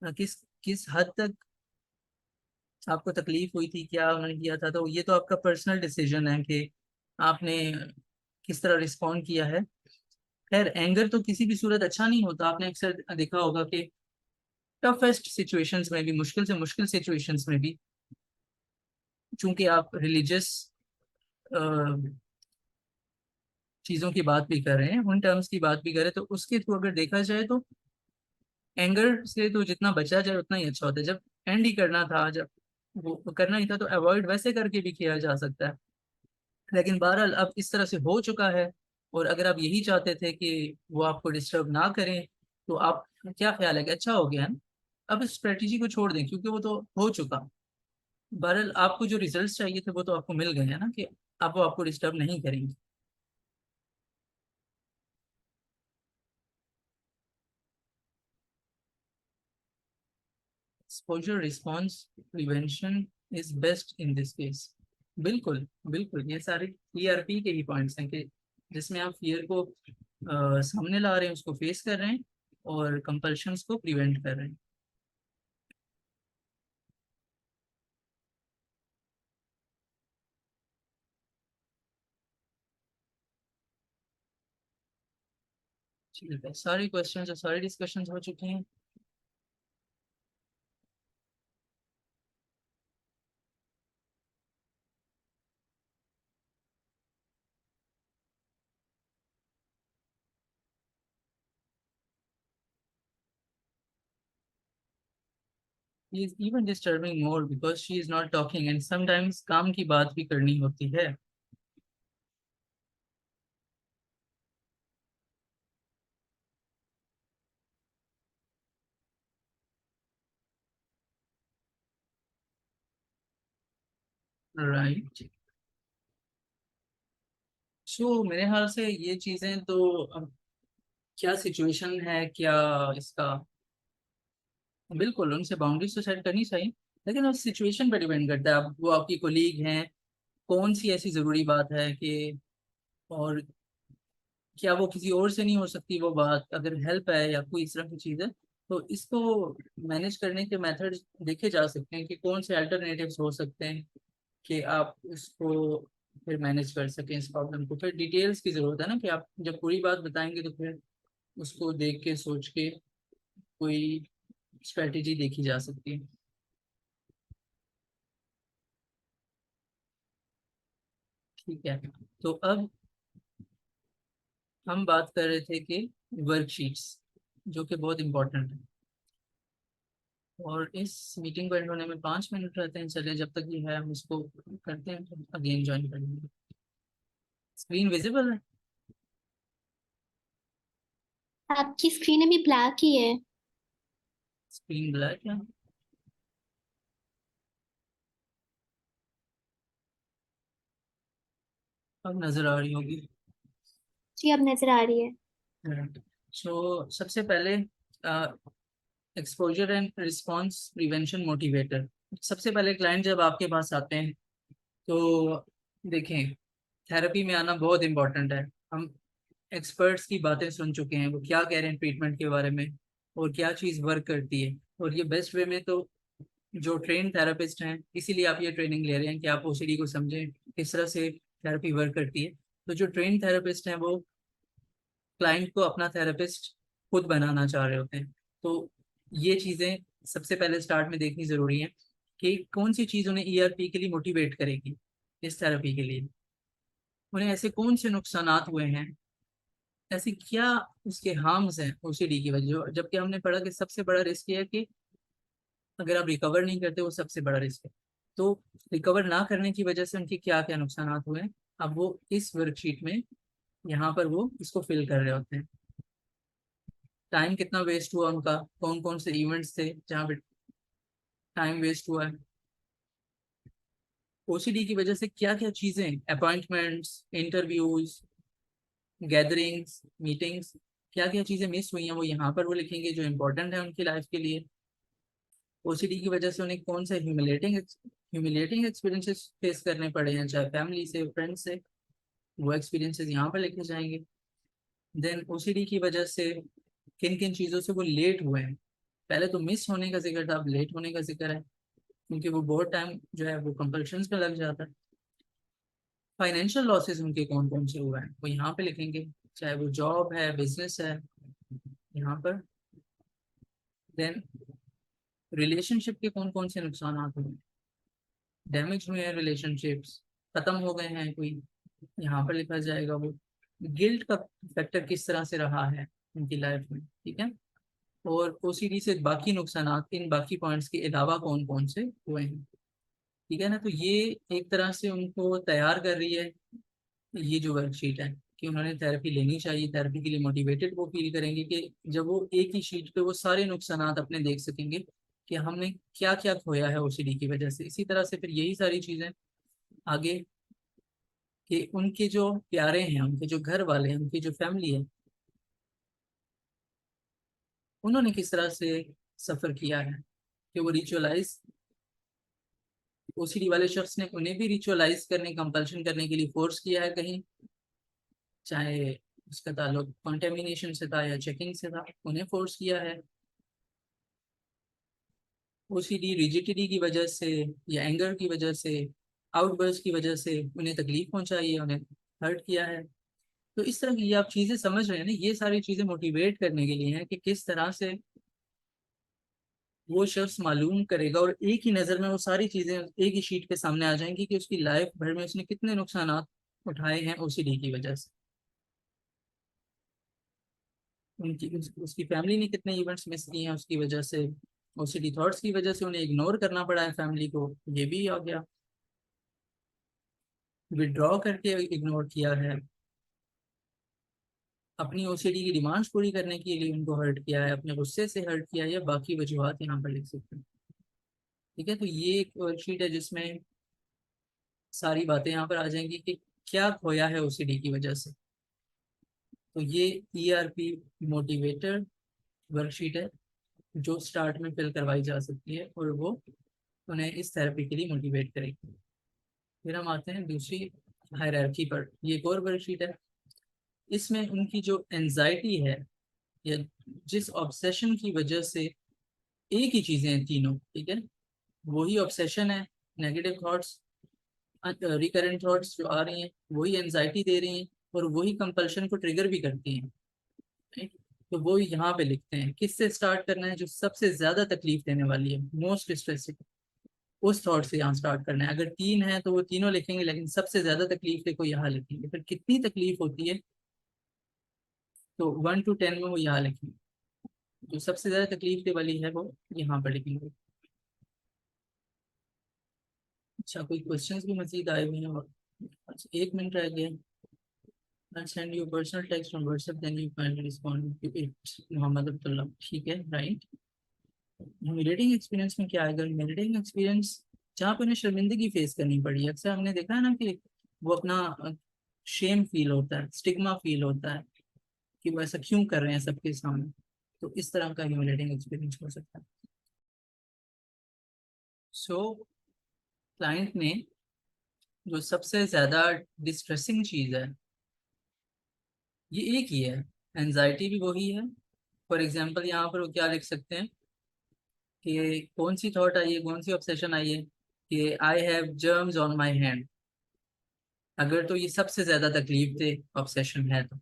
किस किस हद तक आपको तकलीफ हुई थी, क्या उन्होंने किया था। तो ये तो आपका पर्सनल डिसीजन है कि आपने किस तरह रिस्पॉन्ड किया है। खैर, एंगर तो किसी भी सूरत अच्छा नहीं होता। आपने अक्सर देखा होगा कि टफेस्ट सिचुएशंस में भी, मुश्किल से मुश्किल सिचुएशंस में भी, चूंकि आप रिलीजियस चीज़ों की बात भी कर रहे हैं, उन टर्म्स की बात भी कर रहे हैं, तो उसके थ्रू अगर देखा जाए तो एंगर से तो जितना बचा जाए उतना ही अच्छा होता है। जब एंड ही करना था, जब वो करना ही था, तो अवॉइड वैसे करके भी किया जा सकता है। लेकिन बहरहाल अब इस तरह से हो चुका है, और अगर आप यही चाहते थे कि वो आपको डिस्टर्ब ना करें, तो आप, क्या ख्याल है कि अच्छा हो गया है ना? अब इस स्ट्रेटजी को छोड़ दें, क्योंकि वो तो हो चुका। बहरहाल आपको जो रिजल्ट्स चाहिए थे वो तो आपको मिल गए हैं ना, कि अब वो आपको डिस्टर्ब नहीं करेंगे। Exposure response prevention is best in this case. बिल्कुल बिल्कुल, ये सारे ईआरपी के ही पॉइंट्स हैं, कि जिसमें आप फियर को सामने ला रहे हैं, उसको फेस कर रहे हैं, और कंपल्शंस को प्रिवेंट कर रहे हैं। ठीक है, सारे क्वेश्चंस और सारे डिस्कशंस हो चुके हैं। He is even disturbing more because she is not talking, and sometimes काम की बात भी करनी होती है। राइट। सो मेरे ख्याल से ये चीजें तो, अब क्या सिचुएशन है, क्या इसका, बिल्कुल उनसे बाउंड्रीज तो सेट करनी चाहिए। लेकिन उस सिचुएशन पर डिपेंड करता है। अब वो आपकी कोलीग हैं, कौन सी ऐसी जरूरी बात है कि, और क्या वो किसी और से नहीं हो सकती वो बात, अगर हेल्प है या कोई इस तरह की चीज़ है। तो इसको मैनेज करने के मेथड देखे जा सकते हैं कि कौन से अल्टरनेटिव्स हो सकते हैं, कि आप उसको फिर मैनेज कर सकें इस प्रॉब्लम को। फिर डिटेल्स की ज़रूरत है ना, कि आप जब पूरी बात बताएंगे तो फिर उसको देख के सोच के कोई स्ट्रेटेजी देखी जा सकती है। ठीक है। तो अब हम बात कर रहे थे कि वर्कशीट्स, जो कि बहुत इंपॉर्टेंट है। और इस मीटिंग को एंड होने में 5 मिनट रहते हैं। चलिए, जब तक ये है हम इसको करते हैं, तो अगेन ज्वाइन करेंगे। स्क्रीन विजिबल है? आपकी स्क्रीन अभी ब्लैक ही है। स्क्रीन ब्लैक है? अब नजर आ रही होगी। जी, अब नजर आ रही है। सो सबसे पहले exposure and response prevention motivator. सबसे पहले क्लाइंट जब आपके पास आते हैं, तो देखें, थेरेपी में आना बहुत इंपॉर्टेंट है। हम एक्सपर्ट्स की बातें सुन चुके हैं, वो क्या कह रहे हैं ट्रीटमेंट के बारे में, और क्या चीज़ वर्क करती है। और ये बेस्ट वे में तो जो ट्रेन थेरेपिस्ट हैं, इसीलिए आप ये ट्रेनिंग ले रहे हैं कि आप ओसीडी को समझें, किस तरह से थेरेपी वर्क करती है। तो जो ट्रेन थेरेपिस्ट हैं वो क्लाइंट को अपना थेरेपिस्ट खुद बनाना चाह रहे होते हैं। तो ये चीज़ें सबसे पहले स्टार्ट में देखनी ज़रूरी है कि कौन सी चीज़ उन्हें ईआरपी के लिए मोटिवेट करेगी, इस थेरेपी के लिए। उन्हें ऐसे कौन से नुकसानात हुए हैं, ऐसे क्या उसके हार्म्स हैं ओसीडी की वजह, जबकि हमने पढ़ा कि सबसे बड़ा रिस्क ये है कि अगर आप रिकवर नहीं करते, वो सबसे बड़ा रिस्क है। तो रिकवर ना करने की वजह से उनके क्या क्या नुकसानात हुए हैं, अब वो इस वर्कशीट में यहाँ पर वो इसको फिल कर रहे होते हैं। टाइम कितना वेस्ट हुआ उनका, कौन कौन से इवेंट्स थे जहाँ पे टाइम वेस्ट हुआ है, ओसीडी की वजह से क्या क्या चीजें, अपॉइंटमेंट्स, इंटरव्यूज, गैदरिंग्स, मीटिंग्स, क्या क्या चीजें मिस हुई हैं, वो यहाँ पर वो लिखेंगे जो इंपॉर्टेंट है उनकी लाइफ के लिए। ओसीडी की वजह से उन्हें कौन से ह्यूमिलेटिंग एक्सपीरियंसेस फेस करने पड़े हैं, चाहे फैमिली से, फ्रेंड से, वो एक्सपीरियंसेस यहाँ पर लिखे जाएंगे। देन ओसीडी की वजह से किन किन चीज़ों से वो लेट हुए हैं, पहले तो मिस होने का जिक्र था, अब लेट होने का जिक्र है, क्योंकि वो बहुत टाइम जो है वो कंपल्शंस पे लग जाता है। फाइनेंशियल लॉसेस उनके कौन कौन से हुए हैं वो यहाँ पे लिखेंगे, चाहे वो जॉब है, बिजनेस है, यहाँ पर। देन रिलेशनशिप के कौन कौन से नुकसान हुए हैं, डैमेज हुए हैं रिलेशनशिप्स, खत्म हो गए हैं कोई, यहाँ पर लिखा जाएगा वो। गिल्ट का फैक्टर किस तरह से रहा है उनकी लाइफ में, ठीक है। और ओसीडी से बाकी नुकसान इन बाकी पॉइंट्स के अलावा कौन कौन से हुए हैं, ठीक है ना। तो ये एक तरह से उनको तैयार कर रही है ये जो वर्कशीट है, कि उन्होंने थेरेपी लेनी चाहिए, थेरेपी के लिए मोटिवेटेड वो फील करेंगे कि जब वो एक ही शीट पे वो सारे नुकसान अपने देख सकेंगे कि हमने क्या क्या खोया है ओसीडी की वजह से। इसी तरह से फिर यही सारी चीजें आगे, कि उनके जो प्यारे हैं, उनके जो घर वाले हैं, उनकी जो फैमिली है, उन्होंने किस तरह से सफर किया है, कि वो रिचुअलाइज, ओसीडी वाले शख्स ने उन्हें भी रिचुअलाइज करने, कंपल्शन करने के लिए फोर्स किया है कहीं, चाहे उसका ताल्लुक कॉन्टेमिनेशन से था या चेकिंग से था, उन्हें फोर्स किया है। ओसीडी रिजिडिटी की वजह से या एंगर की वजह से, आउटबर्स्ट की वजह से उन्हें तकलीफ पहुंचाई है, उन्हें हर्ट किया है। तो इस तरह की ये आप चीजें समझ रहे हैं ना, ये सारी चीजें मोटिवेट करने के लिए हैं कि किस तरह से वो शख्स मालूम करेगा, और एक ही नज़र में वो सारी चीजें एक ही शीट पे सामने आ जाएंगी कि उसकी लाइफ भर में उसने कितने नुकसान उठाए हैं ओसीडी की वजह से। उसकी फैमिली ने कितने इवेंट्स मिस किए हैं उसकी वजह से, ओसीडी थॉट्स की वजह से उन्हें इग्नोर करना पड़ा है फैमिली को, ये भी आ गया। विड्रॉ करके इग्नोर किया है, अपनी ओसीडी की डिमांड्स पूरी करने के लिए उनको हर्ट किया है, अपने गुस्से से हर्ट किया है, या बाकी वजूहत यहाँ पर लिख सकते हैं, ठीक है। तो ये एक वर्कशीट है जिसमें सारी बातें यहाँ पर आ जाएंगी कि क्या खोया है ओसीडी की वजह से। तो ये ईआरपी मोटिवेटर वर्कशीट है जो स्टार्ट में फिल करवाई जा सकती है, और वो उन्हें इस थेरेपी के लिए मोटिवेट करेगी। फिर हम आते हैं दूसरी हायरार्की पर, ये एक और वर्कशीट है। इसमें उनकी जो एंजाइटी है, या जिस ऑब्सेशन की वजह से, एक ही चीजें हैं तीनों, ठीक है, वही ऑब्सेशन है, नेगेटिव थॉट्स, रिकरेंट थॉट्स जो आ रही हैं वही एंजाइटी दे रही हैं, और वही कंपल्शन को ट्रिगर भी करती हैं, right? तो वो यहाँ पे लिखते हैं किससे स्टार्ट करना है, जो सबसे ज्यादा तकलीफ देने वाली है, मोस्ट स्ट्रेसिंग, उस थॉट से यहाँ स्टार्ट करना है। अगर तीन है तो वो तीनों लिखेंगे, लेकिन सबसे ज्यादा तकलीफ देखो यहाँ लिखेंगे। फिर कितनी तकलीफ होती है, तो 1 to 10 में वो यहाँ लिखेंगे, जो सबसे ज्यादा तकलीफ दे वाली है वो यहाँ पर लिखेंगे। अच्छा, कोई क्वेश्चंस भी मजीद आए हुए हैं? और अच्छा, 1 मिनट रह गया। I'll send you a personal text from WhatsApp, then you can respond to it. Mohammad Abdullah, ठीक है, राइट। ह्यूमिलेटिंग एक्सपीरियंस में क्या आएगा, ह्यूमिलेटिंग एक्सपीरियंस जहाँ पे उन्हें शर्मिंदगी फेस करनी पड़ी है। अक्सर हमने देखा है ना कि वो अपना शेम फील होता है, स्टिग्मा फील होता है, कि वो ऐसा क्यों कर रहे हैं सबके सामने। तो इस तरह का ह्यूमिलेटिंग एक्सपीरियंस हो सकता है। सो क्लाइंट ने जो सबसे ज्यादा डिस्ट्रेसिंग चीज है, ये एक ही है, एनजाइटी भी वही है। फॉर एग्जाम्पल यहाँ पर वो क्या लिख सकते हैं कि कौन सी थॉट आई है, कौन सी ऑब्सेशन आई है कि I have germs on my hand. अगर तो ये सबसे ज्यादा तकलीफ दे ऑब्सेशन है तो,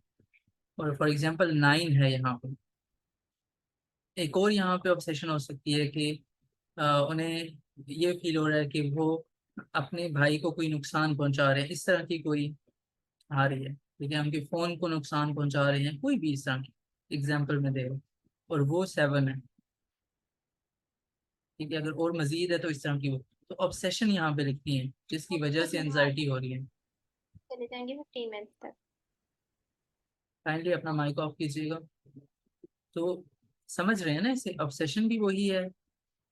और फॉर एग्जांपल 9 है यहाँ पे। एक और यहाँ पे ऑब्सेशन हो सकती है कि उन्हें ये फील हो रहा है कि वो अपने भाई को कोई नुकसान पहुंचा रहे हैं, इस तरह की कोई आ रही है, ठीक है, उनके फोन को नुकसान पहुंचा रहे हैं, कोई भी इस तरह की एग्जाम्पल में दे रहा हूं, और वो 7 है। ठीक है, अगर और मजीद है तो इस तरह की हो, तो ऑब्सेशन यहाँ पे लिखती है जिसकी वजह से एनजाइटी हो रही है। चले जाएंगे 15 मिनट तक। काइंडली अपना माइक ऑफ कीजिएगा। तो समझ रहे हैं ना, इसे ऑब्सेशन भी वही है,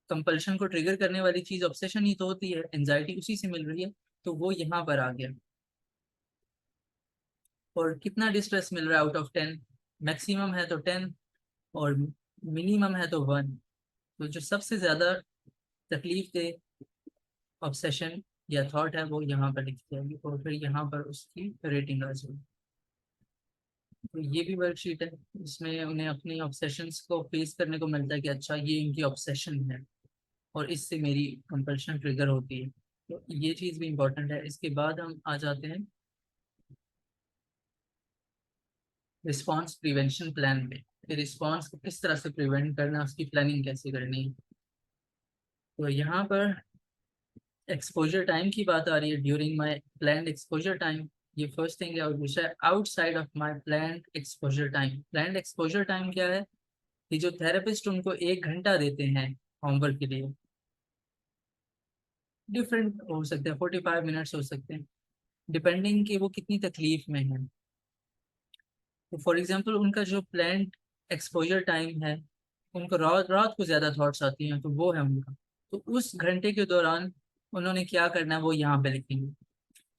कंपल्शन को ट्रिगर करने वाली चीज ऑब्सेशन ही तो होती है, एंजाइटी उसी से मिल रही है, तो वो यहाँ पर आ गया। और कितना डिस्ट्रेस मिल रहा है आउट ऑफ 10? मैक्सिमम है तो 10, और मिनिमम है तो 1। तो जो सबसे ज्यादा तकलीफ दे ऑब्सेशन या थॉट है वो यहाँ पर लिखी जाएगी, और फिर यहाँ पर उसकी रेटिंग आ जाएगी। तो ये भी वर्कशीट है, जिसमें उन्हें अपनी ऑब्सेशंस को फेस करने को मिलता है कि अच्छा ये इनकी ऑब्सेशन है और इससे मेरी कंपल्शन ट्रिगर होती है। तो ये चीज़ भी इम्पोर्टेंट है। इसके बाद हम आ जाते हैं रिस्पॉन्स प्रिवेंशन प्लान में, कि रिस्पॉन्स को किस तरह से प्रिवेंट करना है, उसकी प्लानिंग कैसे करनी है। तो यहाँ पर एक्सपोजर टाइम की बात आ रही है, during my plan exposure time. ये फर्स्ट थिंग है, और दूसरा outside of my plan exposure time. Plan exposure time क्या है कि जो थेरेपिस्ट उनको 1 घंटा देते हैं होमवर्क के लिए, डिफरेंट हो सकते हैं, 45 मिनट्स हो सकते हैं, डिपेंडिंग कि वो कितनी तकलीफ में है। तो फॉर एग्जांपल उनका जो प्लान एक्सपोजर टाइम है, उनको रात रात को ज़्यादा थॉट्स आती हैं, तो वो है उनका। तो उस घंटे के दौरान उन्होंने क्या करना है वो यहाँ पे लिखेंगे।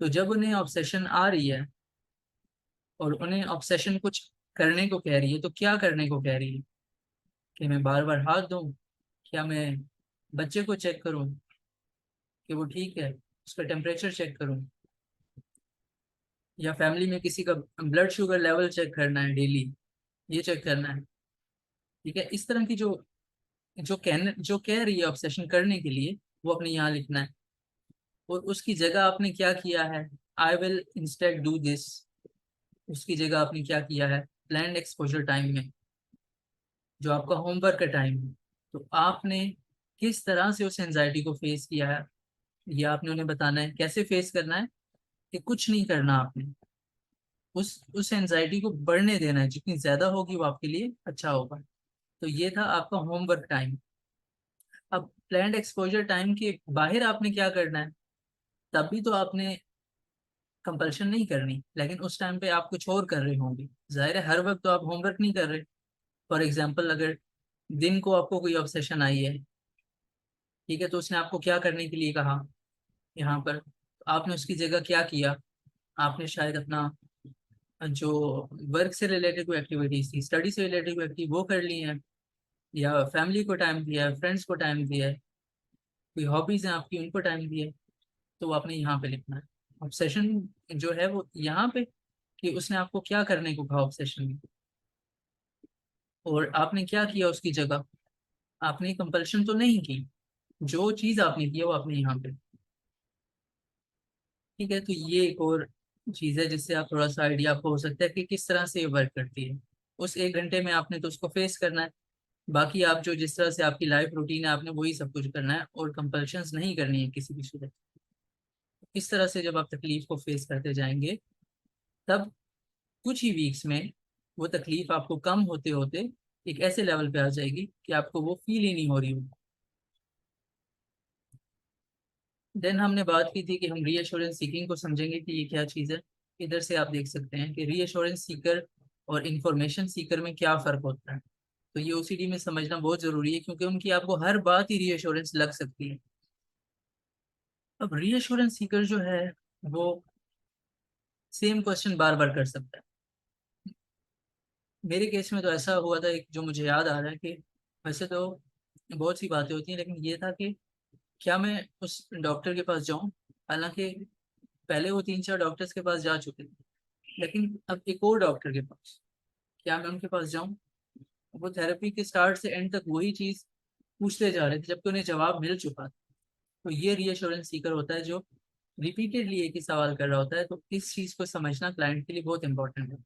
तो जब उन्हें ऑब्सेशन आ रही है और उन्हें ऑब्सेशन कुछ करने को कह रही है, तो क्या करने को कह रही है? कि मैं बार बार हाथ धोऊं, क्या मैं बच्चे को चेक करूं कि वो ठीक है, उसका टेम्परेचर चेक करूं, या फैमिली में किसी का ब्लड शुगर लेवल चेक करना है डेली, ये चेक करना है। ठीक है, इस तरह की जो कह रही है ऑब्सेशन करने के लिए, वो अपने यहाँ लिखना है। और उसकी जगह आपने क्या किया है, I will instead do this, उसकी जगह आपने क्या किया है प्लान्ड एक्सपोजर टाइम में, जो आपका होमवर्क का टाइम है, तो आपने किस तरह से उस एंजाइटी को फेस किया है, ये आपने उन्हें बताना है। कैसे फेस करना है? कि कुछ नहीं करना आपने, उस एंजाइटी को बढ़ने देना है, जितनी ज्यादा होगी वो आपके लिए अच्छा होगा। तो ये था आपका होमवर्क टाइम। अब प्लान्ड एक्सपोजर टाइम के बाहर आपने क्या करना है? तब भी तो आपने कंपल्शन नहीं करनी, लेकिन उस टाइम पे आप कुछ और कर रहे होंगे। जाहिर है हर वक्त तो आप होमवर्क नहीं कर रहे। फॉर एग्जाम्पल अगर दिन को आपको कोई ऑब्सेशन आई है, ठीक है, तो उसने आपको क्या करने के लिए कहा यहाँ पर, आपने उसकी जगह क्या किया? आपने शायद अपना जो वर्क से रिलेटेड कोई एक्टिविटीज थी, स्टडी से रिलेटेड कोई एक्टिविटी, वो कर ली है, या फैमिली को टाइम दिया है, फ्रेंड्स को टाइम दिया है, कोई हॉबीज हैं आपकी उनको टाइम दिया है। तो वो आपने यहाँ पे लिखना है। ऑब्सेशन जो है वो यहाँ पे, कि उसने आपको क्या करने को कहा ऑब्सेशन में, और आपने क्या किया उसकी जगह। आपने कंपल्शन तो नहीं की, जो चीज आपने की है वो आपने यहाँ पे। ठीक है, तो ये एक और चीज है जिससे आप थोड़ा सा आइडिया आपको हो सकता है कि किस तरह से ये वर्क करती है। उस 1 घंटे में आपने तो उसको फेस करना है, बाकी आप जो जिस तरह से आपकी लाइफ रूटीन है आपने वही सब कुछ करना है, और कंपल्शंस नहीं करनी है किसी भी सूरत। इस तरह से जब आप तकलीफ को फेस करते जाएंगे, तब कुछ ही वीक्स में वो तकलीफ आपको कम होते होते एक ऐसे लेवल पे आ जाएगी कि आपको वो फील ही नहीं हो रही होगी। देन हमने बात की थी कि हम रीअश्योरेंस सीकिंग को समझेंगे कि ये क्या चीज़ है। इधर से आप देख सकते हैं कि रीअश्योरेंस सीकर और इंफॉर्मेशन सीकर में क्या फ़र्क होता है। तो ये ओसीडी में समझना बहुत ज़रूरी है, क्योंकि उनकी आपको हर बात ही रीअश्योरेंस लग सकती है। अब रीअश्योरेंस सीकर जो है वो सेम क्वेश्चन बार बार कर सकता है। मेरे केस में तो ऐसा हुआ था, एक जो मुझे याद आ रहा है कि वैसे तो बहुत सी बातें होती हैं, लेकिन ये था कि क्या मैं उस डॉक्टर के पास जाऊं, हालांकि पहले वो 3-4 डॉक्टर्स के पास जा चुके थे, लेकिन अब एक और डॉक्टर के पास, क्या मैं उनके पास जाऊं? वो थेरेपी के स्टार्ट से एंड तक वही चीज़, पूछते जा रहे थे जबकि उन्हें जवाब मिल चुका था। तो ये रीअश्योरेंस सीकर होता है जो रिपीटेडली एक ही सवाल कर रहा होता है। तो इस चीज को समझना क्लाइंट के लिए बहुत इंपॉर्टेंट है।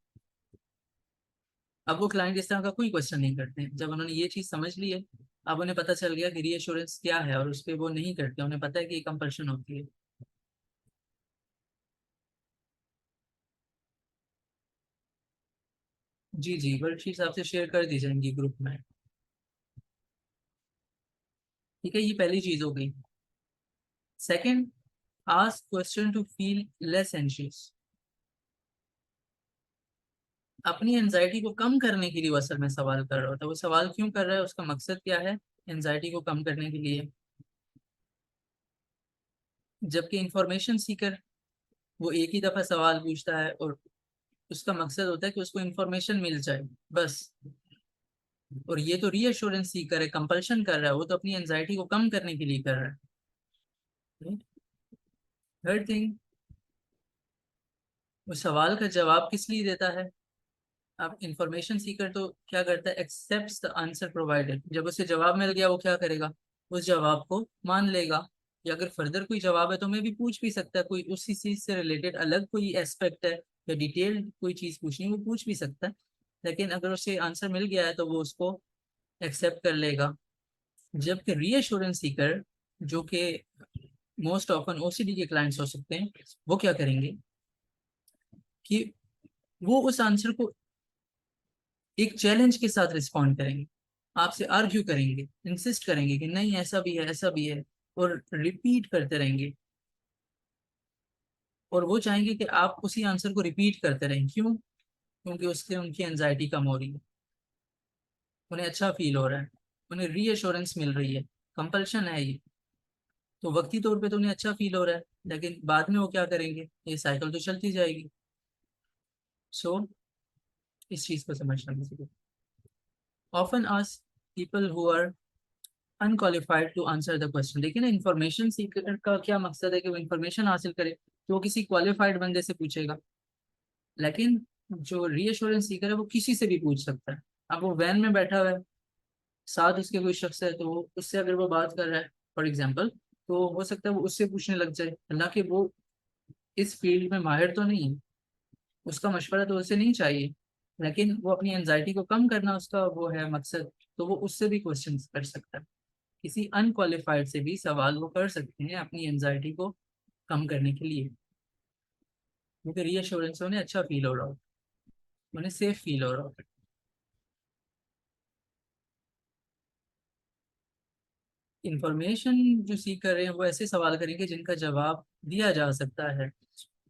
अब वो क्लाइंट इस तरह का कोई क्वेश्चन नहीं करते हैं। जब उन्होंने ये चीज समझ ली है, अब उन्हें पता चल गया कि रीअश्योरेंस क्या है और उस पर वो नहीं करते, उन्हें पता है कि कंपल्शन होती है। जी जी, वर्कशीट्स आपसे शेयर कर दी जाएंगी ग्रुप में। ठीक है, ये पहली चीज हो गई। Second, ask question to feel less anxious. अपनी एंजाइटी को कम करने के लिए वो असल में सवाल कर रहा होता है। वो सवाल क्यों कर रहा है, उसका मकसद क्या है? एंजाइटी को कम करने के लिए। जबकि इंफॉर्मेशन सीकर वो एक ही दफा सवाल पूछता है और उसका मकसद होता है कि उसको इंफॉर्मेशन मिल जाए बस। और ये तो रीअश्योरेंस सीकर है, कंपल्शन कर रहा है, वो तो अपनी एंजाइटी को कम करने के लिए कर रहा है। थर्ड थिंग, वो सवाल का जवाब किस लिए देता है? अब इंफॉर्मेशन सीकर तो क्या करता है, एक्सेप्ट द आंसर प्रोवाइडेड। जब उसे जवाब मिल गया वो क्या करेगा, उस जवाब को मान लेगा। या अगर फर्दर कोई जवाब है तो मैं भी पूछ भी सकता है, कोई उसी चीज से रिलेटेड अलग कोई एस्पेक्ट है या डिटेल्ड कोई चीज पूछनी है वो पूछ भी सकता है। लेकिन अगर उसे आंसर मिल गया है तो वो उसको एक्सेप्ट कर लेगा। जबकि रीअश्योरेंस सीकर, जो कि मोस्ट ऑफन ओसीडी के क्लाइंट्स हो सकते हैं, वो क्या करेंगे कि वो उस आंसर को एक चैलेंज के साथ रिस्पॉन्ड करेंगे, आपसे आर्ग्यू करेंगे, इंसिस्ट करेंगे कि नहीं ऐसा भी है ऐसा भी है, और रिपीट करते रहेंगे। और वो चाहेंगे कि आप उसी आंसर को रिपीट करते रहें। क्यों? क्योंकि उससे उनकी एंजाइटी कम हो रही है, उन्हें अच्छा फील हो रहा है, उन्हें रीअश्योरेंस मिल रही है। कंपल्शन है ये, तो वक्ती तौर पे तो उन्हें अच्छा फील हो रहा है, लेकिन बाद में वो क्या करेंगे, ये साइकिल तो चलती जाएगी। सो इस चीज को समझना मुझे। Often ask people who are unqualified to answer the question. देखिए ना, इन्फॉर्मेशन सीकर का क्या मकसद है कि वो इन्फॉर्मेशन हासिल करे, तो वो किसी क्वालिफाइड बंदे से पूछेगा। लेकिन जो रीअश्योरेंस सीकर है वो किसी से भी पूछ सकता है। अब वो वैन में बैठा हुआ है, साथ उसके कोई शख्स है, तो उससे अगर वो बात कर रहा है फॉर एग्जाम्पल, तो हो सकता है वो उससे पूछने लग जाए। हालांकि वो इस फील्ड में माहिर तो नहीं है, उसका मशवरा तो उसे नहीं चाहिए, लेकिन वो अपनी एंजाइटी को कम करना उसका वो है मकसद, तो वो उससे भी क्वेश्चन कर सकता है। किसी अनक्वालिफाइड से भी सवाल वो कर सकते हैं अपनी एंजाइटी को कम करने के लिए, क्योंकि रीअश्योरेंस उन्हें अच्छा फील हो रहा हो, उन्हें सेफ फील हो रहा हो। इंफॉर्मेशन जो सीख कर रहे हैं वो ऐसे सवाल करेंगे जिनका जवाब दिया जा सकता है,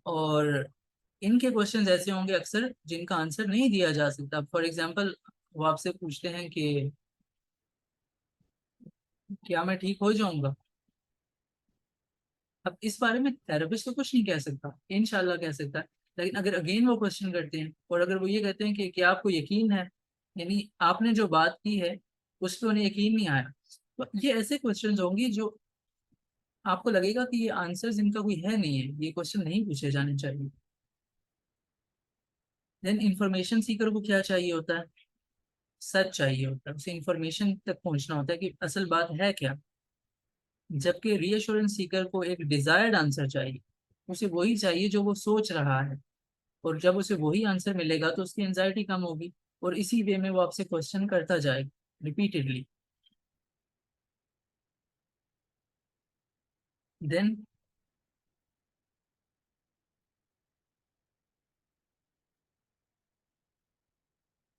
और इनके क्वेश्चंस ऐसे होंगे अक्सर जिनका आंसर नहीं दिया जा सकता। फॉर एग्जांपल, वो आपसे पूछते हैं कि क्या मैं ठीक हो जाऊंगा? अब इस बारे में थेरेपिस्ट तो कुछ नहीं कह सकता, इंशाल्लाह कह सकता है। लेकिन अगर अगेन वो क्वेश्चन करते हैं और अगर वो ये कहते हैं कि क्या आपको यकीन है, यानी आपने जो बात की है उस पर उन्हें यकीन नहीं आया, तो ये ऐसे क्वेश्चंस होंगे जो आपको लगेगा कि ये आंसर्स इनका कोई है नहीं है, ये क्वेश्चन नहीं पूछे जाने चाहिए। देन इंफॉर्मेशन सीकर को क्या चाहिए होता है? सच चाहिए होता है, उसे इंफॉर्मेशन तक पहुंचना होता है कि असल बात है क्या। जबकि रीअश्योरेंस सीकर को एक डिजायर्ड आंसर चाहिए, उसे वही चाहिए जो वो सोच रहा है। और जब उसे वही आंसर मिलेगा तो उसकी एंजाइटी कम होगी, और इसी वे में वो आपसे क्वेश्चन करता जाएगा रिपीटेडली। देन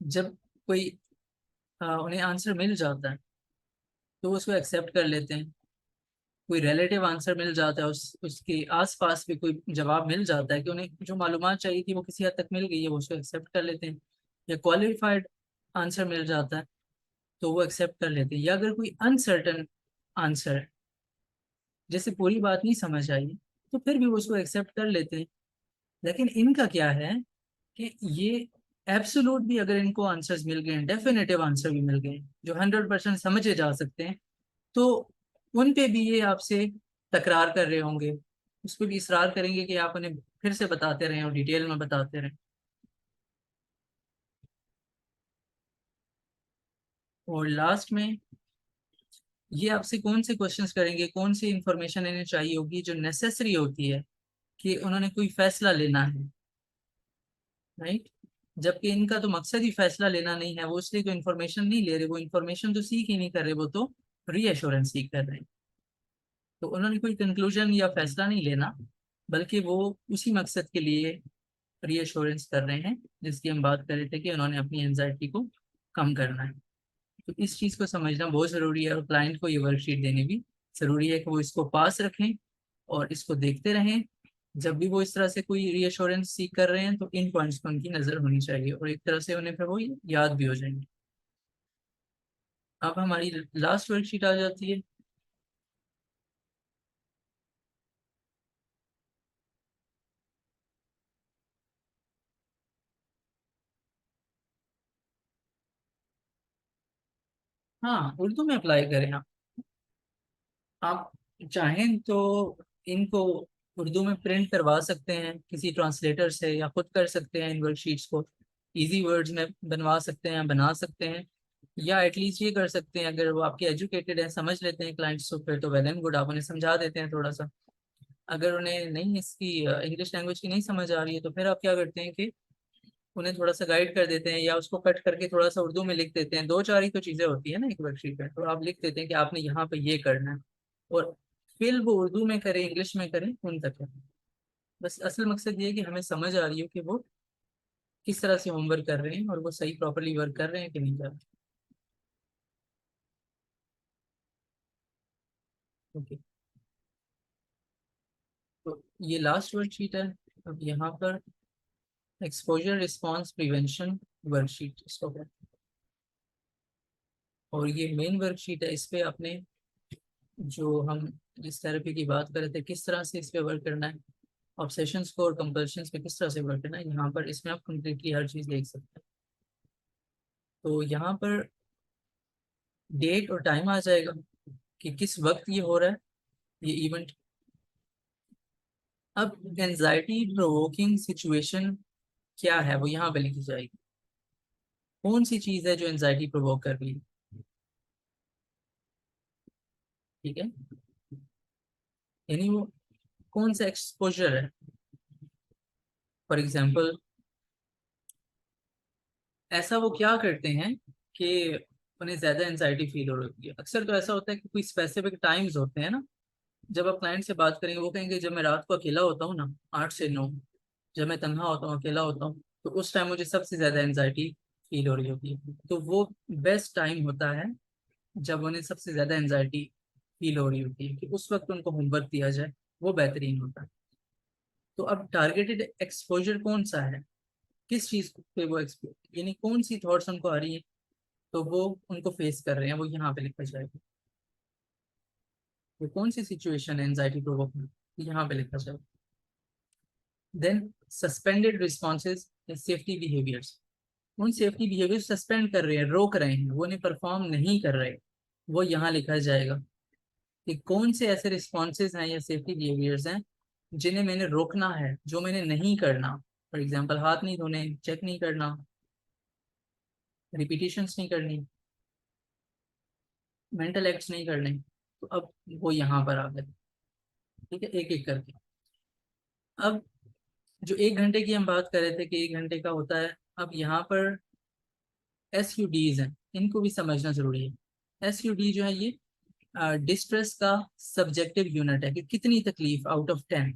जब कोई उन्हें आंसर मिल जाता है तो वो उसको एक्सेप्ट कर लेते हैं। कोई रिलेटिव आंसर मिल जाता है, उसके आसपास भी कोई जवाब मिल जाता है कि उन्हें जो मालूमात चाहिए थी वो किसी हद तक मिल गई है, वो उसको एक्सेप्ट कर लेते हैं। या क्वालिफाइड आंसर मिल जाता है तो वो एक्सेप्ट कर लेते हैं। या अगर कोई अनसर्टन आंसर है, जैसे पूरी बात नहीं समझ आई, तो फिर भी वो उसको एक्सेप्ट कर लेते हैं। लेकिन इनका क्या है कि ये एब्सोलूट भी अगर इनको आंसर्स मिल गए, डेफिनेटिव आंसर भी मिल गए जो 100% समझे जा सकते हैं, तो उन पे भी ये आपसे तकरार कर रहे होंगे, उस पर भी इसरार करेंगे कि आप उन्हें फिर से बताते रहें और डिटेल में बताते रहें। और लास्ट में ये आपसे कौन से क्वेश्चंस करेंगे, कौन सी इंफॉर्मेशन इन्हें चाहिए होगी जो नेसेसरी होती है कि उन्होंने कोई फैसला लेना है, राइट। जबकि इनका तो मकसद ही फैसला लेना नहीं है, वो इसलिए तो इन्फॉर्मेशन नहीं ले रहे, वो इन्फॉर्मेशन तो सीख ही नहीं कर रहे, वो तो रीएश्योरेंस सीख कर रहे हैं। तो उन्होंने कोई कंक्लूजन या फैसला नहीं लेना, बल्कि वो उसी मकसद के लिए रीएश्योरेंस कर रहे हैं जिसकी हम बात कर रहे थे कि उन्होंने अपनी एंजाइटी को कम करना है। तो इस चीज़ को समझना बहुत ज़रूरी है, और क्लाइंट को ये वर्कशीट देनी भी ज़रूरी है कि वो इसको पास रखें और इसको देखते रहें। जब भी वो इस तरह से कोई रीअश्योरेंस सीख कर रहे हैं तो इन पॉइंट्स पर उनकी नज़र होनी चाहिए, और एक तरह से उन्हें फिर वो याद भी हो जाएंगे। अब हमारी लास्ट वर्कशीट आ जाती है। हाँ, उर्दू में अप्लाई करें आप चाहें तो इनको उर्दू में प्रिंट करवा सकते हैं किसी ट्रांसलेटर से, या खुद कर सकते हैं इन वर्कशीट्स को इजी वर्ड्स में बनवा सकते हैं, बना सकते हैं। या एटलीस्ट ये कर सकते हैं, अगर वो आपके एजुकेटेड हैं, समझ लेते हैं क्लाइंट्स को, फिर तो वेल एंड गुड, आप उन्हें समझा देते हैं थोड़ा सा। अगर उन्हें नहीं, इसकी इंग्लिश लैंग्वेज की नहीं समझ आ रही है, तो फिर आप क्या करते हैं कि उन्हें थोड़ा सा गाइड कर देते हैं, या उसको कट करके थोड़ा सा उर्दू में लिख देते हैं। दो चार ही तो चीज़ें होती है ना एक वर्कशीट में, तो आप लिख देते हैं कि आपने यहाँ पे ये करना है, और फिर वो उर्दू में करें इंग्लिश में करें उन तक है। बस असल मकसद ये है कि हमें समझ आ रही हो कि वो किस तरह से होमवर्क कर रहे हैं, और वो सही प्रॉपरली वर्क कर रहे हैं कि नहीं कर रहे। ओके, तो ये लास्ट वर्कशीट है। अब यहाँ पर एक्सपोजर रिस्पॉन्स प्रिवेंशन वर्कशीट इसको कहते हैं। और ये मेन वर्कशीट है, इस पे आपने जो हम जिस थेरेपी की बात कर रहे थे किस तरह से इस पे वर्क करना है, ऑब्सेशंस को और कंपल्शंस पे किस तरह से वर्क करना है, यहाँ पर इसमें आप कंप्लीटली हर चीज़ देख सकते हैं। तो यहाँ पर डेट और टाइम आ जाएगा कि किस वक्त ये हो रहा है, ये इवेंट। अब एंजाइटी प्रोवोकिंग सिचुएशन क्या है वो यहाँ पे लिखी जाएगी। कौन सी चीज़ है जो एंजाइटी प्रोवोक कर रही है, ठीक है। यानी वो कौन सा एक्सपोजर है। फॉर एग्जाम्पल, ऐसा वो क्या करते हैं कि उन्हें ज्यादा एंजाइटी फील हो रही है। अक्सर तो ऐसा होता है कि कोई स्पेसिफिक टाइम्स होते हैं ना, जब आप क्लाइंट से बात करेंगे वो कहेंगे जब मैं रात को अकेला होता हूँ ना, 8 से 9, जब मैं तन्हा होता हूँ, अकेला होता हूँ, तो उस टाइम मुझे सबसे ज्यादा एंजाइटी फील हो रही होती है। तो वो बेस्ट टाइम होता है जब उन्हें सबसे ज्यादा एंजाइटी फील हो रही होती है, कि उस वक्त उनको होमवर्क दिया जाए, वो बेहतरीन होता है। तो अब टारगेटेड एक्सपोजर कौन सा है, किस चीज पे वो एक्सपोज, यानी कौन सी थॉट्स उनको आ रही है, तो वो उनको फेस कर रहे हैं, वो यहाँ पे लिखा जाएगा। वो कौन सी सिचुएशन है एंजाइटी प्रोवोक में, यहाँ पे लिखा जाएगा। Then suspended responses safety behaviours, उन सेफ्टी बिहेवियर सस्पेंड कर रहे हैं, रोक रहे हैं, वो उन्हें परफॉर्म नहीं कर रहे, वो यहाँ लिखा जाएगा कि कौन से ऐसे रिस्पॉन्सेज हैं या सेफ्टी बिहेवियर्स हैं जिन्हें मैंने रोकना है, जो मैंने नहीं करना। फॉर एग्जाम्पल, हाथ नहीं धोने, चेक नहीं करना, रिपीटिशंस नहीं करनी, मेंटल एक्ट्स नहीं करने। तो अब वो यहाँ पर आ गए, ठीक है, एक एक करके। अब जो 1 घंटे की हम बात कर रहे थे कि 1 घंटे का होता है, अब यहाँ पर SUDs हैं, इनको भी समझना जरूरी है। SUD जो है ये डिस्ट्रेस का सब्जेक्टिव यूनिट है, कि कितनी तकलीफ आउट ऑफ 10।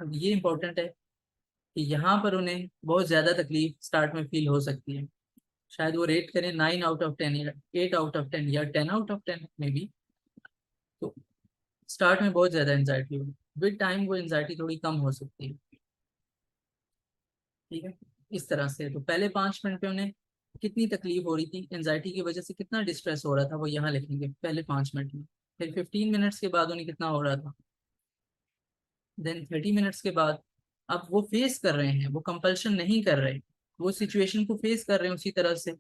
अब ये इंपॉर्टेंट है कि यहाँ पर उन्हें बहुत ज़्यादा तकलीफ स्टार्ट में फील हो सकती है, शायद वो रेट करें 9 आउट ऑफ 10 या 8 आउट ऑफ 10 या 10 आउट ऑफ 10 में भी। तो स्टार्ट में बहुत ज़्यादा एंजाइटी होगी, विद टाइम वो एंजाइटी थोड़ी कम हो सकती है, ठीक है। इस तरह से तो पहले 5 मिनट में उन्हें कितनी तकलीफ हो रही थी, एंजाइटी की वजह से कितना डिस्ट्रेस हो रहा था, वो यहाँ लिखेंगे पहले 5 मिनट में। फिर 15 मिनट्स के बाद उन्हें कितना हो रहा था, देन 30 मिनट्स के बाद। अब वो फेस कर रहे हैं, वो कंपल्शन नहीं कर रहे, वो सिचुएशन को फेस कर रहे हैं उसी तरह से।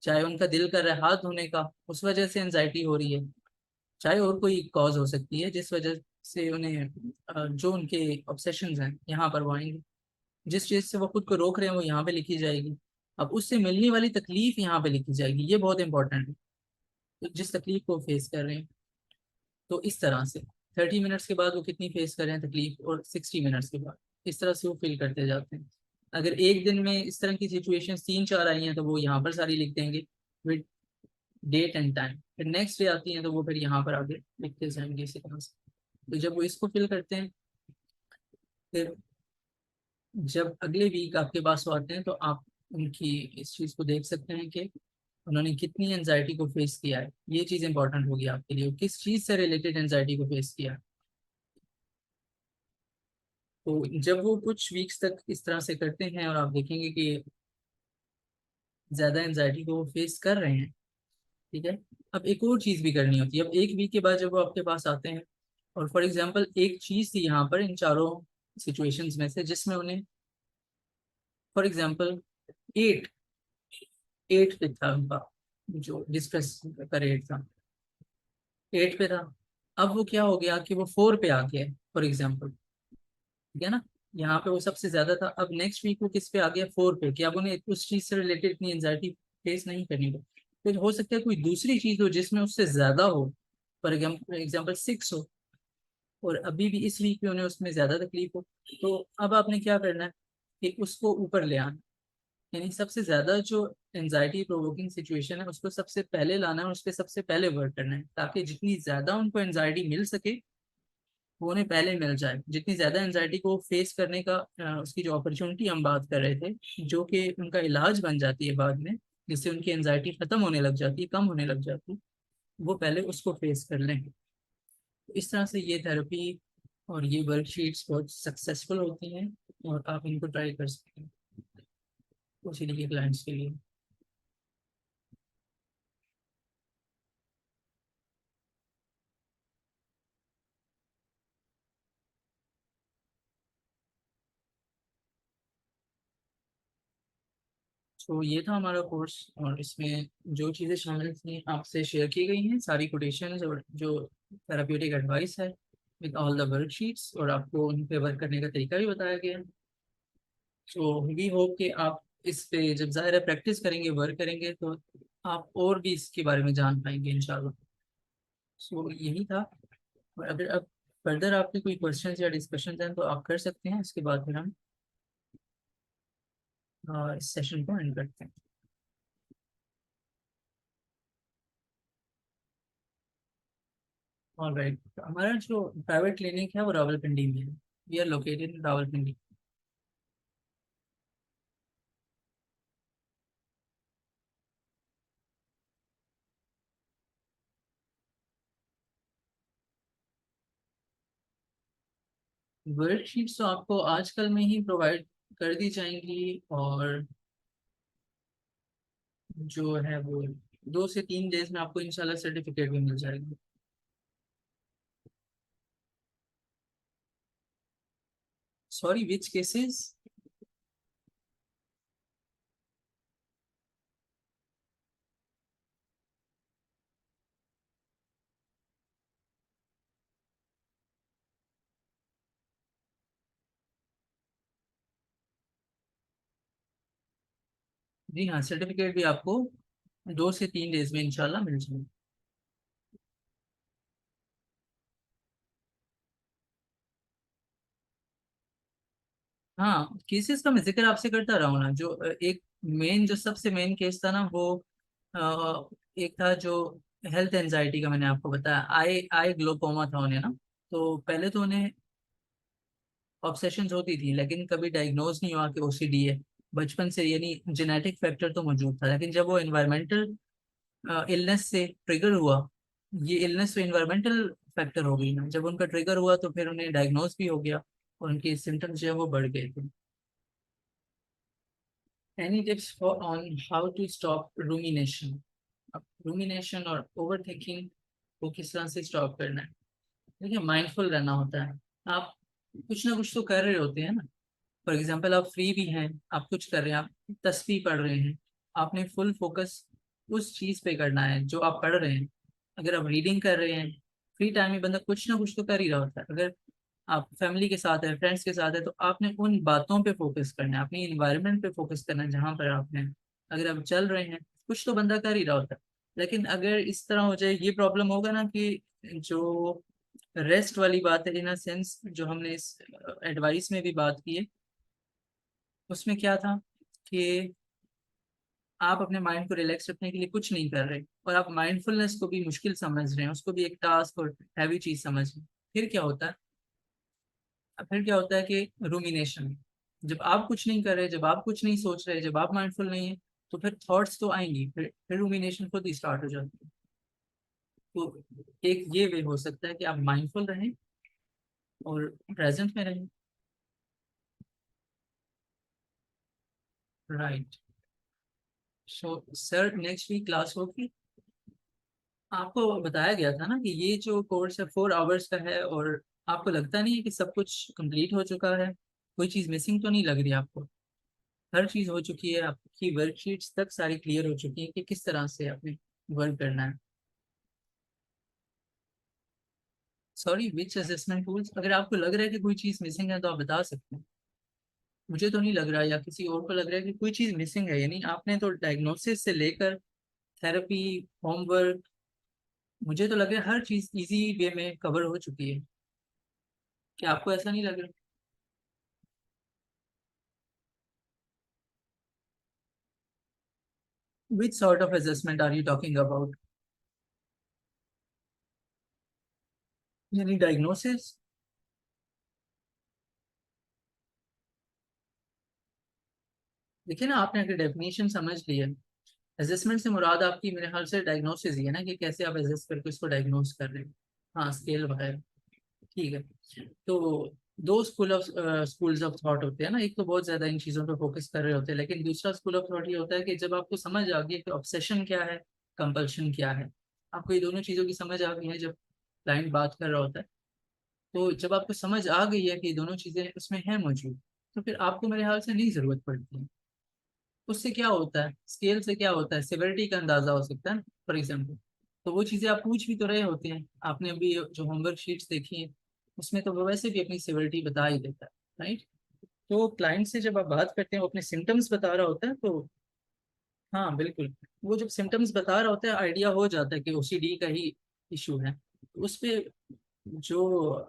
चाहे उनका दिल कर रहा है हाथ धोने का, उस वजह से एंजाइटी हो रही है, चाहे और कोई कॉज हो सकती है जिस वजह से उन्हें जो उनके ऑब्सेशंस हैं यहाँ पर वो आएंगे। जिस चीज से वो खुद को रोक रहे हैं वो यहाँ पे लिखी जाएगी। अब उससे मिलने वाली तकलीफ यहाँ पे लिखी जाएगी, ये बहुत इंपॉर्टेंट है। तो जिस तकलीफ को फेस कर रहे हैं, तो इस तरह से 30 मिनट्स के बाद वो कितनी फेस कर रहे हैं तकलीफ, और 60 मिनट्स के बाद, इस तरह से वो फील करते जाते हैं। अगर एक दिन में इस तरह की सिचुएशन 3-4 आई हैं तो वो यहाँ पर सारी लिख देंगे विद डेट एंड टाइम। फिर नेक्स्ट डे आती हैं तो वो फिर यहाँ पर आगे लिखते जाएंगे इसी तरह से। तो जब वो इसको फिल करते हैं, फिर जब अगले वीक आपके पास वो आते हैं तो आप उनकी इस चीज़ को देख सकते हैं कि उन्होंने कितनी एनजाइटी को फेस किया है। ये चीज़ इंपॉर्टेंट होगी आपके लिए, किस चीज़ से रिलेटेड एनजाइटी को फेस किया है। तो जब वो कुछ वीक्स तक इस तरह से करते हैं और आप देखेंगे कि ज़्यादा एनजाइटी को वो फेस कर रहे हैं, ठीक है। अब एक और चीज़ भी करनी होती है। अब एक वीक के बाद जब वो आपके पास आते हैं, और फॉर एग्जांपल एक चीज़ थी यहाँ पर इन चारों सिचुएशंस में से जिसमें उन्हें फॉर एग्जांपल एट एट पे था उनका, जो डिस्कस का रेट था 8 पे था। अब वो क्या हो गया कि वो 4 पे आ गया फॉर एग्जांपल, ठीक है ना। यहाँ पे वो सबसे ज्यादा था, अब नेक्स्ट वीक वो किस पे आ गया, 4 पे, कि अब उन्हें उस चीज से रिलेटेड इतनी एंजाइटी फेस नहीं करनी पड़ी। फिर हो सकता है कोई दूसरी चीज हो जिसमें उससे ज्यादा हो, फॉर एग्जाम्पल 6 हो, और अभी भी इस वीक में उन्हें उसमें ज्यादा तकलीफ हो। तो अब आपने क्या करना है कि उसको ऊपर ले आना, यानी सबसे ज्यादा जो एंजाइटी प्रोवोकिंग सिचुएशन है उसको सबसे पहले लाना है और उस पर सबसे पहले वर्क करना है, ताकि जितनी ज्यादा उनको एंजाइटी मिल सके वो उन्हें पहले मिल जाए। जितनी ज्यादा एंजाइटी को फेस करने का उसकी जो अपॉर्चुनिटी हम बात कर रहे थे, जो कि उनका इलाज बन जाती है बाद में, जिससे उनकी एंजाइटी खत्म होने लग जाती है, कम होने लग जाती है, वो पहले उसको फेस कर लें। तो इस तरह से ये थेरेपी और ये वर्कशीट्स बहुत सक्सेसफुल होती हैं, और आप इनको ट्राई कर सकते हैं उसी के क्लाइंट्स के लिए। तो ये था हमारा कोर्स, और इसमें जो चीज़ें शामिल थी आपसे शेयर की गई हैं, सारी कोटेशंस और जो थेराप्यूटिक एडवाइस है विद ऑल द वर्कशीट्स, और आपको उन पे वर्क करने का तरीका भी बताया गया है। सो वी होप कि आप इस पे जब ज़ाहिर है प्रैक्टिस करेंगे, वर्क करेंगे, तो आप और भी इसके बारे में जान पाएंगे इंशाल्लाह। सो यही था। और अगर अब फर्दर आपके कोई क्वेश्चन या डिस्कशन हैं तो आप कर सकते हैं, इसके बाद फिर हम इस सेशन को एंड करते हैं। ऑलराइट, हमारा जो प्राइवेट क्लिनिक है वो रावलपिंडी में है। We are located in Rawalpindi. Worksheets तो आपको आजकल में ही प्रोवाइड कर दी जाएंगी, और जो है वो 2 से 3 डेज में आपको इंशाल्लाह सर्टिफिकेट भी मिल जाएगी। सॉरी, विच केसेस? जी हाँ, सर्टिफिकेट भी आपको 2 से 3 डेज में इंशाल्लाह मिल जाएगी। हाँ, केसेस का मैं जिक्र आपसे करता रहा हूँ ना। जो एक मेन, जो सबसे मेन केस था ना, वो एक था जो हेल्थ एंजाइटी का, मैंने आपको बताया, आई आई ग्लोकोमा था उन्हें ना। तो पहले तो उन्हें ऑब्सेशंस होती थी, लेकिन कभी डायग्नोज नहीं हुआ कि ओसीडी है बचपन से, यानी जेनेटिक फैक्टर तो मौजूद था। लेकिन जब वो एनवायरमेंटल इलनेस से ट्रिगर हुआ, ये इलनेस तो एनवायरमेंटल फैक्टर हो गई ना, जब उनका ट्रिगर हुआ तो फिर उन्हें डायग्नोज भी हो गया, और उनके सिम्टम्स जो है वो बढ़ गए थे। Any tips for on how to stop rumination? अब रूमिनेशन और ओवर थिंकिंग को किस तरह से स्टॉप करना है? देखिए, माइंडफुल रहना होता है। आप कुछ ना कुछ तो कर रहे होते हैं ना। फॉर एग्जाम्पल, आप फ्री भी हैं, आप कुछ कर रहे हैं, आप तस्बीह पढ़ रहे हैं, आपने फुल फोकस उस चीज़ पे करना है जो आप पढ़ रहे हैं। अगर आप रीडिंग कर रहे हैं, फ्री टाइम में बंदा कुछ ना कुछ तो कर ही रहा होता है। अगर आप फैमिली के साथ है, फ्रेंड्स के साथ है, तो आपने उन बातों पे फोकस करना है, अपनी इन्वायरमेंट पे फोकस करना है जहाँ पर आप हैं। अगर आप चल रहे हैं, कुछ तो बंदा कर ही रहा होता है। लेकिन अगर इस तरह हो जाए, ये प्रॉब्लम होगा ना कि जो रेस्ट वाली बात है, इन अ सेंस जो हमने इस एडवाइस में भी बात की है, उसमें क्या था कि आप अपने माइंड को रिलैक्स रखने के लिए कुछ नहीं कर रहे और आप माइंडफुलनेस को भी मुश्किल समझ रहे हैं, उसको भी एक टास्क और हैवी चीज समझ रहे हैं। फिर क्या होता है? फिर क्या होता है कि रूमिनेशन, जब आप कुछ नहीं कर रहे, जब आप कुछ नहीं सोच रहे, जब आप माइंडफुल नहीं है, तो फिर थॉट्स तो आएंगी, फिर रूमिनेशन खुद ही स्टार्ट हो जाती है। तो एक ये वे हो सकता है कि आप माइंडफुल रहें और प्रेजेंट में रहें। Right. So sir, next week class होगी। आपको बताया गया था ना कि ये जो कोर्स है 4 आवर्स का है, और आपको लगता नहीं है कि सब कुछ कंप्लीट हो चुका है? कोई चीज़ मिसिंग तो नहीं लग रही आपको? हर चीज़ हो चुकी है, आपकी वर्कशीट्स तक सारी क्लियर हो चुकी है कि किस तरह से आपने वर्क करना है? सॉरी, विच असेसमेंट टूल्स? अगर आपको लग रहा है कि कोई चीज़ मिसिंग है तो आप बता सकते हैं। मुझे तो नहीं लग रहा, या किसी और को लग रहा है कि कोई चीज़ मिसिंग है, यानी आपने तो डायग्नोसिस से लेकर थेरेपी, होमवर्क, मुझे तो लग रहा है हर चीज़ इजी वे में कवर हो चुकी है। क्या आपको ऐसा नहीं लग रहा? Which sort of assessment are you talking about? यानी डायग्नोसिस? देखिए ना, आपने अगर डेफिनेशन समझ ली है, असेसमेंट से मुराद आपकी मेरे ख्याल से डायग्नोसिस ही है ना, कि कैसे आप एसेस करके उसको डायग्नोस कर रहे हैं। हाँ, स्केल वगैरह। ठीक है। तो दो स्कूल्स ऑफ थॉट होते हैं ना, एक तो बहुत ज्यादा इन चीजों पर फोकस कर रहे होते हैं, लेकिन दूसरा स्कूल ऑफ थॉट ये होता है कि जब आपको समझ आ गई कि ऑब्सेशन क्या है, कंपल्शन क्या है, आपको ये दोनों चीजों की समझ आ गई है जब क्लाइंट बात कर रहा होता है, तो जब आपको समझ आ गई है कि ये दोनों चीजें उसमें हैं मौजूद, तो फिर आपको मेरे ख्याल से नहीं जरूरत पड़ती है। उससे क्या होता है, स्केल से क्या होता है, सिविरिटी का अंदाजा हो सकता है फॉर एग्जाम्पल। तो वो चीजें आप पूछ भी तो रहे होते हैं, आपने अभी जो होमवर्क शीट्स देखी हैं उसमें तो वो वैसे भी अपनी सिविरिटी बता ही देता है। राइट। तो क्लाइंट से जब आप बात करते हैं, वो अपने सिम्टम्स बता रहा होता है, तो हाँ बिल्कुल, वो जब सिम्टम्स बता रहा होता है आइडिया हो जाता है कि ओसीडी का ही इशू है। उस पे जो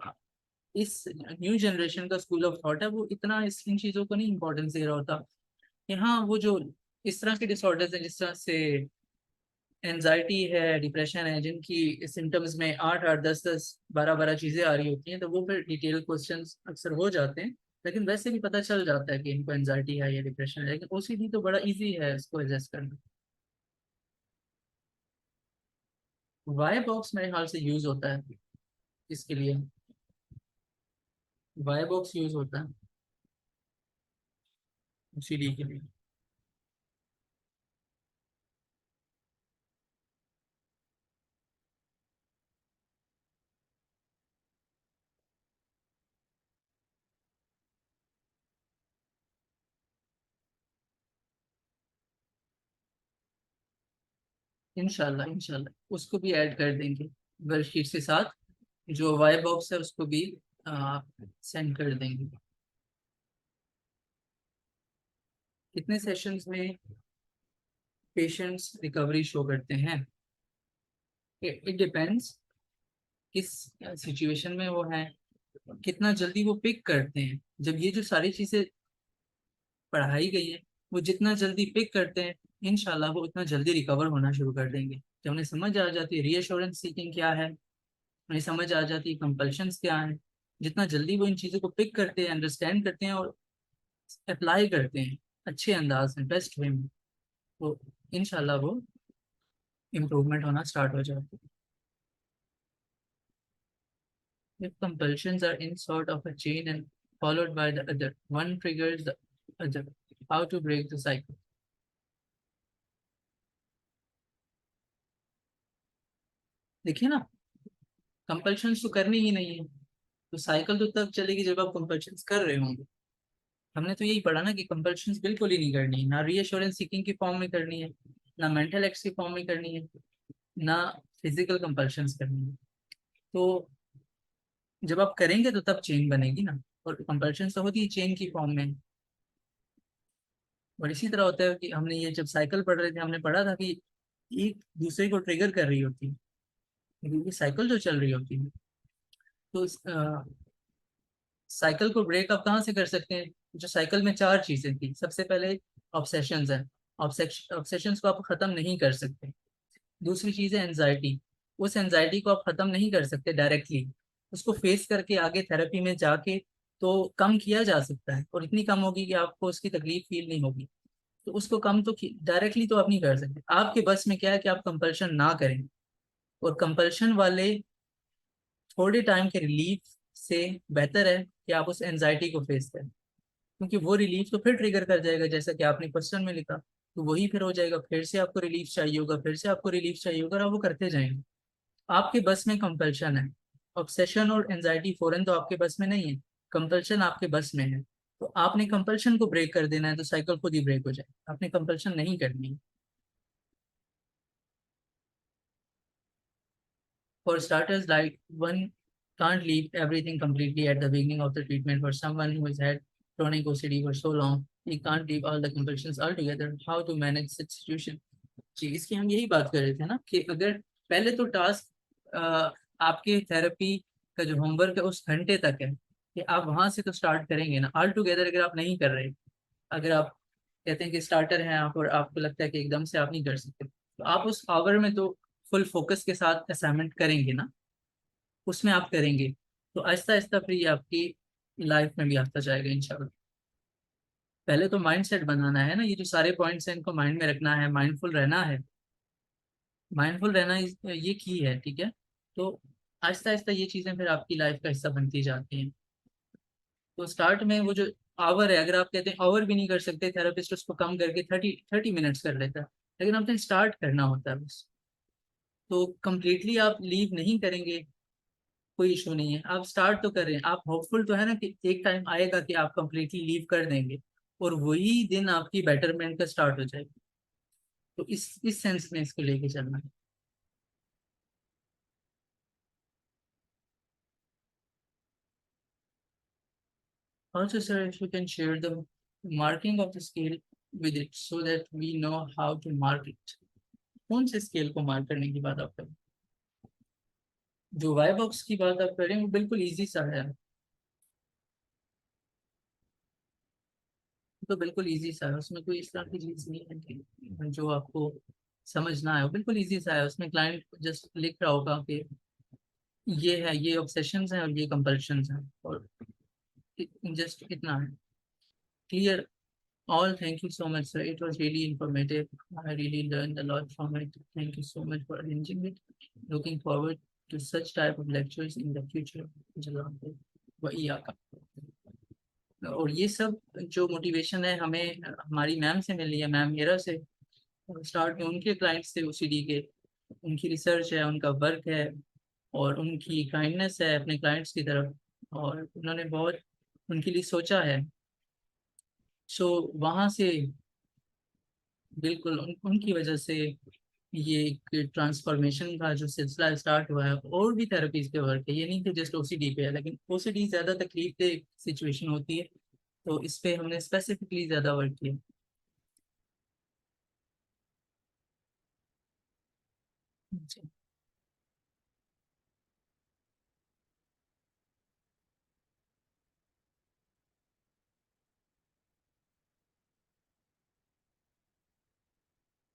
इस न्यू जनरेशन का स्कूल ऑफ थॉट है, वो इतना इन चीज़ों को नहीं इम्पोर्टेंस दे रहा होता कि हाँ, वो जो इस तरह के डिसऑर्डर्स हैं, जिस तरह से एनजाइटी है, डिप्रेशन है, जिनकी सिम्टम्स में 8 8 10 10 12 12 चीज़ें आ रही होती हैं, तो वो फिर डिटेल क्वेश्चंस अक्सर हो जाते हैं। लेकिन वैसे भी पता चल जाता है कि इनको एनजाइटी है या डिप्रेशन है, लेकिन ओसीडी तो बड़ा इजी है इसको एडजस्ट करना। वाई बॉक्स मेरे ख्याल से यूज होता है इसके लिए। वाई बॉक्स यूज होता है ओसीडी के लिए। इंशाल्लाह इंशाल्लाह उसको भी ऐड कर देंगे वर्कशीट के साथ, जो वाई बॉक्स है उसको भी सेंड कर देंगे। कितने सेशंस में पेशेंट्स रिकवरी शो करते हैं? इट डिपेंड्स किस सिचुएशन में वो है, कितना जल्दी वो पिक करते हैं। जब ये जो सारी चीजें पढ़ाई गई है, वो जितना जल्दी पिक करते हैं, इंशाल्लाह वो उतना जल्दी रिकवर होना शुरू कर देंगे। जब उन्हें समझ आ जाती है रीअश्योरेंस सीकिंग क्या है, उन्हें समझ आ जाती है कंपल्शंस क्या है, जितना जल्दी वो इन चीज़ों को पिक करते हैं, अंडरस्टैंड करते हैं और अप्लाई करते हैं अच्छे अंदाज में, बेस्ट वे में, तो इंशाल्लाह वो इम्प्रूवमेंट होना स्टार्ट हो जाता है। If compulsions are in sort of a chain and followed by the other, one triggers the other. How to break the cycle? देखिए ना, कंपल्शंस तो करनी ही नहीं है, तो साइकिल तो तब चलेगी जब आप कंपल्शंस कर रहे होंगे। हमने तो यही पढ़ा ना कि कंपल्शंस बिल्कुल ही नहीं करनी है, ना रीअश्योरेंस सीकिंग की फॉर्म में करनी है, ना मेंटल एक्ट्स की फॉर्म में करनी है, ना फिजिकल कंपल्शंस करनी है। तो जब आप करेंगे तो तब चेन बनेगी ना, और कंपल्शंस तो होती है चेन की फॉर्म में। और इसी तरह होता है कि हमने ये जब साइकिल पढ़ रहे थे, हमने पढ़ा था कि एक दूसरे को ट्रिगर कर रही होती है, क्योंकि साइकिल जो चल रही होती है। तो साइकिल को ब्रेक आप कहाँ से कर सकते हैं? जो साइकिल में चार चीजें थी, सबसे पहले ऑब्सेशंस है। ऑब्सेशंस को आप खत्म नहीं कर सकते। दूसरी चीज है एनजाइटी। उस एनजाइटी को आप खत्म नहीं कर सकते डायरेक्टली, उसको फेस करके आगे थेरेपी में जाके तो कम किया जा सकता है, और इतनी कम होगी कि आपको उसकी तकलीफ फील नहीं होगी। तो उसको कम तो डायरेक्टली तो आप नहीं कर सकते। आपके बस में क्या है कि आप कंपल्शन ना करें, और कंपल्शन वाले थोड़े टाइम के रिलीफ से बेहतर है कि आप उस एनजाइटी को फेस करें, क्योंकि वो रिलीफ तो फिर ट्रिगर कर जाएगा, जैसा कि आपने क्वेश्चन में लिखा। तो वही फिर हो जाएगा, फिर से आपको रिलीफ चाहिए होगा, फिर से आपको रिलीफ चाहिए होगा, और आप वो करते जाएंगे। आपके बस में कंपल्शन है। ऑब्सेशन और एंजाइटी फौरन तो आपके बस में नहीं है, कंपल्शन आपके बस में है। तो आपने कंपल्शन को ब्रेक कर देना है, तो साइकिल खुद ही ब्रेक हो जाए। आपने कंपल्शन नहीं करनी है। For starters, like one can't leave everything completely at the beginning of the treatment. For someone who has had chronic OCD for so long, he can't leave all the compulsions altogether. How to manage such situation? जी, इसकी हम यही बात कर रहे थे ना, कि अगर पहले तो टास्क आपके थेरेपी का जो होमवर्क है उस घंटे तक है, कि आप वहां से तो स्टार्ट करेंगे ना। ऑल टुगेदर अगर आप नहीं कर रहे, अगर आप कहते हैं कि स्टार्टर हैं आप, और आपको लगता है कि एकदम से आप नहीं कर सकते, तो आप उस आवर में तो फुल फोकस के साथ असाइनमेंट करेंगे ना, उसमें आप करेंगे। तो आहिस्ता आहिस्ता फिर ये आपकी लाइफ में भी आता जाएगा इंशाल्लाह। पहले तो माइंड सेट बनाना है ना, ये जो सारे पॉइंट्स हैं इनको माइंड में रखना है, माइंडफुल रहना है। माइंडफुल रहना ये की है, ठीक है। तो आहिस्ता आहिस्ता ये चीजें फिर आपकी लाइफ का हिस्सा बनती जाती हैं। तो स्टार्ट में वो जो आवर है, अगर आप कहते हैं आवर भी नहीं कर सकते, थेरेपिस्ट उसको कम करके 30 मिनट्स कर लेता है, लेकिन आपने स्टार्ट करना होता है बस। तो कंप्लीटली आप लीव नहीं करेंगे, कोई इशू नहीं है। आप स्टार्ट तो कर रहे हैं, आप होपफुल तो है ना कि एक टाइम आएगा कि आप कंप्लीटली लीव कर देंगे, और वही दिन आपकी बेटरमेंट का स्टार्ट हो जाएगा। तो इस सेंस में इसको लेके चलना है। Also, sir, if you can share the marking of the scale with it so that we know how to mark it. कौन से स्केल को मार्क करने की बात आप करें? जो वाई बॉक्स की बात आप करें वो बिल्कुल इजी सा है। तो बिल्कुल इजी सा है, उसमें कोई इस तरह की चीज नहीं है कि जो आपको समझ ना आए। वो बिल्कुल इजी सा है, उसमें क्लाइंट जस्ट लिख रहा होगा कि ये है, ये ऑब्सेशंस हैं और ये कंपल्शंस हैं, और जस्ट इतना है। Clear? All, thank you so much, sir. It was really informative. I really learned a lot from it. Thank you so much for arranging it. Looking forward to such type of lectures in the future. जज़ाकल्लाह व इय्याका। और ये सब जो motivation है हमें हमारी ma'am से मिली है, मैम हीरा से। स्टार्ट में उनके क्लाइंट्स थे ओसीडी के, उनकी रिसर्च है, उनका वर्क है, और उनकी काइंडनेस है अपने क्लाइंट्स की तरफ, और उन्होंने बहुत उनके लिए सोचा है। सो वहाँ से बिल्कुल उनकी वजह से ये एक ट्रांसफॉर्मेशन का जो सिलसिला स्टार्ट हुआ है। और भी थेरेपीज पे वर्क है, ये नहीं कि जस्ट ओसीडी पे है, लेकिन ओसीडी ज्यादा तकलीफ दे सिचुएशन होती है, तो इस पे हमने स्पेसिफिकली ज्यादा वर्क किया।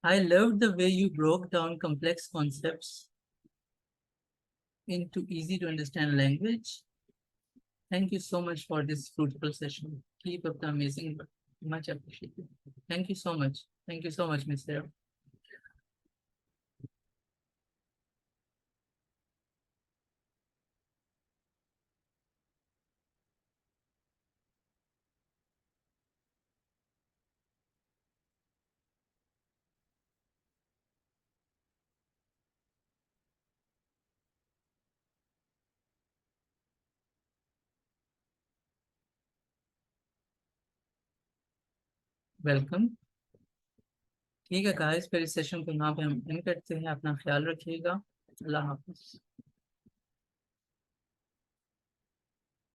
I loved the way you broke down complex concepts into easy to understand language. Thank you so much for this fruitful session. Keep up the amazing work. Much appreciated. Thank you so much. Thank you so much, Miss Sarah. Welcome. ठीक है guys, फिर इस session को यहाँ पे हम and करते हैं। अपना ख्याल रखिएगा। अल्लाह हाफिज।